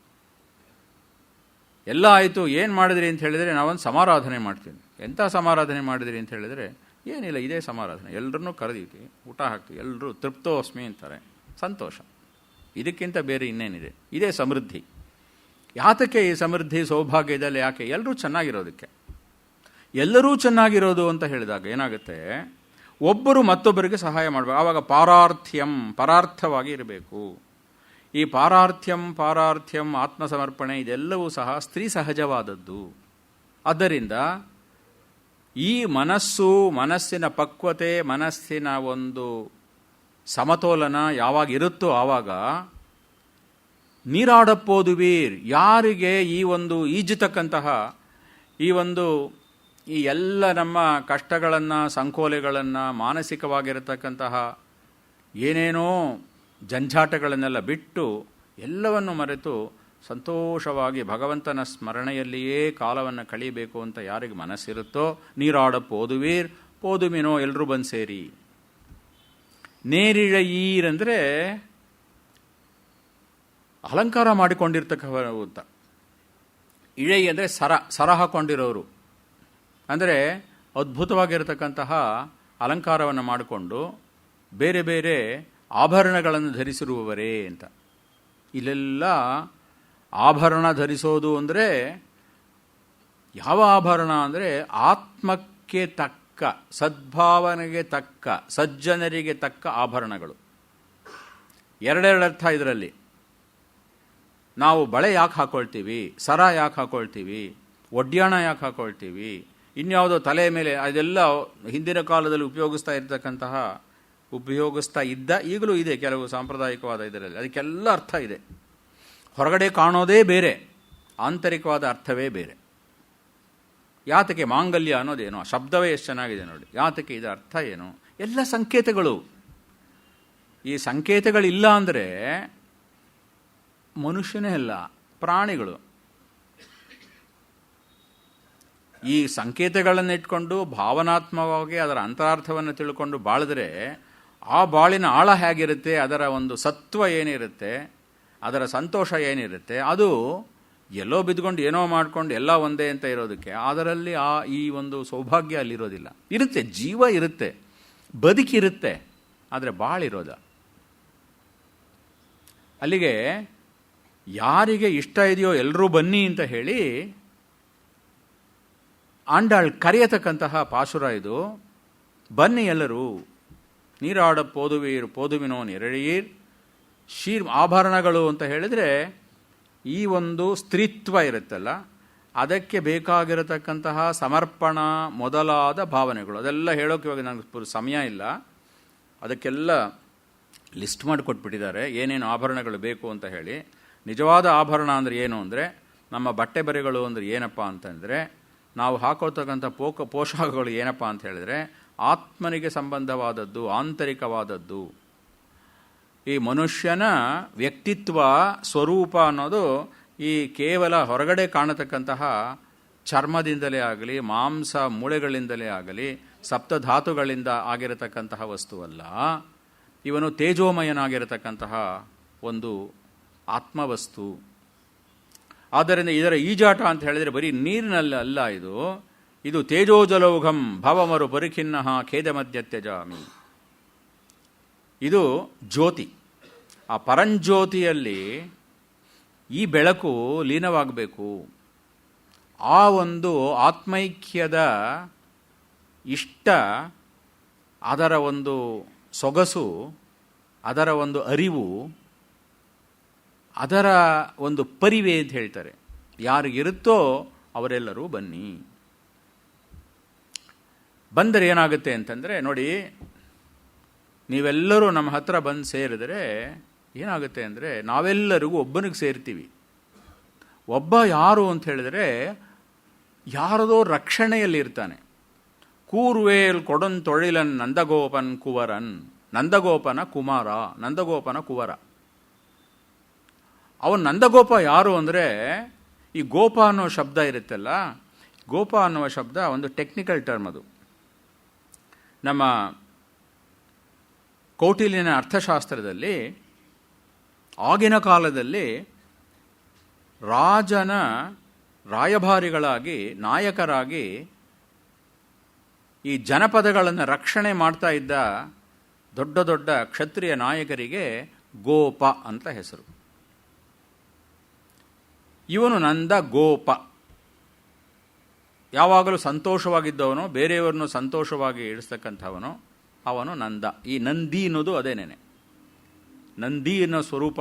ಎಲ್ಲ ಆಯಿತು, ಏನು ಮಾಡಿದ್ರಿ ಅಂತ ಹೇಳಿದರೆ ನಾವೊಂದು ಸಮಾರಾಧನೆ ಮಾಡ್ತೀವಿ. ಎಂಥ ಸಮಾರಾಧನೆ ಮಾಡಿದ್ರಿ ಅಂತ ಹೇಳಿದರೆ, ಏನಿಲ್ಲ, ಇದೇ ಸಮಾರಾಧನೆ, ಎಲ್ಲರನ್ನೂ ಕರೆದೀವಿ, ಊಟ ಹಾಕ್ತೀವಿ, ಎಲ್ಲರೂ ತೃಪ್ತೋಸ್ಮಿ ಅಂತಾರೆ, ಸಂತೋಷ. ಇದಕ್ಕಿಂತ ಬೇರೆ ಇನ್ನೇನಿದೆ? ಇದೇ ಸಮೃದ್ಧಿ. ಯಾತಕ್ಕೆ ಈ ಸಮೃದ್ಧಿ ಸೌಭಾಗ್ಯದಲ್ಲಿ? ಯಾಕೆ? ಎಲ್ಲರೂ ಚೆನ್ನಾಗಿರೋದಕ್ಕೆ. ಎಲ್ಲರೂ ಚೆನ್ನಾಗಿರೋದು ಅಂತ ಹೇಳಿದಾಗ ಏನಾಗುತ್ತೆ, ಒಬ್ಬರು ಮತ್ತೊಬ್ಬರಿಗೆ ಸಹಾಯ ಮಾಡಬೇಕು. ಆವಾಗ ಪಾರಾರ್ಥ್ಯಂ, ಪರಾರ್ಥವಾಗಿ ಇರಬೇಕು. ಈ ಪಾರಾರ್ಥ್ಯಂ ಆತ್ಮಸಮರ್ಪಣೆ ಇದೆಲ್ಲವೂ ಸಹ ಸ್ತ್ರೀ ಸಹಜವಾದದ್ದು. ಆದ್ದರಿಂದ ಈ ಮನಸ್ಸಿನ ಪಕ್ವತೆ, ಮನಸ್ಸಿನ ಒಂದು ಸಮತೋಲನ ಯಾವಾಗ ಇರುತ್ತೋ ಆವಾಗ ನೀರಾಡಪ್ಪೋದುವೀರ್, ಯಾರಿಗೆ ಈ ಒಂದು ಈಜತಕ್ಕಂತಹ ಈ ಎಲ್ಲ ನಮ್ಮ ಕಷ್ಟಗಳನ್ನು, ಸಂಕೋಲೆಗಳನ್ನು, ಮಾನಸಿಕವಾಗಿರತಕ್ಕಂತಹ ಏನೇನೋ ಜಂಜಾಟಗಳನ್ನೆಲ್ಲ ಬಿಟ್ಟು ಎಲ್ಲವನ್ನು ಮರೆತು ಸಂತೋಷವಾಗಿ ಭಗವಂತನ ಸ್ಮರಣೆಯಲ್ಲಿಯೇ ಕಾಲವನ್ನು ಕಳೀಬೇಕು ಅಂತ ಯಾರಿಗೆ ಮನಸ್ಸಿರುತ್ತೋ, ನೀರಾಡಪ್ಪೋದುವೀರ್, ಪೋದುಮಿನೋ ಎಲ್ಲರೂ ಬಂದು ಸೇರಿ. ನೇರಿழைಯೀರಂದರೆ ಅಲಂಕಾರ ಮಾಡಿಕೊಂಡಿರ್ತಕ್ಕಂಥ. ಇಳೈ ಅಂದರೆ ಸರ ಹಾಕೊಂಡಿರೋರು, ಅಂದರೆ ಅದ್ಭುತವಾಗಿರತಕ್ಕಂತಹ ಅಲಂಕಾರವನ್ನು ಮಾಡಿಕೊಂಡು ಬೇರೆ ಬೇರೆ ಆಭರಣಗಳನ್ನು ಧರಿಸಿರುವವರೇ ಅಂತ. ಇಲ್ಲೆಲ್ಲ ಆಭರಣ ಧರಿಸೋದು ಅಂದರೆ ಯಾವ ಆಭರಣ ಅಂದರೆ ಆತ್ಮಕ್ಕೆ ತಕ್ಕ, ಸದ್ಭಾವನೆಗೆ ತಕ್ಕ, ಸಜ್ಜನರಿಗೆ ತಕ್ಕ ಆಭರಣಗಳು. ಎರಡೆರಡು ಅರ್ಥ ಇದರಲ್ಲಿ. ನಾವು ಬಳೆ ಯಾಕೆ ಹಾಕೊಳ್ತೀವಿ, ಸರ ಯಾಕೆ ಹಾಕೊಳ್ತೀವಿ, ಒಡ್ಯಾಣ ಯಾಕೆ ಹಾಕೊಳ್ತೀವಿ, ಇನ್ಯಾವುದೋ ತಲೆ ಮೇಲೆ, ಅದೆಲ್ಲ ಹಿಂದಿನ ಕಾಲದಲ್ಲಿ ಉಪಯೋಗಿಸ್ತಾ ಇದ್ದ, ಈಗಲೂ ಇದೆ ಕೆಲವು ಸಾಂಪ್ರದಾಯಿಕವಾದ ಇದರಲ್ಲಿ. ಅದಕ್ಕೆಲ್ಲ ಅರ್ಥ ಇದೆ. ಹೊರಗಡೆ ಕಾಣೋದೇ ಬೇರೆ, ಆಂತರಿಕವಾದ ಅರ್ಥವೇ ಬೇರೆ. ಯಾತಕ್ಕೆ ಮಾಂಗಲ್ಯ ಅನ್ನೋದೇನು, ಆ ಶಬ್ದವೇ ಎಷ್ಟು ಚೆನ್ನಾಗಿದೆ ನೋಡಿ. ಯಾತಕ್ಕೆ, ಇದರ ಅರ್ಥ ಏನು, ಎಲ್ಲ ಸಂಕೇತಗಳು. ಈ ಸಂಕೇತಗಳಿಲ್ಲ ಅಂದರೆ ಮನುಷ್ಯನೇ ಅಲ್ಲ, ಪ್ರಾಣಿಗಳು. ಈ ಸಂಕೇತಗಳನ್ನು ಇಟ್ಕೊಂಡು ಭಾವನಾತ್ಮಕವಾಗಿ ಅದರ ಅಂತರಾರ್ಥವನ್ನು ತಿಳ್ಕೊಂಡು ಬಾಳಿದ್ರೆ ಆ ಬಾಳಿನ ಆಳ ಹೇಗಿರುತ್ತೆ, ಅದರ ಒಂದು ಸತ್ವ ಏನಿರುತ್ತೆ, ಅದರ ಸಂತೋಷ ಏನಿರುತ್ತೆ, ಅದು ಎಲ್ಲೋ ಬಿದ್ದುಕೊಂಡು ಏನೋ ಮಾಡ್ಕೊಂಡು ಎಲ್ಲ ಒಂದೇ ಅಂತ ಇರೋದಕ್ಕೆ ಅದರಲ್ಲಿ ಈ ಒಂದು ಸೌಭಾಗ್ಯ ಅಲ್ಲಿರೋದಿಲ್ಲ. ಇರುತ್ತೆ, ಜೀವ ಇರುತ್ತೆ, ಬದುಕಿರುತ್ತೆ, ಆದರೆ ಬಾಳಿರೋದ. ಅಲ್ಲಿಗೆ ಯಾರಿಗೆ ಇಷ್ಟ ಇದೆಯೋ ಎಲ್ಲರೂ ಬನ್ನಿ ಅಂತ ಹೇಳಿ ಆಂಡಾಳ್ ಕರೆಯತಕ್ಕಂತಹ ಪಾಶುರ ಇದು. ಬನ್ನಿ ಎಲ್ಲರೂ, ನೀರಾಡ ಪೋದುವೀರ್ ಪೋದುವಿನೋ ನೆರಳೀರ್ ಶೀರ್. ಆಭರಣಗಳು ಅಂತ ಹೇಳಿದರೆ ಈ ಒಂದು ಸ್ತ್ರೀತ್ವ ಇರುತ್ತಲ್ಲ, ಅದಕ್ಕೆ ಬೇಕಾಗಿರತಕ್ಕಂತಹ ಸಮರ್ಪಣ ಮೊದಲಾದ ಭಾವನೆಗಳು. ಅದೆಲ್ಲ ಹೇಳೋಕೆ ಇವಾಗ ನನಗೆ ಸಮಯ ಇಲ್ಲ. ಅದಕ್ಕೆಲ್ಲ ಲಿಸ್ಟ್ ಮಾಡಿಕೊಟ್ಬಿಟ್ಟಿದ್ದಾರೆ ಏನೇನು ಆಭರಣಗಳು ಬೇಕು ಅಂತ ಹೇಳಿ. ನಿಜವಾದ ಆಭರಣ ಅಂದರೆ ಏನು ಅಂದರೆ, ನಮ್ಮ ಬಟ್ಟೆ ಬರೆಗಳು ಅಂದರೆ ಏನಪ್ಪ ಅಂತಂದರೆ, ನಾವು ಹಾಕೋತಕ್ಕಂಥ ಪೋಷಾಕಗಳು ಏನಪ್ಪ ಅಂತ ಹೇಳಿದರೆ ಆತ್ಮನಿಗೆ ಸಂಬಂಧವಾದದ್ದು, ಆಂತರಿಕವಾದದ್ದು. ಈ ಮನುಷ್ಯನ ವ್ಯಕ್ತಿತ್ವ ಸ್ವರೂಪ ಅನ್ನೋದು ಈ ಕೇವಲ ಹೊರಗಡೆ ಕಾಣತಕ್ಕಂತಹ ಚರ್ಮದಿಂದಲೇ ಆಗಲಿ, ಮಾಂಸ ಮೂಳೆಗಳಿಂದಲೇ ಆಗಲಿ, ಸಪ್ತಧಾತುಗಳಿಂದ ಆಗಿರತಕ್ಕಂತಹ ವಸ್ತುವಲ್ಲ. ಇವನು ತೇಜೋಮಯನಾಗಿರತಕ್ಕಂತಹ ಒಂದು ಆತ್ಮವಸ್ತು. ಆದ್ದರಿಂದ ಇದರ ಈಜಾಟ ಅಂತ ಹೇಳಿದರೆ ಬರೀ ನೀರಿನಲ್ಲಿ ಅಲ್ಲ, ಇದು ತೇಜೋಜಲೌಘಂ ಭವಮರು ಪರಿಖಿನ್ನ ಖೇದ ಮಧ್ಯ ತ್ಯಜಾಮಿ. ಇದು ಜ್ಯೋತಿ. ಆ ಪರಂಜ್ಯೋತಿಯಲ್ಲಿ ಈ ಬೆಳಕು ಲೀನವಾಗಬೇಕು. ಆ ಒಂದು ಆತ್ಮೈಕ್ಯದ ಇಷ್ಟ, ಅದರ ಒಂದು ಸೊಗಸು, ಅದರ ಒಂದು ಅರಿವು, ಅದರ ಒಂದು ಪರಿವೆ ಅಂತ ಹೇಳ್ತಾರೆ. ಯಾರಿಗಿರುತ್ತೋ ಅವರೆಲ್ಲರೂ ಬನ್ನಿ. ಬಂದರೆ ಏನಾಗುತ್ತೆ ಅಂತಂದರೆ ನೋಡಿ, ನೀವೆಲ್ಲರೂ ನಮ್ಮ ಹತ್ರ ಬಂದು ಸೇರಿದರೆ ಏನಾಗುತ್ತೆ ಅಂದರೆ ನಾವೆಲ್ಲರಿಗೂ ಒಬ್ಬನಿಗೆ ಸೇರ್ತೀವಿ. ಒಬ್ಬ ಯಾರು ಅಂತ ಹೇಳಿದರೆ ಯಾರದೋ ರಕ್ಷಣೆಯಲ್ಲಿ ಇರ್ತಾನೆ. ಕೂರ್ವೇಲ್ ಕೊಡನ್ ತೊಳಿಲನ್ ನಂದಗೋಪನ್ ಕುವರನ್. ನಂದಗೋಪನ ಕುಮಾರ, ನಂದಗೋಪನ ಕುವರ. ಅವನು ನಂದಗೋಪ ಯಾರು ಅಂದರೆ, ಈ ಗೋಪ ಅನ್ನೋ ಶಬ್ದ ಇರುತ್ತಲ್ಲ, ಗೋಪ ಅನ್ನುವ ಶಬ್ದ ಒಂದು ಟೆಕ್ನಿಕಲ್ ಟರ್ಮ್. ಅದು ನಮ್ಮ ಕೌಟಿಲ್ಯನ ಅರ್ಥಶಾಸ್ತ್ರದಲ್ಲಿ ಆಗಿನ ಕಾಲದಲ್ಲಿ ರಾಜನ ರಾಯಭಾರಿಗಳಾಗಿ, ನಾಯಕರಾಗಿ ಈ ಜನಪದಗಳನ್ನು ರಕ್ಷಣೆ ಮಾಡ್ತಾ ಇದ್ದ ದೊಡ್ಡ ದೊಡ್ಡ ಕ್ಷತ್ರಿಯ ನಾಯಕರಿಗೆ ಗೋಪ ಅಂತ ಹೆಸರು. ಇವನು ನಂದ ಗೋಪ. ಯಾವಾಗಲೂ ಸಂತೋಷವಾಗಿದ್ದವನು, ಬೇರೆಯವ್ರನ್ನು ಸಂತೋಷವಾಗಿ ಇಡಿಸ್ತಕ್ಕಂಥವನು ಅವನು ನಂದ. ಈ ನಂದಿ ಅನ್ನೋದು ಅದೇನೇನೆ. ನಂದಿ ಅನ್ನೋ ಸ್ವರೂಪ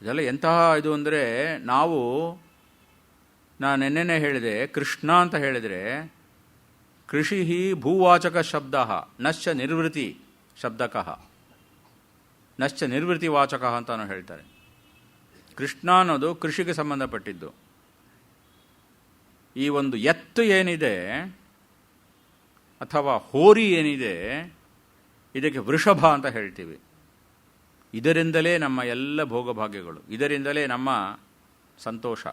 ಇದೆಲ್ಲ ಎಂತಹ ಇದು ಅಂದರೆ, ನಾನು ನೆನ್ನೆನೇ ಹೇಳಿದೆ, ಕೃಷ್ಣ ಅಂತ ಹೇಳಿದರೆ ಕೃಷಿ ಭೂವಾಚಕ ಶಬ್ದ ನಶ್ಚ ನಿರ್ವೃತಿ ಶಬ್ದಕಃ, ನಶ್ಚ ನಿರ್ವೃತಿ ವಾಚಕ ಅಂತಾನು ಹೇಳ್ತಾರೆ. ಕೃಷ್ಣ ಅನ್ನೋದು ಕೃಷಿಗೆ ಸಂಬಂಧಪಟ್ಟಿದ್ದು. ಈ ಒಂದು ಎತ್ತು ಏನಿದೆ ಅಥವಾ ಹೋರಿ ಏನಿದೆ, ಇದಕ್ಕೆ ವೃಷಭ ಅಂತ ಹೇಳ್ತೀವಿ. ಇದರಿಂದಲೇ ನಮ್ಮ ಎಲ್ಲ ಭೋಗಭಾಗ್ಯಗಳು, ಇದರಿಂದಲೇ ನಮ್ಮ ಸಂತೋಷ.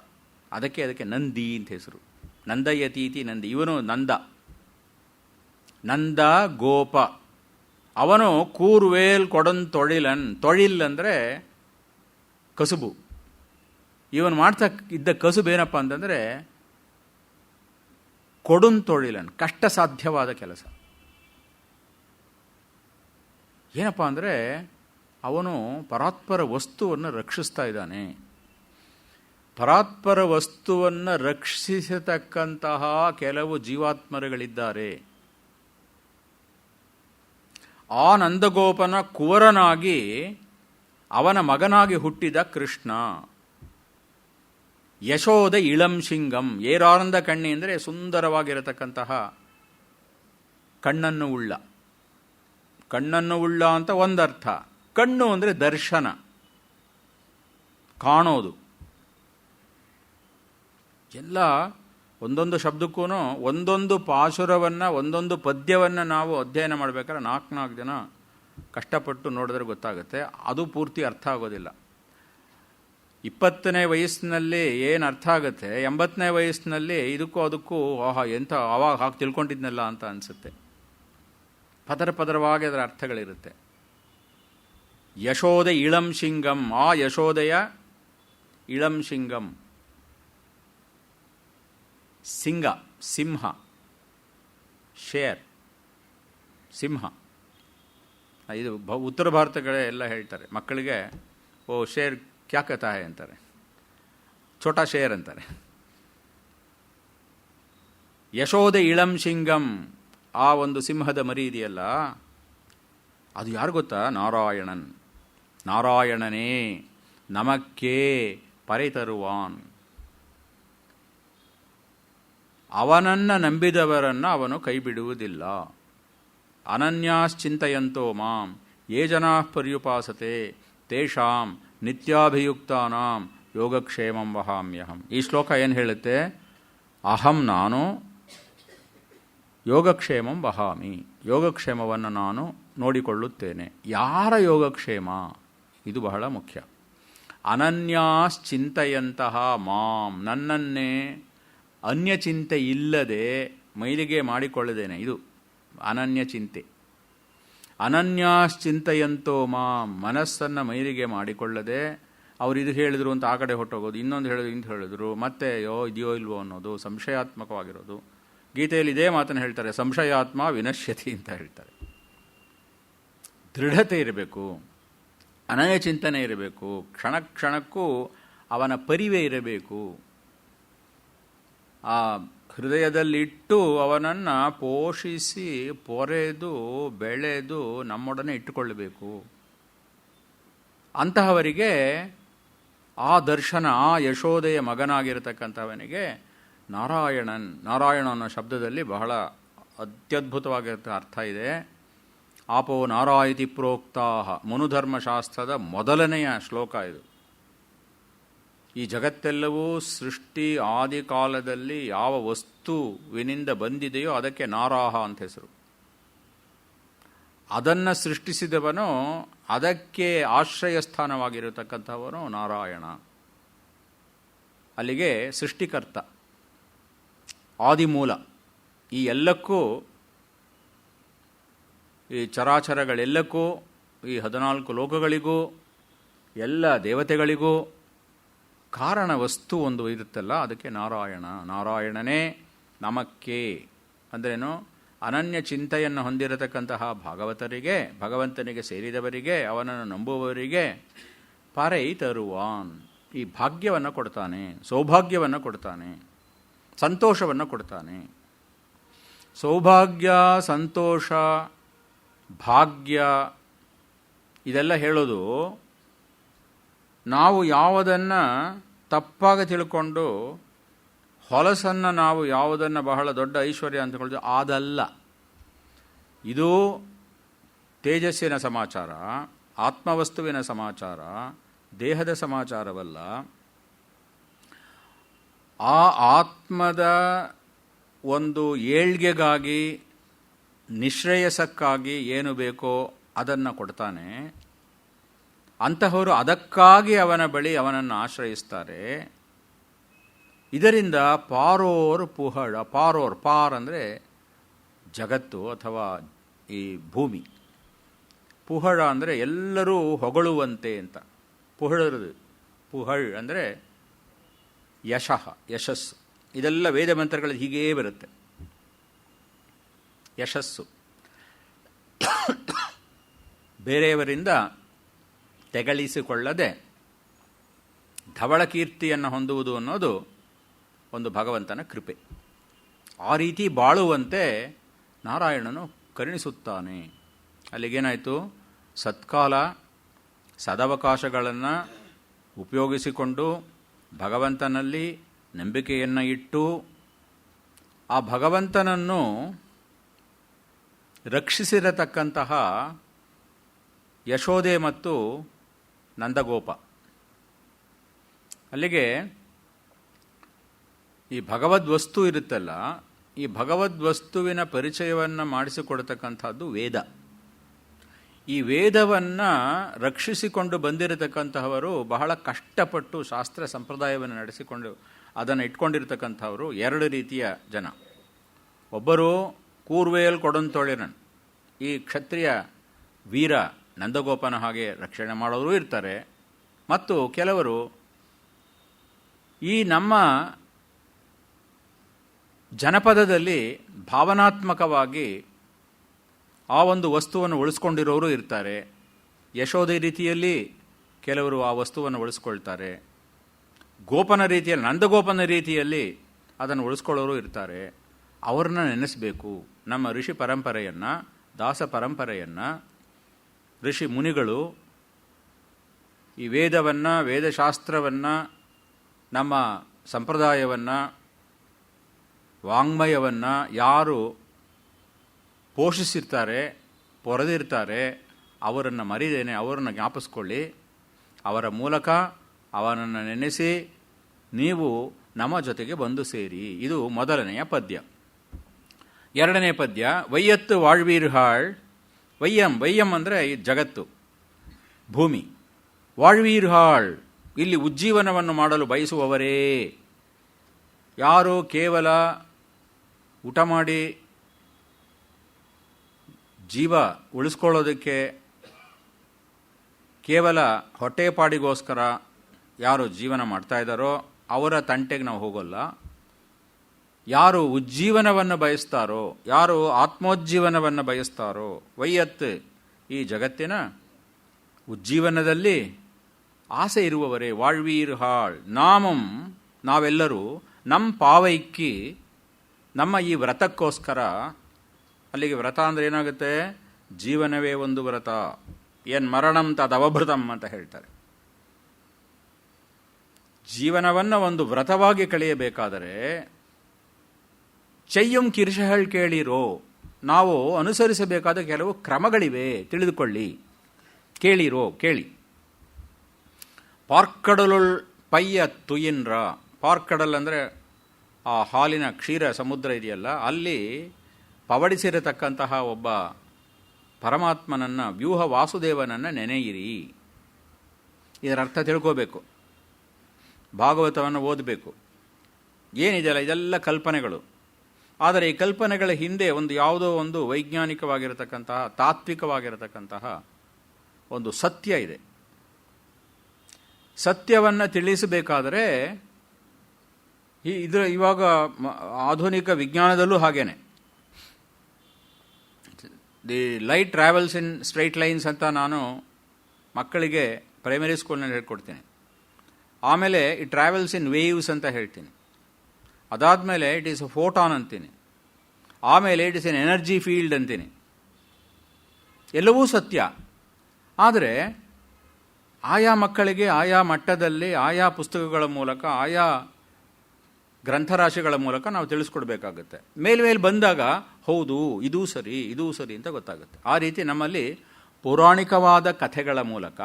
ಅದಕ್ಕೆ ನಂದಿ ಅಂತ ಹೆಸರು. ನಂದಯತೀತಿ ನಂದಿ. ಇವನು ನಂದ, ನಂದ ಗೋಪ. ಅವನು ಕೂರ್ವೇಲ್ ಕೊಡನ್ ತೊಳಿಲನ್. ತೊಳಿಲ್ ಅಂದರೆ ಕಸುಬು. ಇವನು ಮಾಡ್ತಾ ಇದ್ದ ಕಸುಬು ಏನಪ್ಪ ಅಂತಂದರೆ ಕೊಡುನ್ ತೊಳಿಲನ್, ಕಷ್ಟ ಸಾಧ್ಯವಾದ ಕೆಲಸ. ಏನಪ್ಪ ಅಂದರೆ ಅವನು ಪರಾತ್ಪರ ವಸ್ತುವನ್ನು ರಕ್ಷಿಸ್ತಾ ಇದ್ದಾನೆ. ಪರಾತ್ಪರ ವಸ್ತುವನ್ನು ರಕ್ಷಿಸತಕ್ಕಂತಹ ಕೆಲವು ಜೀವಾತ್ಮರುಗಳಿದ್ದಾರೆ. ಆ ನಂದಗೋಪನ ಕುವರನಾಗಿ ಅವನ ಮಗನಾಗಿ ಹುಟ್ಟಿದ ಕೃಷ್ಣ. ಯಶೋದ ಇಳಂ ಶಿಂಗಂ, ಏರಾನಂದ ಕಣ್ಣಿ ಅಂದರೆ ಸುಂದರವಾಗಿರತಕ್ಕಂತಹ ಕಣ್ಣನ್ನು ಉಳ್ಳ. ಕಣ್ಣನ್ನು ಉಳ್ಳ ಅಂತ ಒಂದರ್ಥ. ಕಣ್ಣು ಅಂದರೆ ದರ್ಶನ, ಕಾಣೋದು. ಎಲ್ಲ ಒಂದೊಂದು ಶಬ್ದಕ್ಕೂ ಒಂದೊಂದು ಪಾಶುರವನ್ನು, ಒಂದೊಂದು ಪದ್ಯವನ್ನು ನಾವು ಅಧ್ಯಯನ ಮಾಡಬೇಕಾದ್ರೆ 4 ಜನ ಕಷ್ಟಪಟ್ಟು ನೋಡಿದ್ರೆ ಗೊತ್ತಾಗುತ್ತೆ. ಅದು ಪೂರ್ತಿ ಅರ್ಥ ಆಗೋದಿಲ್ಲ. 20ನೇ ವಯಸ್ಸಿನಲ್ಲಿ ಏನು ಅರ್ಥ ಆಗುತ್ತೆ, 80ನೇ ವಯಸ್ಸಿನಲ್ಲಿ ಇದಕ್ಕೂ ಅದಕ್ಕೂ ಎಂಥ ಅವಾಗ ಹಾಕಿ ತಿಳ್ಕೊಂಡಿದ್ನಲ್ಲ ಅಂತ ಅನಿಸುತ್ತೆ. ಪದರವಾಗಿ ಅದರ ಅರ್ಥಗಳಿರುತ್ತೆ. ಯಶೋದೆ ಇಳಂ ಶಿಂಗಂ, ಆ ಯಶೋದೆಯ ಇಳಂ ಶಿಂಗಂ. ಸಿಂಗ, ಸಿಂಹ, ಶೇರ್, ಸಿಂಹ. ಇದು ಉತ್ತರ ಭಾರತಗಳೇ ಎಲ್ಲ ಹೇಳ್ತಾರೆ ಮಕ್ಕಳಿಗೆ, ಓ ಶೇರ್ ಕ್ಯಾ ಕಥಾ ಹೈ ಅಂತಾರೆ, ಛೋಟಾ ಶೇರ್ ಅಂತಾರೆ. ಯಶೋದೆ ಇಳಂ ಶಿಂಗಂ, ಆ ಒಂದು ಸಿಂಹದ ಮರಿ ಇದೆಯಲ್ಲ, ಅದು ಯಾರು ಗೊತ್ತಾ? ನಾರಾಯಣನ್. ನಾರಾಯಣನೇ ನಮಕ್ಕೆ ಪರೆ ತರುವಾನ್. ಅವನನ್ನು ನಂಬಿದವರನ್ನು ಅವನು ಕೈ ಬಿಡುವುದಿಲ್ಲ. ಅನನ್ಯಾಶ್ಚಿಂತಯಂತೋ ಮಾಂ ಯೇ ಜನಾಃ ಪರ್ಯುಪಾಸತೆ ತೇಷಾಂ ನಿತ್ಯಾಭಿಯುಕ್ತಾನಾಂ ಯೋಗಕ್ಷೇಮಂ ವಹಾಮ್ಯಹಂ. ಈ ಶ್ಲೋಕ ಏನು ಹೇಳುತ್ತೆ? ಅಹಂ, ನಾನು, ಯೋಗಕ್ಷೇಮಂ ವಹಾಮಿ, ಯೋಗಕ್ಷೇಮವನ್ನು ನಾನು ನೋಡಿಕೊಳ್ಳುತ್ತೇನೆ. ಯಾರ ಯೋಗಕ್ಷೇಮ? ಇದು ಬಹಳ ಮುಖ್ಯ. ಅನನ್ಯಾಶ್ಚಿಂತಯಂತಹ ಮಾಂ, ನನ್ನನ್ನೇ ಅನ್ಯ ಚಿಂತೆ ಇಲ್ಲದೆ ಮೈಲಿಗೆ ಮಾಡಿಕೊಳ್ಳದೇನೆ, ಇದು ಅನನ್ಯ ಚಿಂತೆ. ಅನನ್ಯಾಶ್ಚಿಂತಯಂತೋ ಮಾಂ, ಮನಸ್ಸನ್ನು ಮೈಲಿಗೆ ಮಾಡಿಕೊಳ್ಳದೆ ಅವ್ರು ಇದು ಹೇಳಿದ್ರು ಅಂತ ಆ ಕಡೆ ಹೊಟ್ಟೋಗೋದು, ಇನ್ನೊಂದು ಹೇಳಿದ್ರು ಇಂತ ಹೇಳಿದ್ರು, ಮತ್ತೆ ಇದೆಯೋ ಇಲ್ವೋ ಅನ್ನೋದು, ಸಂಶಯಾತ್ಮಕವಾಗಿರೋದು. ಗೀತೆಯಲ್ಲಿ ಇದೇ ಮಾತನ್ನು ಹೇಳ್ತಾರೆ, ಸಂಶಯಾತ್ಮ ವಿನಶ್ಯತಿ ಅಂತ ಹೇಳ್ತಾರೆ. ದೃಢತೆ ಇರಬೇಕು, ಅನನ್ಯ ಚಿಂತನೆ ಇರಬೇಕು, ಕ್ಷಣ ಕ್ಷಣಕ್ಕೂ ಅವನ ಪರಿವೆ ಇರಬೇಕು. ಆ ಹೃದಯದಲ್ಲಿಟ್ಟು ಅವನನ್ನು ಪೋಷಿಸಿ ಪೊರೆದು ಬೆಳೆದು ನಮ್ಮೊಡನೆ ಇಟ್ಟುಕೊಳ್ಳಬೇಕು. ಅಂತಹವರಿಗೆ ಆ ದರ್ಶನ, ಆ ಯಶೋದೆಯ ಮಗನಾಗಿರತಕ್ಕಂಥವನಿಗೆ ನಾರಾಯಣನ್, ನಾರಾಯಣ ಅನ್ನೋ ಶಬ್ದದಲ್ಲಿ ಬಹಳ ಅತ್ಯದ್ಭುತವಾಗಿರೋ ಅರ್ಥ ಇದೆ. ಆಪೋ ನಾರಾಯತಿ ಪ್ರೋಕ್ತಾಹ, ಮನುಧರ್ಮಶಾಸ್ತ್ರದ ಮೊದಲನೆಯ ಶ್ಲೋಕ ಇದು. ಈ ಜಗತ್ತೆಲ್ಲವೂ ಸೃಷ್ಟಿ ಆದಿಕಾಲದಲ್ಲಿ ಯಾವ ವಸ್ತುವಿನಿಂದ ಬಂದಿದೆಯೋ ಅದಕ್ಕೆ ನಾರಾಹ ಅಂತ ಹೆಸರು. ಅದನ್ನು ಸೃಷ್ಟಿಸಿದವನು, ಅದಕ್ಕೆ ಆಶ್ರಯ ಸ್ಥಾನವಾಗಿರತಕ್ಕಂಥವನು ನಾರಾಯಣ. ಅಲ್ಲಿಗೆ ಸೃಷ್ಟಿಕರ್ತ, ಆದಿಮೂಲ. ಈ ಎಲ್ಲಕ್ಕೂ, ಈ ಚರಾಚರಗಳೆಲ್ಲಕ್ಕೂ, ಈ 14 ಲೋಕಗಳಿಗೂ, ಎಲ್ಲ ದೇವತೆಗಳಿಗೂ ಕಾರಣ ವಸ್ತು ಒಂದು ಇರುತ್ತಲ್ಲ, ಅದಕ್ಕೆ ನಾರಾಯಣ. ನಾರಾಯಣನೇ ನಮಕ್ಕೆ ಅಂದ್ರೇನು? ಅನನ್ಯ ಚಿಂತೆಯನ್ನು ಹೊಂದಿರತಕ್ಕಂತಹ ಭಾಗವತರಿಗೆ, ಭಗವಂತನಿಗೆ ಸೇರಿದವರಿಗೆ, ಅವನನ್ನು ನಂಬುವವರಿಗೆ ಪರೈ ತರುವಾನ್, ಈ ಭಾಗ್ಯವನ್ನು ಕೊಡ್ತಾನೆ, ಸೌಭಾಗ್ಯವನ್ನು ಕೊಡ್ತಾನೆ, ಸಂತೋಷವನ್ನು ಕೊಡ್ತಾನೆ. ಸೌಭಾಗ್ಯ, ಸಂತೋಷ, ಭಾಗ್ಯ ಇದೆಲ್ಲ ಹೇಳೋದು ನಾವು ಯಾವುದನ್ನು ತಪ್ಪಾಗಿ ತಿಳ್ಕೊಂಡು, ಹೊಲಸನ್ನು ನಾವು ಯಾವುದನ್ನು ಬಹಳ ದೊಡ್ಡ ಐಶ್ವರ್ಯ ಅಂತ ಹೇಳ್ತೀವಿ ಅದಲ್ಲ. ಇದು ತೇಜಸ್ಸಿನ ಸಮಾಚಾರ, ಆತ್ಮವಸ್ತುವಿನ ಸಮಾಚಾರ, ದೇಹದ ಸಮಾಚಾರವಲ್ಲ. ಆ ಆತ್ಮದ ಒಂದು ಏಳ್ಗೆಗಾಗಿ, ನಿಶ್ರೇಯಸಕ್ಕಾಗಿ ಏನು ಬೇಕೋ ಅದನ್ನು ಕೊಡ್ತಾನೆ. ಅಂತಹವರು ಅದಕ್ಕಾಗಿ ಅವನ ಬಳಿ ಅವನನ್ನು ಆಶ್ರಯಿಸ್ತಾರೆ. ಇದರಿಂದ ಪಾರೋರ್ ಪುಹಳ, ಪಾರೋರ್, ಪಾರ್ ಅಂದರೆ ಜಗತ್ತು ಅಥವಾ ಈ ಭೂಮಿ, ಪುಹಳ ಅಂದರೆ ಎಲ್ಲರೂ ಹೊಗಳುವಂತೆ ಅಂತ. ಪುಹಳದು, ಪುಹಳ್ ಅಂದರೆ ಯಶಃ, ಯಶಸ್ಸು. ಇದೆಲ್ಲ ವೇದ ಮಂತ್ರಗಳಲ್ಲಿ ಹೀಗೇ ಬರುತ್ತೆ. ಯಶಸ್ಸು ಬೇರೆಯವರಿಂದ ತೆಗಳಿಸಿಕೊಳ್ಳದೆ ಧವಳ ಕೀರ್ತಿಯನ್ನು ಹೊಂದುವುದು ಅನ್ನೋದು ಒಂದು ಭಗವಂತನ ಕೃಪೆ. ಆ ರೀತಿ ಬಾಳುವಂತೆ ನಾರಾಯಣನು ಕರುಣಿಸುತ್ತಾನೆ. ಅಲ್ಲಿಗೇನಾಯಿತು? ಸತ್ಕಾಲ ಸದವಕಾಶಗಳನ್ನು ಉಪಯೋಗಿಸಿಕೊಂಡು ಭಗವಂತನಲ್ಲಿ ನಂಬಿಕೆಯನ್ನು ಇಟ್ಟು ಆ ಭಗವಂತನನ್ನು ರಕ್ಷಿಸಿರತಕ್ಕಂತಹ ಯಶೋದೆ ಮತ್ತು ನಂದಗೋಪ. ಅಲ್ಲಿಗೆ ಈ ಭಗವದ್ವಸ್ತು ಇರುತ್ತಲ್ಲ, ಈ ಭಗವದ್ವಸ್ತುವಿನ ಪರಿಚಯವನ್ನು ಮಾಡಿಸಿಕೊಡ್ತಕ್ಕಂಥದ್ದು ವೇದ. ಈ ವೇದವನ್ನು ರಕ್ಷಿಸಿಕೊಂಡು ಬಂದಿರತಕ್ಕಂತಹವರು ಬಹಳ ಕಷ್ಟಪಟ್ಟು ಶಾಸ್ತ್ರ ಸಂಪ್ರದಾಯವನ್ನು ನಡೆಸಿಕೊಂಡು ಅದನ್ನು ಇಟ್ಕೊಂಡಿರ್ತಕ್ಕಂಥವರು ಎರಡು ರೀತಿಯ ಜನ. ಒಬ್ಬರು ಕೂರ್ವೇಲ್ ಕೊಡಂತೊಳಿರನ್, ಈ ಕ್ಷತ್ರಿಯ ವೀರ ನಂದಗೋಪನ ಹಾಗೆ ರಕ್ಷಣೆ ಮಾಡೋರು ಇರ್ತಾರೆ. ಮತ್ತು ಕೆಲವರು ಈ ನಮ್ಮ ಜನಪದದಲ್ಲಿ ಭಾವನಾತ್ಮಕವಾಗಿ ಆ ಒಂದು ವಸ್ತುವನ್ನು ಉಳಿಸ್ಕೊಂಡಿರೋರು ಇರ್ತಾರೆ. ಯಶೋದೆ ರೀತಿಯಲ್ಲಿ ಕೆಲವರು ಆ ವಸ್ತುವನ್ನು ಉಳಿಸ್ಕೊಳ್ತಾರೆ. ಗೋಪನ ರೀತಿಯಲ್ಲಿ, ನಂದಗೋಪನ ರೀತಿಯಲ್ಲಿ ಅದನ್ನು ಉಳಿಸ್ಕೊಳ್ಳೋರು ಇರ್ತಾರೆ. ಅವ್ರನ್ನ ನೆನೆಸಬೇಕು. ನಮ್ಮ ಋಷಿ ಪರಂಪರೆಯನ್ನು, ದಾಸ ಪರಂಪರೆಯನ್ನು, ಋಷಿ ಮುನಿಗಳು ಈ ವೇದವನ್ನು, ವೇದಶಾಸ್ತ್ರವನ್ನು, ನಮ್ಮ ಸಂಪ್ರದಾಯವನ್ನು, ವಾಂಗ್ಮಯವನ್ನು ಯಾರು ಪೋಷಿಸಿರ್ತಾರೆ, ಪೊರೆದಿರ್ತಾರೆ, ಅವರನ್ನು ಮರಿದೇನೆ ಅವರನ್ನು ಜ್ಞಾಪಿಸ್ಕೊಳ್ಳಿ. ಅವರ ಮೂಲಕ ಅವನನ್ನು ನೆನೆಸಿ ನೀವು ನಮ್ಮ ಜೊತೆಗೆ ಬಂದು ಸೇರಿ. ಇದು ಮೊದಲನೆಯ ಪದ್ಯ. ಎರಡನೇ ಪದ್ಯ ವೈಯತ್ತು ವಾಳ್ವೀರ್ಹಾಳ್. ವಯ್ಯಂ ಅಂದರೆ ಈ ಜಗತ್ತು, ಭೂಮಿ. ವಾಳ್ವೀರ್ಹಾಳ್ ಇಲ್ಲಿ ಉಜ್ಜೀವನವನ್ನು ಮಾಡಲು ಬಯಸುವವರೇ. ಯಾರು ಕೇವಲ ಊಟ ಮಾಡಿ ಜೀವ ಉಳಿಸ್ಕೊಳ್ಳೋದಕ್ಕೆ ಕೇವಲ ಹೊಟ್ಟೆಪಾಡಿಗೋಸ್ಕರ ಯಾರು ಜೀವನ ಮಾಡ್ತಾ ಇದ್ದಾರೋ ಅವರ ತಂಟೆಗೆ ನಾವು ಹೋಗೋಲ್ಲ. ಯಾರು ಉಜ್ಜೀವನವನ್ನು ಬಯಸ್ತಾರೋ, ಯಾರು ಆತ್ಮೋಜ್ಜೀವನವನ್ನು ಬಯಸ್ತಾರೋ, ವೈಯತ್ ಈ ಜಗತ್ತಿನ ಉಜ್ಜೀವನದಲ್ಲಿ ಆಸೆ ಇರುವವರೇ. ವಾಳ್ವೀರ್ ಹಾಳ್ ನಾಮಂ ನಾವೆಲ್ಲರೂ ನಮ್ಮ ಪಾವೈಕ್ಕಿ ನಮ್ಮ ಈ ವ್ರತಕ್ಕೋಸ್ಕರ. ಅಲ್ಲಿಗೆ ವ್ರತ ಅಂದರೆ ಏನಾಗುತ್ತೆ? ಜೀವನವೇ ಒಂದು ವ್ರತ. ಏನ್ ಮರಣಂ ತದವಭೃತಂ ಅಂತ ಹೇಳ್ತಾರೆ. ಜೀವನವನ್ನು ಒಂದು ವ್ರತವಾಗಿ ಕಳೆಯಬೇಕಾದರೆ ಚಯ್ಯಂ ಕಿರ್ಷಹಳ್ ಕೇಳಿರೋ, ನಾವು ಅನುಸರಿಸಬೇಕಾದ ಕೆಲವು ಕ್ರಮಗಳಿವೆ, ತಿಳಿದುಕೊಳ್ಳಿ. ಕೇಳಿರೋ, ಕೇಳಿ. ಪಾರ್ಕಡಲುಳ್ ಪಯ್ಯ ತುಯಿನ್ರ. ಪಾರ್ಕಡಲ್ ಅಂದರೆ ಆ ಹಾಲಿನ ಕ್ಷೀರ ಸಮುದ್ರ ಇದೆಯಲ್ಲ, ಅಲ್ಲಿ ಪವಡಿಸಿರತಕ್ಕಂತಹ ಒಬ್ಬ ಪರಮಾತ್ಮನನ್ನು, ವ್ಯೂಹ ವಾಸುದೇವನನ್ನು ನೆನೆಯಿರಿ. ಇದರ ಅರ್ಥ ತಿಳ್ಕೋಬೇಕು, ಭಾಗವತವನ್ನು ಓದಬೇಕು. ಏನಿದೆಯಲ್ಲ ಇದೆಲ್ಲ ಕಲ್ಪನೆಗಳು. ಆದರೆ ಈ ಕಲ್ಪನೆಗಳ ಹಿಂದೆ ಒಂದು ಯಾವುದೋ ಒಂದು ವೈಜ್ಞಾನಿಕವಾಗಿರತಕ್ಕಂತಹ, ತಾತ್ವಿಕವಾಗಿರತಕ್ಕಂತಹ ಒಂದು ಸತ್ಯ ಇದೆ. ಸತ್ಯವನ್ನು ತಿಳಿಸಬೇಕಾದರೆ ಇವಾಗ ಆಧುನಿಕ ವಿಜ್ಞಾನದಲ್ಲೂ ಹಾಗೇನೆ. The light travels in straight lines ಅಂತ ನಾನು ಮಕ್ಕಳಿಗೆ ಪ್ರೈಮರಿ ಸ್ಕೂಲ್ನಲ್ಲಿ ಹೇಳ್ಕೊಡ್ತೀನಿ. ಆಮೇಲೆ ಈ ಟ್ರಾವೆಲ್ಸ್ ಇನ್ ವೇವ್ಸ್ ಅಂತ ಹೇಳ್ತೀನಿ. ಅದಾದಮೇಲೆ ಇಟ್ ಈಸ್ ಅ ಫೋಟಾನ್ ಅಂತೀನಿ. ಆಮೇಲೆ it is N energy field ಅಂತೀನಿ. ಎಲ್ಲವೂ ಸತ್ಯ. ಆದರೆ ಆಯಾ ಮಕ್ಕಳಿಗೆ ಆಯಾ ಮಟ್ಟದಲ್ಲಿ ಆಯಾ ಪುಸ್ತಕಗಳ ಮೂಲಕ, ಆಯಾ ಗ್ರಂಥರಾಶಿಗಳ ಮೂಲಕ ನಾವು ತಿಳಿಸ್ಕೊಡ್ಬೇಕಾಗುತ್ತೆ. ಮೇಲ್ಮೇಲೆ ಬಂದಾಗ ಹೌದು ಇದೂ ಸರಿ, ಇದೂ ಸರಿ ಅಂತ ಗೊತ್ತಾಗುತ್ತೆ. ಆ ರೀತಿ ನಮ್ಮಲ್ಲಿ ಪೌರಾಣಿಕವಾದ ಕಥೆಗಳ ಮೂಲಕ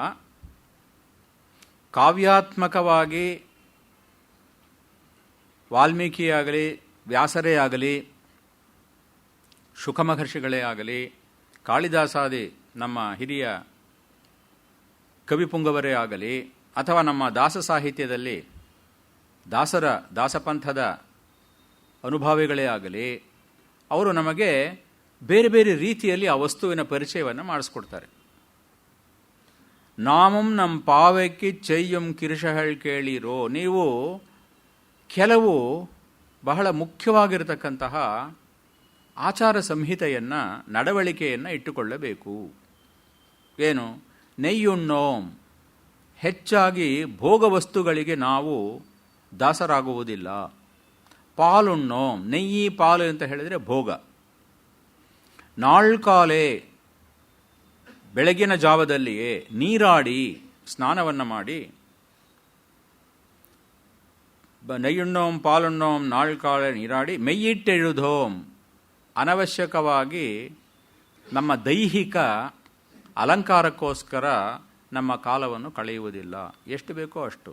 ಕಾವ್ಯಾತ್ಮಕವಾಗಿ ವಾಲ್ಮೀಕಿಯಾಗಲಿ, ವ್ಯಾಸರೇ ಆಗಲಿ, ಶುಕಮಹರ್ಷಿಗಳೇ ಆಗಲಿ, ಕಾಳಿದಾಸಾದಿ ನಮ್ಮ ಹಿರಿಯ ಕವಿಪುಂಗವರೇ ಆಗಲಿ, ಅಥವಾ ನಮ್ಮ ದಾಸ ಸಾಹಿತ್ಯದಲ್ಲಿ ದಾಸಪಂಥದ ಅನುಭಾವಿಗಳೇ ಆಗಲಿ, ಅವರು ನಮಗೆ ಬೇರೆ ಬೇರೆ ರೀತಿಯಲ್ಲಿ ಆ ವಸ್ತುವಿನ ಪರಿಚಯವನ್ನು ಮಾಡಿಸ್ಕೊಡ್ತಾರೆ. ನಾಮಂ ನಮ್ಮ ಪಾವೈಕ್ಕಿ ಚಯ್ಯಂ ಕಿರ್ಷಹಳ್ ಕೇಳಿರೋ. ನೀವು ಕೆಲವು ಬಹಳ ಮುಖ್ಯವಾಗಿರತಕ್ಕಂತಹ ಆಚಾರ ಸಂಹಿತೆಯನ್ನು, ನಡವಳಿಕೆಯನ್ನು ಇಟ್ಟುಕೊಳ್ಳಬೇಕು. ಏನು? ನೆಯ್ಯುಣ್ಣೋಂ, ಹೆಚ್ಚಾಗಿ ಭೋಗ ವಸ್ತುಗಳಿಗೆ ನಾವು ದಾಸರಾಗುವುದಿಲ್ಲ. ಪಾಲುಣ್ಣೋ, ನೆಯ್ಯಿ ಪಾಲು ಅಂತ ಹೇಳಿದರೆ ಭೋಗ. ನಾಳ್ಕಾಲೆ, ಬೆಳಗಿನ ಜಾವದಲ್ಲಿಯೇ ನೀರಾಡಿ ಸ್ನಾನವನ್ನು ಮಾಡಿ, ನೆಯ್ಯುಣ್ಣೋಂ ಪಾಲುಣ್ಣೋಂ ನಾಳ್ಕಾಲೆ ನೀರಾಡಿ ಮೆಯ್ಯಿಟ್ಟೆഴുದೋಂ, ಅನವಶ್ಯಕವಾಗಿ ನಮ್ಮ ದೈಹಿಕ ಅಲಂಕಾರಕ್ಕೋಸ್ಕರ ನಮ್ಮ ಕಾಲವನ್ನು ಕಳೆಯುವುದಿಲ್ಲ. ಎಷ್ಟು ಬೇಕೋ ಅಷ್ಟು.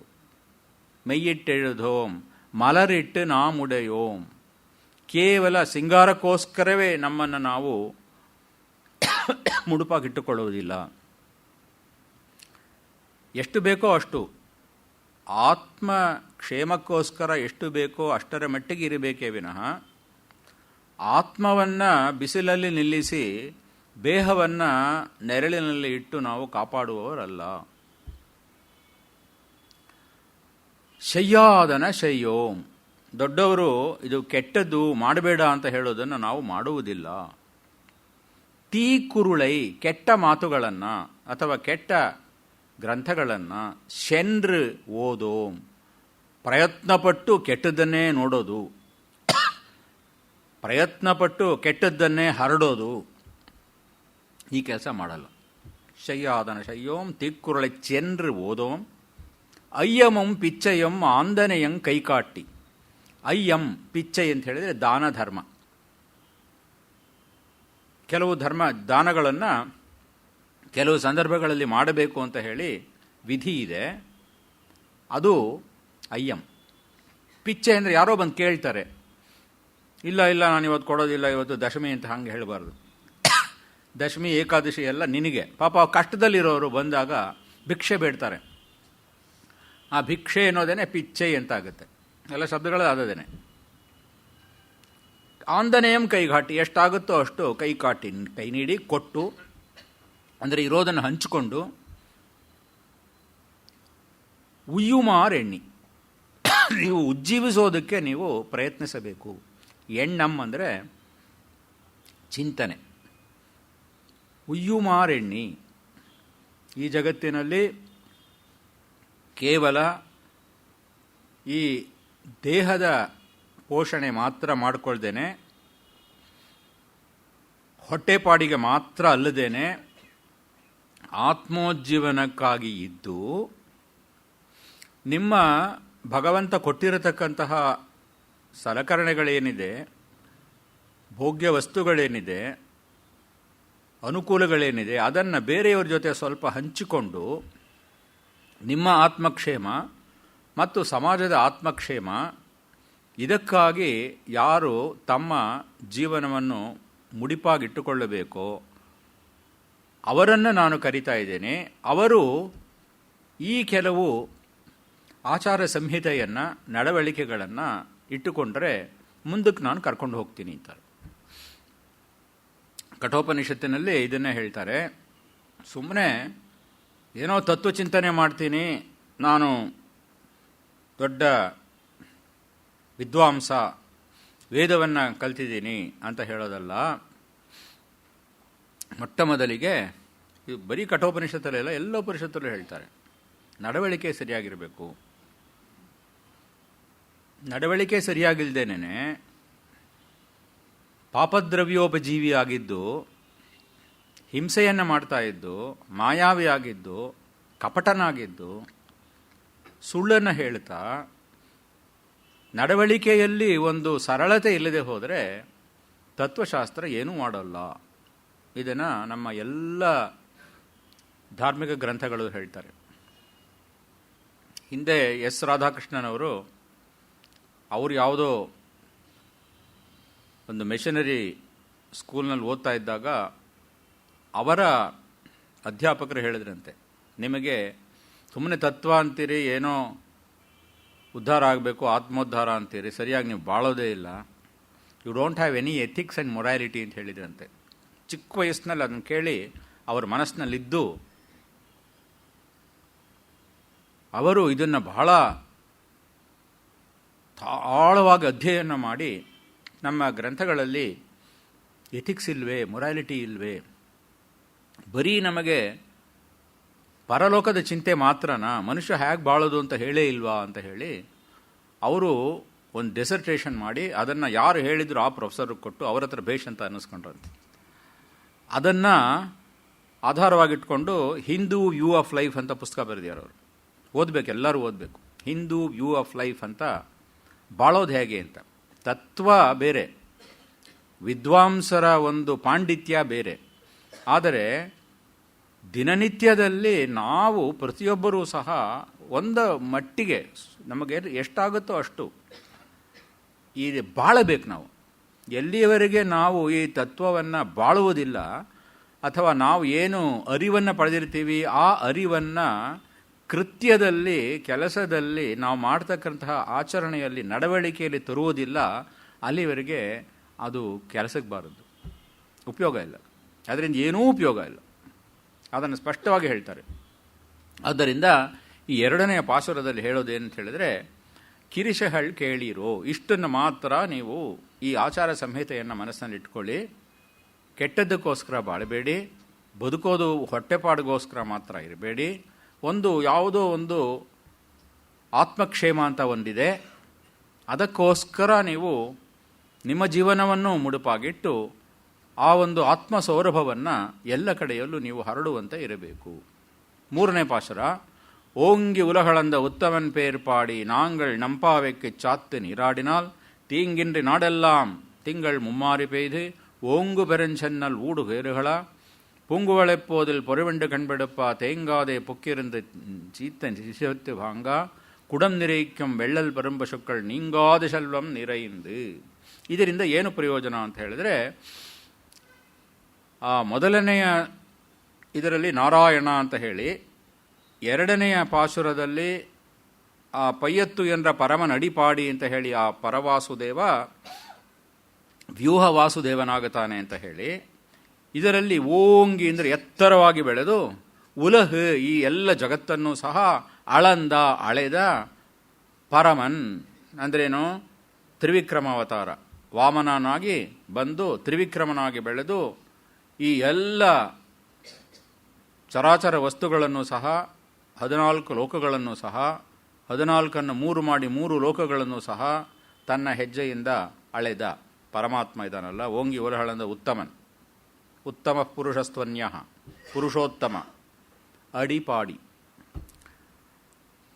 ಮೆಯ್ಯಿಟ್ಟೆഴുದೋಂ ಮಲರಿಟ್ಟು ನಾಮುಡೆಯೋಂ, ಕೇವಲ ಸಿಂಗಾರಕ್ಕೋಸ್ಕರವೇ ನಮ್ಮನ್ನು ನಾವು ಮುಡುಪಾಗಿಟ್ಟುಕೊಳ್ಳುವುದಿಲ್ಲ. ಎಷ್ಟು ಬೇಕೋ ಅಷ್ಟು. ಆತ್ಮ ಕ್ಷೇಮಕ್ಕೋಸ್ಕರ ಎಷ್ಟು ಬೇಕೋ ಅಷ್ಟರ ಮಟ್ಟಿಗೆ ಇರಬೇಕೇ ವಿನಃ ಆತ್ಮವನ್ನು ಬಿಸಿಲಲ್ಲಿ ನಿಲ್ಲಿಸಿ ದೇಹವನ್ನು ನೆರಳಿನಲ್ಲಿ ಇಟ್ಟು ನಾವು ಕಾಪಾಡುವವರಲ್ಲ. ಶಯ್ಯಾದನ ಶಯ್ಯೋಂ, ದೊಡ್ಡವರು ಇದು ಕೆಟ್ಟದ್ದು ಮಾಡಬೇಡ ಅಂತ ಹೇಳೋದನ್ನು ನಾವು ಮಾಡುವುದಿಲ್ಲ. ತೀಕುರುಳೈ, ಕೆಟ್ಟ ಮಾತುಗಳನ್ನು ಅಥವಾ ಕೆಟ್ಟ ಗ್ರಂಥಗಳನ್ನು ಶೆನ್ರು ಓದೋಂ, ಪ್ರಯತ್ನಪಟ್ಟು ಕೆಟ್ಟದ್ದನ್ನೇ ನೋಡೋದು, ಪ್ರಯತ್ನಪಟ್ಟು ಕೆಟ್ಟದ್ದನ್ನೇ ಹರಡೋದು, ಈ ಕೆಲಸ ಮಾಡಲ್ಲ. ಶಯ್ಯಾದನ ಶಯ್ಯೋಂ ತೀಕ್ಕುರುಳೈ ಚೆನ್ರು ಓದೋಂ ಅಯ್ಯಮಂ ಪಿಚ್ಚಯಂ ಆಂದನೆಯಂ ಕೈಕಾಟಿ. ಅಯ್ಯಂ ಪಿಚ್ಚೈ ಅಂತ ಹೇಳಿದರೆ ದಾನ ಧರ್ಮ. ಕೆಲವು ದಾನಗಳನ್ನು ಕೆಲವು ಸಂದರ್ಭಗಳಲ್ಲಿ ಮಾಡಬೇಕು ಅಂತ ಹೇಳಿ ವಿಧಿ ಇದೆ, ಅದು ಅಯ್ಯಂ. ಪಿಚ್ಚೆ ಅಂದರೆ ಯಾರೋ ಬಂದು ಕೇಳ್ತಾರೆ, ಇಲ್ಲ ನಾನು ಇವತ್ತು ಕೊಡೋದಿಲ್ಲ, ಇವತ್ತು ದಶಮಿ ಅಂತ ಹಂಗೆ ಹೇಳಬಾರ್ದು. ದಶಮಿ ಏಕಾದಶಿ ಎಲ್ಲ ನಿನಗೆ. ಪಾಪ ಕಷ್ಟದಲ್ಲಿರೋರು ಬಂದಾಗ ಭಿಕ್ಷೆ ಬೇಡ್ತಾರೆ. ಆ ಭಿಕ್ಷೆ ಅನ್ನೋದೇನೆ ಪಿಚ್ಚೆ ಅಂತ ಆಗುತ್ತೆ. ಎಲ್ಲ ಶಬ್ದಗಳು ಆದದೇನೆ. ಆಂದನೇಯಂ ಕೈಘಾಟಿ, ಎಷ್ಟಾಗುತ್ತೋ ಅಷ್ಟು ಕೈಕಾಟಿ, ಕೈ ನೀಡಿ ಕೊಟ್ಟು, ಅಂದರೆ ಇರೋದನ್ನು ಹಂಚಿಕೊಂಡು. ಉಯ್ಯುಮಾರೆಣ್ಣಿ, ನೀವು ಉಜ್ಜೀವಿಸೋದಕ್ಕೆ ನೀವು ಪ್ರಯತ್ನಿಸಬೇಕು. ಎಣ್ಣಂ ಅಂದರೆ ಚಿಂತನೆ. ಉಯ್ಯುಮಾರೆಣ್ಣಿ, ಈ ಜಗತ್ತಿನಲ್ಲಿ ಕೇವಲ ಈ ದೇಹದ ಪೋಷಣೆ ಮಾತ್ರ ಮಾಡಿಕೊಳ್ದೇನೆ, ಹೊಟ್ಟೆಪಾಡಿಗೆ ಮಾತ್ರ ಅಲ್ಲದೇನೆ ಆತ್ಮೋಜ್ಜೀವನಕ್ಕಾಗಿ ಇದ್ದು, ನಿಮ್ಮ ಭಗವಂತ ಕೊಟ್ಟಿರತಕ್ಕಂತಹ ಸಲಕರಣೆಗಳೇನಿದೆ, ಭೋಗ್ಯ ವಸ್ತುಗಳೇನಿದೆ, ಅನುಕೂಲಗಳೇನಿದೆ, ಅದನ್ನು ಬೇರೆಯವ್ರ ಜೊತೆ ಸ್ವಲ್ಪ ಹಂಚಿಕೊಂಡು ನಿಮ್ಮ ಆತ್ಮಕ್ಷೇಮ ಮತ್ತು ಸಮಾಜದ ಆತ್ಮಕ್ಷೇಮ, ಇದಕ್ಕಾಗಿ ಯಾರು ತಮ್ಮ ಜೀವನವನ್ನು ಮುಡಿಪಾಗಿಟ್ಟುಕೊಳ್ಳಬೇಕೋ ಅವರನ್ನು ನಾನು ಕರಿತಾ ಇದ್ದೇನೆ. ಅವರು ಈ ಕೆಲವು ಆಚಾರ ಸಂಹಿತೆಯನ್ನು, ನಡವಳಿಕೆಗಳನ್ನು ಇಟ್ಟುಕೊಂಡರೆ ಮುಂದಕ್ಕೆ ನಾನು ಕರ್ಕೊಂಡು ಹೋಗ್ತೀನಿ ಅಂತಾರೆ. ಕಠೋಪನಿಷತ್ತಿನಲ್ಲಿ ಇದನ್ನೇ ಹೇಳ್ತಾರೆ. ಸುಮ್ಮನೆ ಏನೋ ತತ್ವಚಿಂತನೆ ಮಾಡ್ತೀನಿ, ನಾನು ದೊಡ್ಡ ವಿದ್ವಾಂಸ, ವೇದವನ್ನು ಕಲ್ತಿದ್ದೀನಿ ಅಂತ ಹೇಳೋದಲ್ಲ. ಮೊಟ್ಟ ಮೊದಲಿಗೆ ಇದು ಬರೀ ಕಠೋಪನಿಷತ್ತಲ್ಲ, ಎಲ್ಲ ಉಪನಿಷತ್ತಲ್ಲೂ ಹೇಳ್ತಾರೆ, ನಡವಳಿಕೆ ಸರಿಯಾಗಿರಬೇಕು. ನಡವಳಿಕೆ ಸರಿಯಾಗಿಲ್ದೇನೆ ಪಾಪದ್ರವ್ಯೋಪಜೀವಿಯಾಗಿದ್ದು, ಹಿಂಸೆಯನ್ನು ಮಾಡ್ತಾ ಇದ್ದು, ಮಾಯಾವಿಯಾಗಿದ್ದು, ಕಪಟನಾಗಿದ್ದು, ಸುಳ್ಳನ್ನು ಹೇಳ್ತಾ, ನಡವಳಿಕೆಯಲ್ಲಿ ಒಂದು ಸರಳತೆ ಇಲ್ಲದೆ ಹೋದರೆ ತತ್ವಶಾಸ್ತ್ರ ಏನೂ ಮಾಡೋಲ್ಲ. ಇದನ್ನು ನಮ್ಮ ಎಲ್ಲ ಧಾರ್ಮಿಕ ಗ್ರಂಥಗಳು ಹೇಳ್ತಾರೆ. ಹಿಂದೆ ಎಸ್ ರಾಧಾಕೃಷ್ಣನವರು ಅವರು ಯಾವುದೋ ಒಂದು ಮಿಷನರಿ ಸ್ಕೂಲ್ನಲ್ಲಿ ಓದ್ತಾ ಇದ್ದಾಗ ಅವರ ಅಧ್ಯಾಪಕರು ಹೇಳಿದ್ರಂತೆ, ನಿಮಗೆ ಸುಮ್ಮನೆ ತತ್ವ ಅಂತೀರಿ, ಏನೋ ಉದ್ಧಾರ ಆಗಬೇಕು, ಆತ್ಮೋದ್ಧಾರ ಅಂತೀರಿ, ಸರಿಯಾಗಿ ನೀವು ಬಾಳೋದೇ ಇಲ್ಲ, you don't have any ethics and morality ಅಂತ ಹೇಳಿದ್ರಂತೆ. ಚಿಕ್ಕ ವಯಸ್ಸಿನಲ್ಲಿ ಅದನ್ನು ಕೇಳಿ ಅವರ ಮನಸ್ಸಿನಲ್ಲಿದ್ದು ಅವರು ಇದನ್ನು ಬಹಳ ಆಳವಾಗಿ ಅಧ್ಯಯನ ಮಾಡಿ, ನಮ್ಮ ಗ್ರಂಥಗಳಲ್ಲಿ ಎಥಿಕ್ಸ್ ಇಲ್ವೇ, ಮೊರಾಲಿಟಿ ಇಲ್ವೇ, ಬರೀ ನಮಗೆ ಪರಲೋಕದ ಚಿಂತೆ ಮಾತ್ರನಾ, ಮನುಷ್ಯ ಹೇಗೆ ಬಾಳೋದು ಅಂತ ಹೇಳೇ ಇಲ್ವಾ ಅಂತ ಹೇಳಿ ಅವರು ಒಂದು ಡೆಸರ್ಟೇಷನ್ ಮಾಡಿ ಅದನ್ನು ಯಾರು ಹೇಳಿದ್ರು ಆ ಪ್ರೊಫೆಸರ್ಗೆ ಕೊಟ್ಟು ಅವ್ರ ಹತ್ರ ಬೇಷ್ ಅಂತ ಅನ್ನಿಸ್ಕೊಂಡ್ರಂತೆ. ಅದನ್ನು ಆಧಾರವಾಗಿಟ್ಕೊಂಡು ಹಿಂದೂ ವ್ಯೂ ಆಫ್ ಲೈಫ್ ಅಂತ ಪುಸ್ತಕ ಬರೆದಿದ್ದಾರೆ ಅವರು. ಓದಬೇಕು, ಎಲ್ಲರೂ ಓದಬೇಕು. ಹಿಂದೂ ವ್ಯೂ ಆಫ್ ಲೈಫ್ ಅಂತ, ಬಾಳೋದು ಹೇಗೆ ಅಂತ. ತತ್ವ ಬೇರೆ, ವಿದ್ವಾಂಸರ ಒಂದು ಪಾಂಡಿತ್ಯ ಬೇರೆ. ಆದರೆ ದಿನನಿತ್ಯದಲ್ಲಿ ನಾವು ಪ್ರತಿಯೊಬ್ಬರೂ ಸಹ ಒಂದು ಮಟ್ಟಿಗೆ ನಮಗೆ ಎಷ್ಟಾಗುತ್ತೋ ಅಷ್ಟು ಈ ಬಾಳಬೇಕು. ನಾವು ಎಲ್ಲಿಯವರೆಗೆ ನಾವು ಈ ತತ್ವವನ್ನು ಬಾಳುವುದಿಲ್ಲ ಅಥವಾ ನಾವು ಏನು ಅರಿವನ್ನು ಪಡೆದಿರ್ತೀವಿ ಆ ಅರಿವನ್ನು ಕೃತ್ಯದಲ್ಲಿ, ಕೆಲಸದಲ್ಲಿ, ನಾವು ಮಾಡ್ತಕ್ಕಂತಹ ಆಚರಣೆಯಲ್ಲಿ, ನಡವಳಿಕೆಯಲ್ಲಿ ತರುವುದಿಲ್ಲ, ಅಲ್ಲಿವರೆಗೆ ಅದು ಕೆಲಸಕ್ಕೆ ಬಾರದು, ಉಪಯೋಗ ಇಲ್ಲ. ಅದರಿಂದ ಏನೂ ಉಪಯೋಗ ಇಲ್ಲ. ಅದನ್ನು ಸ್ಪಷ್ಟವಾಗಿ ಹೇಳ್ತಾರೆ. ಆದ್ದರಿಂದ ಈ ಎರಡನೆಯ ಪಾಸುರದಲ್ಲಿ ಹೇಳೋದೇನಂತ ಹೇಳಿದ್ರೆ, ಕಿರಿಶಹಳ್ ಕೇಳಿರೋ, ಇಷ್ಟನ್ನು ಮಾತ್ರ ನೀವು ಈ ಆಚಾರ ಸಂಹಿತೆಯನ್ನು ಮನಸ್ಸಿನಲ್ಲಿ ಇಟ್ಕೊಳ್ಳಿ. ಕೆಟ್ಟದ್ದಕ್ಕೋಸ್ಕರ ಬಾಳಬೇಡಿ, ಬದುಕೋದು ಹೊಟ್ಟೆಪಾಡಿಗೋಸ್ಕರ ಮಾತ್ರ ಇರಬೇಡಿ. ಯಾವುದೋ ಒಂದು ಆತ್ಮಕ್ಷೇಮ ಅಂತ ಒಂದಿದೆ, ಅದಕ್ಕೋಸ್ಕರ ನೀವು ನಿಮ್ಮ ಜೀವನವನ್ನು ಮುಡುಪಾಗಿಟ್ಟು ಆ ಒಂದು ಆತ್ಮ ಸೌರಭವನ್ನು ಎಲ್ಲ ಕಡೆಯಲ್ಲೂ ನೀವು ಹರಡುವಂತೆ ಇರಬೇಕು. ಮೂರನೇ ಪಾಸುರ, ಓಂಗಿ ಉಲಗಳಂದ ಉತ್ತಮನ್ பேர்பாடி நாங்கள் நம்பாவைக்கு சாத்து நீராடினால் தீங்கின்றி நாடெல்லாம் திங்கள் மும்மாறி பெய்து ஓங்கு பெருஞ்சன்னல் ஊடு வேறுகளா பூங்குவளைப்போதில் பொறிவெண்டு கண்பெடுப்பா தேங்காதே புக்கிருந்து சீத்தன் சிசித்து வாங்கா குடம் நிறைக்கும் வெள்ளಲ್ ಪರಂಪಶುಕ್கள் ನೀಂಗಾದ ಶಲ್ವಂ ನಿರೈಂದು. ಇದರಿಂದ ಏನು ಪ್ರಯೋಜನ ಅಂತ ಹೇಳಿದ್ರೆ, ಆ ಮೊದಲನೆಯ ಇದರಲ್ಲಿ ನಾರಾಯಣ ಅಂತ ಹೇಳಿ, ಎರಡನೆಯ ಪಾಸುರದಲ್ಲಿ ಆ ಪಯ್ಯತ್ತು ಎಂದ್ರ ಪರಮ ನಡಿಪಾಡಿ ಅಂತ ಹೇಳಿ ಆ ಪರವಾಸುದೇವ ವ್ಯೂಹ ವಾಸುದೇವನಾಗುತ್ತಾನೆ ಅಂತ ಹೇಳಿ, ಇದರಲ್ಲಿ ಓಂಗಿ ಅಂದರೆ ಎತ್ತರವಾಗಿ ಬೆಳೆದು ಉಲಹ ಈ ಎಲ್ಲ ಜಗತ್ತನ್ನು ಸಹ ಅಳೆದ ಪರಮನ್ ಅಂದ್ರೇನು, ತ್ರಿವಿಕ್ರಮಾವತಾರ, ವಾಮನನಾಗಿ ಬಂದು ತ್ರಿವಿಕ್ರಮನಾಗಿ ಬೆಳೆದು ಈ ಎಲ್ಲ ಚರಾಚರ ವಸ್ತುಗಳನ್ನು ಸಹ 14 ಲೋಕಗಳನ್ನು ಸಹ 14 3 ಮಾಡಿ 3 ಲೋಕಗಳನ್ನು ಸಹ ತನ್ನ ಹೆಜ್ಜೆಯಿಂದ ಅಳೆದ ಪರಮಾತ್ಮ ಇದಾನಲ್ಲ. ಓಂಗಿ ಉಲಹಳಂದ ಉತ್ತಮನ್, ಉತ್ತಮ ಪುರುಷಸ್ತ್ವನ್ಯ, ಪುರುಷೋತ್ತಮ, ಅಡಿಪಾಡಿ.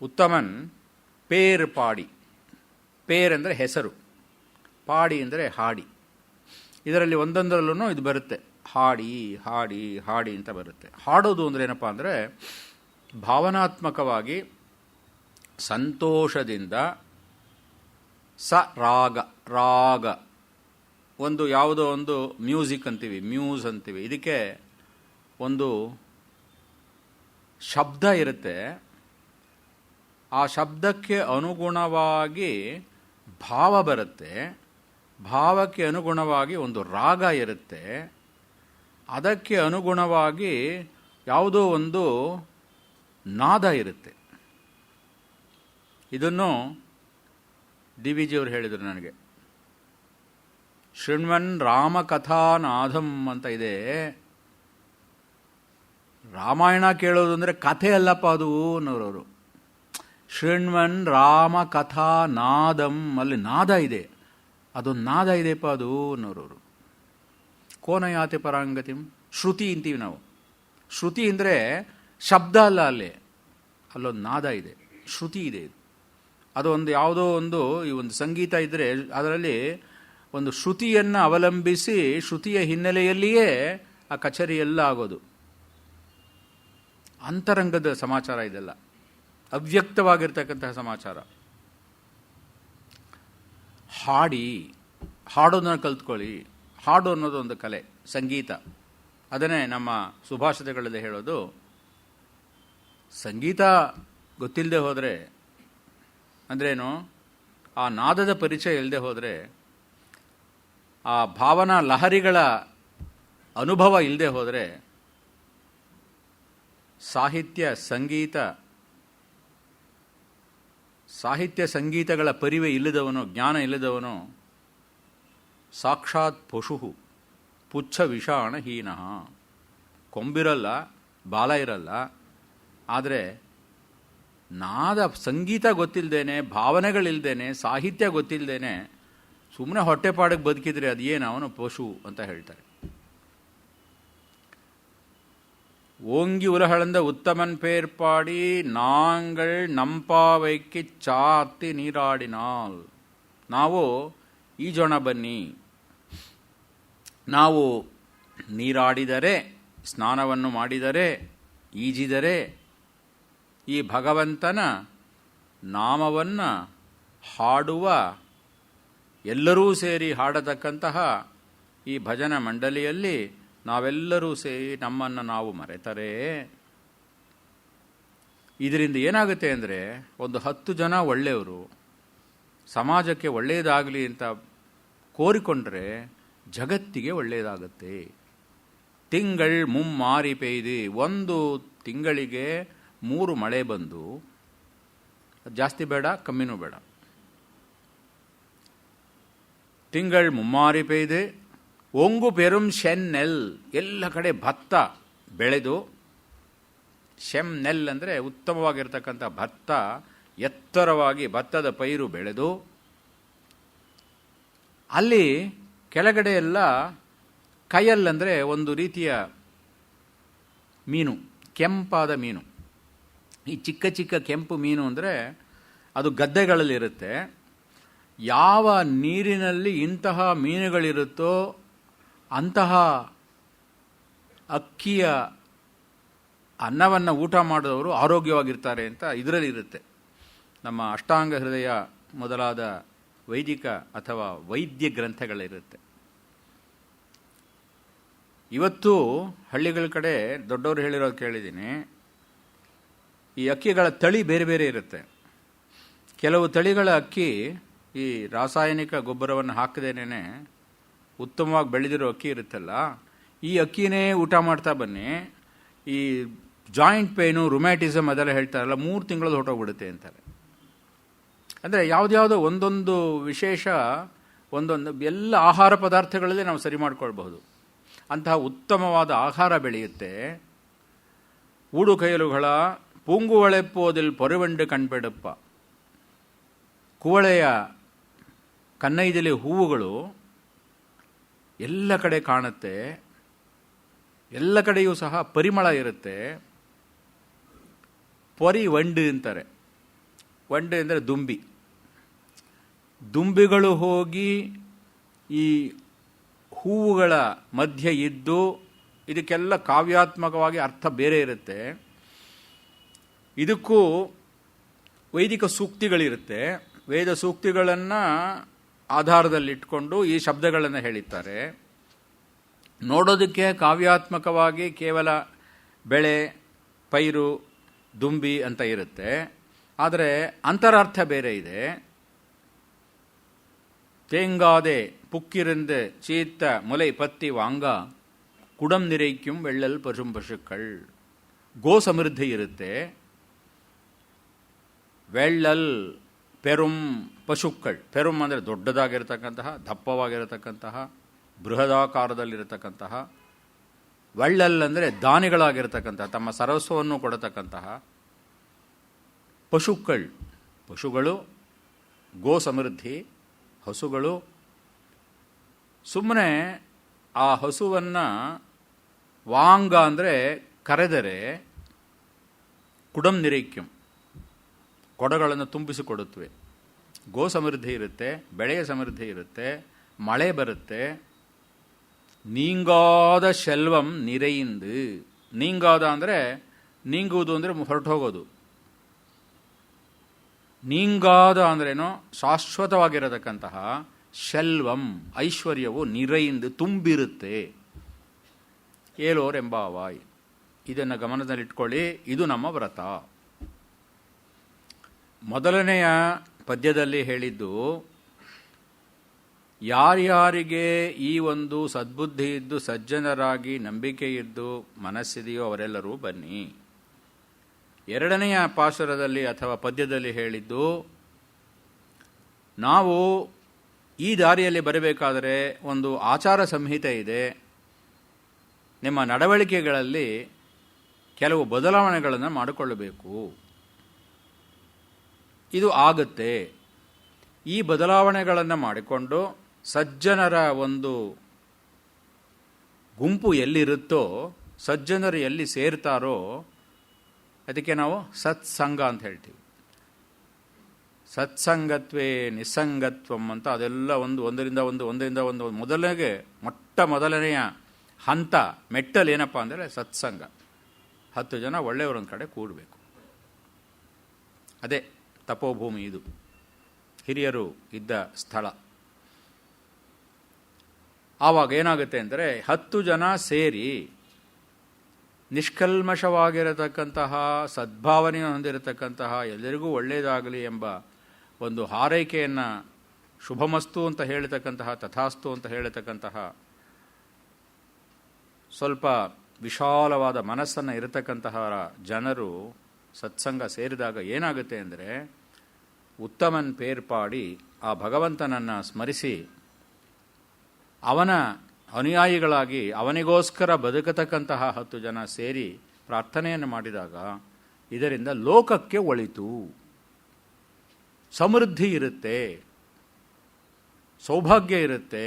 ಉತ್ತಮನ್ ಪೇರ್ ಪಾಡಿ, ಪೇರ್ ಅಂದರೆ ಹೆಸರು, ಪಾಡಿ ಅಂದರೆ ಹಾಡಿ. ಇದರಲ್ಲಿ ಒಂದೊಂದರಲ್ಲೂ ಇದು ಬರುತ್ತೆ, ಹಾಡಿ ಹಾಡಿ ಹಾಡಿ ಅಂತ ಬರುತ್ತೆ. ಹಾಡೋದು ಅಂದರೆ ಏನಪ್ಪ ಅಂದರೆ, ಭಾವನಾತ್ಮಕವಾಗಿ ಸಂತೋಷದಿಂದ ರಾಗ ಒಂದು ಯಾವುದೋ ಒಂದು ಮ್ಯೂಸಿಕ್ ಅಂತೀವಿ, ಮ್ಯೂಸ್ ಅಂತೀವಿ. ಇದಕ್ಕೆ ಒಂದು ಶಬ್ದ ಇರುತ್ತೆ, ಆ ಶಬ್ದಕ್ಕೆ ಅನುಗುಣವಾಗಿ ಭಾವ ಬರುತ್ತೆ, ಭಾವಕ್ಕೆ ಅನುಗುಣವಾಗಿ ಒಂದು ರಾಗ ಇರುತ್ತೆ, ಅದಕ್ಕೆ ಅನುಗುಣವಾಗಿ ಯಾವುದೋ ಒಂದು ನಾದ ಇರುತ್ತೆ. ಇದನ್ನು ಡಿ ವಿ ಜಿಯವರು ಹೇಳಿದರು ನನಗೆ. ಶೃಣ್ವನ್ ರಾಮಕಥಾನಾದಂ ಅಂತ ಇದೆ. ರಾಮಾಯಣ ಕೇಳೋದು ಅಂದರೆ ಕಥೆ ಅಲ್ಲಪ್ಪ ಅದು ಅನ್ನೋರವರು. ಶೃಣ್ವನ್ ರಾಮಕಥಾನಾದಂ, ಅಲ್ಲಿ ನಾದ ಇದೆ, ಅದೊಂದು ನಾದ ಇದೆಯಪ್ಪ ಅದು ಅನ್ನೋರವರು. ಕೋನಯಾತಿ ಪರಾಂಗತಿಂ, ಶ್ರುತಿ ಅಂತೀವಿ ನಾವು. ಶ್ರುತಿ ಅಂದರೆ ಶಬ್ದ ಅಲ್ಲ, ಅಲ್ಲೊಂದು ನಾದ ಇದೆ, ಶ್ರುತಿ ಇದೆ. ಅದೊಂದು ಯಾವುದೋ ಒಂದು ಈ ಒಂದು ಸಂಗೀತ ಇದ್ದರೆ ಅದರಲ್ಲಿ ಒಂದು ಶ್ರುತಿಯನ್ನು ಅವಲಂಬಿಸಿ ಶ್ರುತಿಯ ಹಿನ್ನೆಲೆಯಲ್ಲಿಯೇ ಆ ಕಚೇರಿ ಎಲ್ಲ ಆಗೋದು. ಅಂತರಂಗದ ಸಮಾಚಾರ ಇದೆಲ್ಲ, ಅವ್ಯಕ್ತವಾಗಿರ್ತಕ್ಕಂತಹ ಸಮಾಚಾರ. ಹಾಡೋದನ್ನು ಕಲ್ತ್ಕೊಳ್ಳಿ. ಹಾಡು ಅನ್ನೋದು ಒಂದು ಕಲೆ, ಸಂಗೀತ. ಅದನ್ನೇ ನಮ್ಮ ಸುಭಾಷಿತಗಳಲ್ಲಿ ಹೇಳೋದು, ಸಂಗೀತ ಗೊತ್ತಿಲ್ಲದೆ ಹೋದರೆ ಅಂದ್ರೇನು, ಆ ನಾದದ ಪರಿಚಯ ಇಲ್ಲದೆ ಹೋದರೆ, ಆ ಭಾವನಾ ಲಹರಿಗಳ ಅನುಭವ ಇಲ್ಲದೆ ಹೋದರೆ, ಸಾಹಿತ್ಯ ಸಂಗೀತಗಳ ಪರಿವೆ ಇಲ್ಲದವನು, ಜ್ಞಾನ ಇಲ್ಲದವನು ಸಾಕ್ಷಾತ್ ಪಶು ಪುಚ್ಛ ವಿಷಾಣ ಹೀನಃ. ಕೊಂಬಿರಲ್ಲ, ಬಾಲ ಇರಲ್ಲ, ಆದರೆ ನಾದ ಸಂಗೀತ ಗೊತ್ತಿಲ್ಲದೇನೆ, ಭಾವನೆಗಳಿಲ್ದೇನೆ, ಸಾಹಿತ್ಯ ಗೊತ್ತಿಲ್ಲದೇನೆ ಸುಮ್ಮನೆ ಹೊಟ್ಟೆಪಾಡಿಗೆ ಬದುಕಿದ್ರೆ ಅದೇನು ಅವನು ಪಶು ಅಂತ ಹೇಳ್ತಾರೆ. ಓಂಗಿ ಉಲಹಳಂದ ಉತ್ತಮನ್ ಪೇರ್ಪಾಡಿ ನಾಂಗಳ್ ನಂಪಾವೈಕ್ಕಿ ಚಾತಿ ನೀರಾಡಿನಾಲ್. ನಾವು ಈಜೋಣ ಬನ್ನಿ, ನಾವು ನೀರಾಡಿದರೆ, ಸ್ನಾನವನ್ನು ಮಾಡಿದರೆ, ಈಜಿದರೆ ಈ ಭಗವಂತನ ನಾಮವನ್ನು ಹಾಡುವ, ಎಲ್ಲರೂ ಸೇರಿ ಹಾಡತಕ್ಕಂತಹ ಈ ಭಜನ ಮಂಡಳಿಯಲ್ಲಿ ನಾವೆಲ್ಲರೂ ಸೇರಿ ನಮ್ಮನ್ನು ನಾವು ಮರೆತರೆ ಇದರಿಂದ ಏನಾಗುತ್ತೆ ಅಂದರೆ, ಒಂದು 10 ಜನ ಒಳ್ಳೆಯವರು ಸಮಾಜಕ್ಕೆ ಒಳ್ಳೆಯದಾಗಲಿ ಅಂತ ಕೋರಿಕೊಂಡ್ರೆ ಜಗತ್ತಿಗೆ ಒಳ್ಳೆಯದಾಗುತ್ತೆ. ತಿಂಗಳ್ ಮುಮ್ಮಾರಿ ಪೆಯ್ದು, ಒಂದು ತಿಂಗಳಿಗೆ 3 ಮಳೆ ಬಂದು, ಜಾಸ್ತಿ ಬೇಡ ಕಮ್ಮಿನೂ ಬೇಡ, ತಿಂಗಳ್ ಮುಮ್ಮಾರಿ ಪೆಯ್ದು ಒಂಗು ಪೆರುಂ ಶೆನ್ನೆಲ್, ಎಲ್ಲ ಕಡೆ ಭತ್ತ ಬೆಳೆದು, ಶೆಮ್ನೆಲ್ ಅಂದರೆ ಉತ್ತಮವಾಗಿರ್ತಕ್ಕಂಥ ಭತ್ತ, ಎತ್ತರವಾಗಿ ಭತ್ತದ ಪೈರು ಬೆಳೆದು, ಅಲ್ಲಿ ಕೆಳಗಡೆ ಎಲ್ಲ ಕಯಲ್ ಅಂದರೆ ಒಂದು ರೀತಿಯ ಮೀನು, ಕೆಂಪಾದ ಮೀನು. ಈ ಚಿಕ್ಕ ಚಿಕ್ಕ ಕೆಂಪು ಮೀನು ಅಂದರೆ ಅದು ಗದ್ದೆಗಳಲ್ಲಿರುತ್ತೆ. ಯಾವ ನೀರಿನಲ್ಲಿ ಇಂತಹ ಮೀನುಗಳಿರುತ್ತೋ ಅಂತಹ ಅಕ್ಕಿಯ ಅನ್ನವನ್ನು ಊಟ ಮಾಡಿದವರು ಆರೋಗ್ಯವಾಗಿರ್ತಾರೆ ಅಂತ ಇದರಲ್ಲಿ ಇರುತ್ತೆ. ನಮ್ಮ ಅಷ್ಟಾಂಗ ಹೃದಯ ಮೊದಲಾದ ವೈದಿಕ ಅಥವಾ ವೈದ್ಯ ಗ್ರಂಥಗಳಿರುತ್ತೆ. ಇವತ್ತು ಹಳ್ಳಿಗಳ ಕಡೆ ದೊಡ್ಡವರು ಹೇಳಿರೋದು ಕೇಳಿದ್ದೀನಿ, ಈ ಅಕ್ಕಿಗಳ ತಳಿ ಬೇರೆ ಬೇರೆ ಇರುತ್ತೆ. ಕೆಲವು ತಳಿಗಳ ಅಕ್ಕಿ ಈ ರಾಸಾಯನಿಕ ಗೊಬ್ಬರವನ್ನು ಹಾಕದೇನೆ ಉತ್ತಮವಾಗಿ ಬೆಳೆದಿರೋ ಅಕ್ಕಿ ಇರುತ್ತಲ್ಲ, ಈ ಅಕ್ಕಿನೇ ಊಟ ಮಾಡ್ತಾ ಬನ್ನಿ, ಈ ಜಾಯಿಂಟ್ ಪೇನು, ರುಮ್ಯಾಟಿಸಮ್ ಅದೆಲ್ಲ ಹೇಳ್ತಾರಲ್ಲ, 3 ತಿಂಗಳಲ್ಲಿ ಹೊರಟೋಗ್ಬಿಡುತ್ತೆ ಅಂತಾರೆ. ಅಂದರೆ ಯಾವುದ್ಯಾವುದೋ ಒಂದೊಂದು ವಿಶೇಷ, ಒಂದೊಂದು ಎಲ್ಲ ಆಹಾರ ಪದಾರ್ಥಗಳಲ್ಲೇ ನಾವು ಸರಿ ಮಾಡ್ಕೊಳ್ಬಹುದು. ಅಂತಹ ಉತ್ತಮವಾದ ಆಹಾರ ಬೆಳೆಯುತ್ತೆ. ಊಡು ಕೈಯಲುಗಳ ಪೂಂಗುವಳೆಪ್ಪೋದಿಲ್ ಪೊರೆವಂಡು ಕಣ್ಬೇಡಪ್ಪ. ಕುವಳೆಯ ಕನ್ನೈದಲಿ ಹೂವುಗಳು ಎಲ್ಲ ಕಡೆ ಕಾಣುತ್ತೆ, ಎಲ್ಲ ಕಡೆಯೂ ಸಹ ಪರಿಮಳ ಇರುತ್ತೆ. ಪೊರಿ ವಂಡು ಅಂತಾರೆ. ವಂಡು ಅಂದರೆ ದುಂಬಿ. ದುಂಬಿಗಳು ಹೋಗಿ ಈ ಹೂವುಗಳ ಮಧ್ಯೆ ಇದ್ದು, ಇದಕ್ಕೆಲ್ಲ ಕಾವ್ಯಾತ್ಮಕವಾಗಿ ಅರ್ಥ ಬೇರೆ ಇರುತ್ತೆ. ಇದಕ್ಕೂ ವೈದಿಕ ಸೂಕ್ತಿಗಳಿರುತ್ತೆ. ವೇದ ಸೂಕ್ತಿಗಳನ್ನು ಆಧಾರದಲ್ಲಿಟ್ಕೊಂಡು ಈ ಶಬ್ದಗಳನ್ನು ಹೇಳಿದ್ದಾರೆ. ನೋಡೋದಕ್ಕೆ ಕಾವ್ಯಾತ್ಮಕವಾಗಿ ಕೇವಲ ಬೆಳೆ, ಪೈರು, ದುಂಬಿ ಅಂತ ಇರುತ್ತೆ. ಆದರೆ ಅಂತರಾರ್ಥ ಬೇರೆ ಇದೆ. ತೇಂಗಾದೆ ಪುಕ್ಕಿರಿಂದ ಚೀತ್ತ ಮುಲೈ ಪತ್ತಿ ವಾಂಗ ಕುಡಂ ನಿರೈಕ್ಯಂ ವೆಳ್ಳಲ್ ಪಶುಂ ಪಶುಕ್കൾ. ಗೋ ಸಮೃದ್ಧಿ ಇರುತ್ತೆ. ವೆಳ್ಳಲ್ ಪೆರುಂ ಪಶುಕ್കൾ. ಪೆರುಂ ಅಂದರೆ ದೊಡ್ಡದಾಗಿರತಕ್ಕಂತಹ, ದಪ್ಪವಾಗಿರತಕ್ಕಂತಹ, ಬೃಹದಾಕಾರದಲ್ಲಿರತಕ್ಕಂತಹ. ವೆಳ್ಳಲ್ ಅಂದರೆ ದಾನಿಗಳಾಗಿರತಕ್ಕಂತಹ, ತಮ್ಮ ಸರ್ವಸ್ವವನ್ನು ಕೊಡತಕ್ಕಂತಹ ಪಶುಕ್കൾ. ಪಶುಗಳು, ಗೋ ಸಮೃದ್ಧಿ, ಹಸುಗಳು. ಸುಮ್ಮನೆ ಆ ಹಸುವನ್ನು ವಾಂಗ ಅಂದರೆ ಕರೆದರೆ, ಕುಡಂ ನಿರೈಕ್ಯಂ ಕೊಡಗಳನ್ನು ತುಂಬಿಸಿಕೊಡುತ್ತವೆ. ಗೋ ಸಮೃದ್ಧಿ ಇರುತ್ತೆ, ಬೆಳೆಯ ಸಮೃದ್ಧಿ ಇರುತ್ತೆ, ಮಳೆ ಬರುತ್ತೆ. ನೀಂಗಾದ ಶೆಲ್ವಂ ನಿರೈಂದು. ನೀಂಗಾದ ಅಂದರೆ ನೀಂಗುವುದು ಅಂದರೆ ಹೊರಟು ಹೋಗೋದು. ನೀಂಗಾದ ಅಂದ್ರೇನು? ಶಾಶ್ವತವಾಗಿರತಕ್ಕಂತಹ ಶೆಲ್ವಂ ಐಶ್ವರ್ಯವು ನಿರೈಂದು ತುಂಬಿರುತ್ತೆ. ಏಲೋರೆಂಬಾವಾಯ್. ಇದನ್ನು ಗಮನದಲ್ಲಿಟ್ಕೊಳ್ಳಿ. ಇದು ನಮ್ಮ ವ್ರತ. ಮೊದಲನೆಯ ಪದ್ಯದಲ್ಲಿ ಹೇಳಿದ್ದು, ಯಾರ್ಯಾರಿಗೆ ಈ ಒಂದು ಸದ್ಬುದ್ಧಿ ಇದ್ದು ಸಜ್ಜನರಾಗಿ ನಂಬಿಕೆ ಇದ್ದು ಮನಸ್ಸಿದೆಯೋ ಅವರೆಲ್ಲರೂ ಬನ್ನಿ. ಎರಡನೆಯ ಪಾಶುರದಲ್ಲಿ ಅಥವಾ ಪದ್ಯದಲ್ಲಿ ಹೇಳಿದ್ದು, ನಾವು ಈ ದಾರಿಯಲ್ಲಿ ಬರಬೇಕಾದರೆ ಒಂದು ಆಚಾರ ಸಂಹಿತೆ ಇದೆ. ನಿಮ್ಮ ನಡವಳಿಕೆಗಳಲ್ಲಿ ಕೆಲವು ಬದಲಾವಣೆಗಳನ್ನು ಮಾಡಿಕೊಳ್ಳಬೇಕು. ಇದು ಆಗುತ್ತೆ. ಈ ಬದಲಾವಣೆಗಳನ್ನು ಮಾಡಿಕೊಂಡು ಸಜ್ಜನರ ಒಂದು ಗುಂಪು ಎಲ್ಲಿರುತ್ತೋ, ಸಜ್ಜನರು ಎಲ್ಲಿ ಸೇರ್ತಾರೋ ಅದಕ್ಕೆ ನಾವು ಸತ್ಸಂಗ ಅಂತ ಹೇಳ್ತೀವಿ. ಸತ್ಸಂಗತ್ವೇ ನಿಸ್ಸಂಗತ್ವಂ ಅಂತ ಅದೆಲ್ಲ ಒಂದರಿಂದ ಒಂದು ಮೊದಲನೆಯ ಹಂತ ಮೆಟ್ಟಲು ಏನಪ್ಪ ಅಂದರೆ ಸತ್ಸಂಗ. 10 ಜನ ಒಳ್ಳೆಯವರೊಂದು ಕಡೆ ಕೂಡಬೇಕು. ಅದೇ ತಪೋಭೂಮಿ, ಇದು ಹಿರಿಯರು ಇದ್ದ ಸ್ಥಳ. ಆವಾಗ ಏನಾಗುತ್ತೆ ಅಂದರೆ 10 ಜನ ಸೇರಿ ನಿಷ್ಕಲ್ಮಶವಾಗಿರತಕ್ಕಂತಹ ಸದ್ಭಾವನೆಯನ್ನು ಹೊಂದಿರತಕ್ಕಂತಹ ಎಲ್ಲರಿಗೂ ಒಳ್ಳೆಯದಾಗಲಿ ಎಂಬ ಒಂದು ಹಾರೈಕೆಯನ್ನು, ಶುಭಮಸ್ತು ಅಂತ ಹೇಳತಕ್ಕಂತಹ, ತಥಾಸ್ತು ಅಂತ ಹೇಳತಕ್ಕಂತಹ ಸ್ವಲ್ಪ ವಿಶಾಲವಾದ ಮನಸ್ಸನ್ನು ಇರತಕ್ಕಂತಹ ಜನರು ಸತ್ಸಂಗ ಸೇರಿದಾಗ ಏನಾಗುತ್ತೆ ಅಂದರೆ ಉತ್ತಮನ್ ಪೇರ್ಪಾಡಿ ಆ ಭಗವಂತನನ್ನು ಸ್ಮರಿಸಿ ಅವನ ಅನುಯಾಯಿಗಳಾಗಿ ಅವನಿಗೋಸ್ಕರ ಬದುಕತಕ್ಕಂತಹ 10 ಜನ ಸೇರಿ ಪ್ರಾರ್ಥನೆಯನ್ನು ಮಾಡಿದಾಗ ಇದರಿಂದ ಲೋಕಕ್ಕೆ ಒಳಿತು, ಸಮೃದ್ಧಿ ಇರುತ್ತೆ, ಸೌಭಾಗ್ಯ ಇರುತ್ತೆ,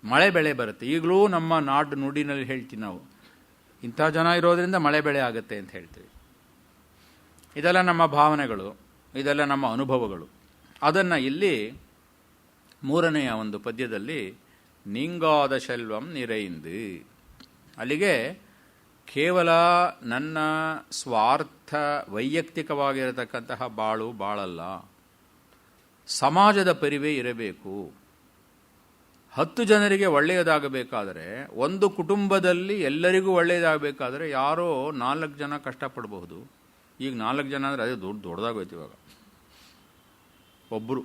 ಮಳೆ ಬೆಳೆ ಬರುತ್ತೆ. ಈಗಲೂ ನಮ್ಮ ನಾಡು ನುಡಿನಲ್ಲಿ ಹೇಳ್ತೀವಿ ನಾವು, ಇಂಥ ಜನ ಇರೋದರಿಂದ ಮಳೆ ಬೆಳೆ ಆಗುತ್ತೆ ಅಂತ ಹೇಳ್ತೀವಿ. ಇದೆಲ್ಲ ನಮ್ಮ ಭಾವನೆಗಳು, ಇದೆಲ್ಲ ನಮ್ಮ ಅನುಭವಗಳು. ಅದನ್ನು ಇಲ್ಲಿ 3ನೆಯ ಒಂದು ಪದ್ಯದಲ್ಲಿ ನೀಂಗಾದ ಶೆಲ್ವಂ ನಿರೈಂದು, ಅಲ್ಲಿಗೆ ಕೇವಲ ನನ್ನ ಸ್ವಾರ್ಥ ವೈಯಕ್ತಿಕವಾಗಿರತಕ್ಕಂತಹ ಬಾಳಲ್ಲ, ಸಮಾಜದ ಪರಿವೇ ಇರಬೇಕು. 10 ಜನರಿಗೆ ಒಳ್ಳೆಯದಾಗಬೇಕಾದರೆ, ಒಂದು ಕುಟುಂಬದಲ್ಲಿ ಎಲ್ಲರಿಗೂ ಒಳ್ಳೆಯದಾಗಬೇಕಾದ್ರೆ ಯಾರೋ 4 ಜನ ಕಷ್ಟಪಡಬಹುದು. ಈಗ 4 ಜನ ಅಂದರೆ ಅದೇ ದೊಡ್ಡದಾಗೋಯ್ತು ಇವಾಗ, ಒಬ್ಬರು.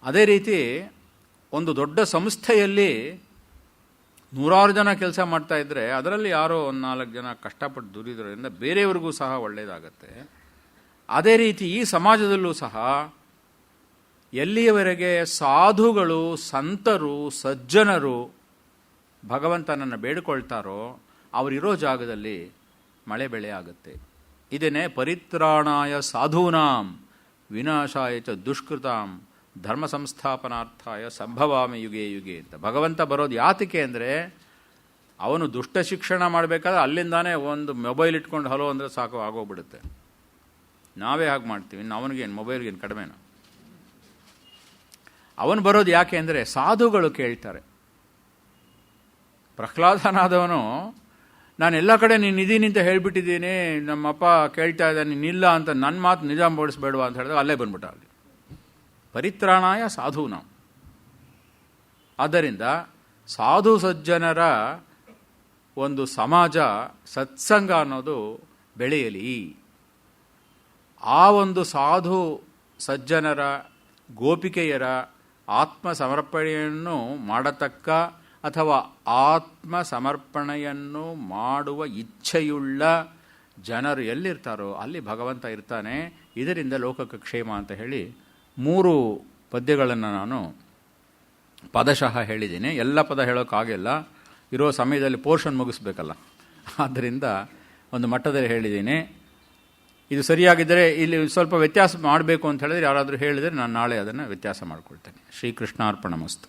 ಅದೇ ರೀತಿ ಒಂದು ದೊಡ್ಡ ಸಂಸ್ಥೆಯಲ್ಲಿ 100 ಜನ ಕೆಲಸ ಮಾಡ್ತಾ ಇದ್ದರೆ ಅದರಲ್ಲಿ ಯಾರೋ 4 ಜನ ಕಷ್ಟಪಟ್ಟು ದುಡಿದ್ರಿಂದ ಬೇರೆಯವ್ರಿಗೂ ಸಹ ಒಳ್ಳೆಯದಾಗತ್ತೆ. ಅದೇ ರೀತಿ ಈ ಸಮಾಜದಲ್ಲೂ ಸಹ ಎಲ್ಲಿಯವರೆಗೆ ಸಾಧುಗಳು, ಸಂತರು, ಸಜ್ಜನರು ಭಗವಂತನನ್ನು ಬೇಡಿಕೊಳ್ತಾರೋ ಅವರಿರೋ ಜಾಗದಲ್ಲಿ ಮಳೆ ಬೆಳೆ ಆಗುತ್ತೆ. ಇದನ್ನೇ ಪರಿತ್ರಾಣಾಯ ಸಾಧೂನಾಂ ವಿನಾಶಾಯ ಚ ದುಷ್ಕೃತಾಂ ಧರ್ಮ ಸಂಸ್ಥಾಪನಾರ್ಥಾಯ ಸಂಭವಾಮಿ ಯುಗೆ ಯುಗೆ ಅಂತ ಭಗವಂತ ಬರೋದು ಯಾತಕ್ಕೆ ಅಂದರೆ, ಅವನು ದುಷ್ಟ ಶಿಕ್ಷಣ ಮಾಡಬೇಕಾದ್ರೆ ಅಲ್ಲಿಂದಾನೇ ಒಂದು ಮೊಬೈಲ್ ಇಟ್ಕೊಂಡು ಹಲೋ ಅಂದರೆ ಸಾಕು ಆಗೋಗ್ಬಿಡುತ್ತೆ. ನಾವೇ ಹಾಗೆ ಮಾಡ್ತೀವಿ, ಅವನಿಗೇನು ಮೊಬೈಲ್ಗೇನು ಕಡಿಮೆನಾ? ಅವನು ಬರೋದು ಯಾಕೆ ಅಂದರೆ ಸಾಧುಗಳು ಕೇಳ್ತಾರೆ. ಪ್ರಹ್ಲಾದನಾದವನು ನಾನು ಎಲ್ಲ ಕಡೆ ನೀನು ಇದೀನಿ ಅಂತ ಹೇಳ್ಬಿಟ್ಟಿದ್ದೀನಿ, ನಮ್ಮಪ್ಪ ಕೇಳ್ತಾ ಇದ್ದಾನೆ ನೀನಿಲ್ಲ ಅಂತ, ನನ್ನ ಮಾತು ನಿಜ ಬೋಡಿಸ್ಬೇಡವಾ ಅಂತ ಹೇಳಿದಾಗ ಅಲ್ಲೇ ಬಂದ್ಬಿಟ್ಟ. ಅಲ್ಲಿ ಪರಿತ್ರಾಣಾಯ ಸಾಧೂನಾಂ. ಆದ್ದರಿಂದ ಸಾಧು ಸಜ್ಜನರ ಒಂದು ಸಮಾಜ, ಸತ್ಸಂಗ ಅನ್ನೋದು ಬೆಳೆಯಲಿ. ಆ ಒಂದು ಸಾಧು ಸಜ್ಜನರ, ಗೋಪಿಕೆಯರ ಆತ್ಮ ಸಮರ್ಪಣೆಯನ್ನು ಮಾಡತಕ್ಕ ಅಥವಾ ಆತ್ಮ ಸಮರ್ಪಣೆಯನ್ನು ಮಾಡುವ ಇಚ್ಛೆಯುಳ್ಳ ಜನರು ಎಲ್ಲಿರ್ತಾರೋ ಅಲ್ಲಿ ಭಗವಂತ ಇರ್ತಾನೆ. ಇದರಿಂದ ಲೋಕಕ್ಕೆ ಕ್ಷೇಮ ಅಂತ ಹೇಳಿ 3 ಪದ್ಯಗಳನ್ನು ನಾನು ಪದಶಃ ಹೇಳಿದ್ದೀನಿ. ಎಲ್ಲ ಪದ ಹೇಳೋಕ್ಕಾಗಿಲ್ಲ, ಇರೋ ಸಮಯದಲ್ಲಿ ಪೋರ್ಷನ್ ಮುಗಿಸ್ಬೇಕಲ್ಲ, ಆದ್ದರಿಂದ ಒಂದು ಮಟ್ಟದಲ್ಲಿ ಹೇಳಿದ್ದೀನಿ. ಇದು ಸರಿಯಾಗಿದ್ದರೆ ಇಲ್ಲಿ ಸ್ವಲ್ಪ ವ್ಯತ್ಯಾಸ ಮಾಡಬೇಕು ಅಂತ ಹೇಳಿದ್ರೆ ಯಾರಾದರೂ ಹೇಳಿದರೆ ನಾನು ನಾಳೆ ಅದನ್ನು ವ್ಯತ್ಯಾಸ ಮಾಡಿಕೊಳ್ತೇನೆ. ಶ್ರೀಕೃಷ್ಣಾರ್ಪಣಮಸ್ತು.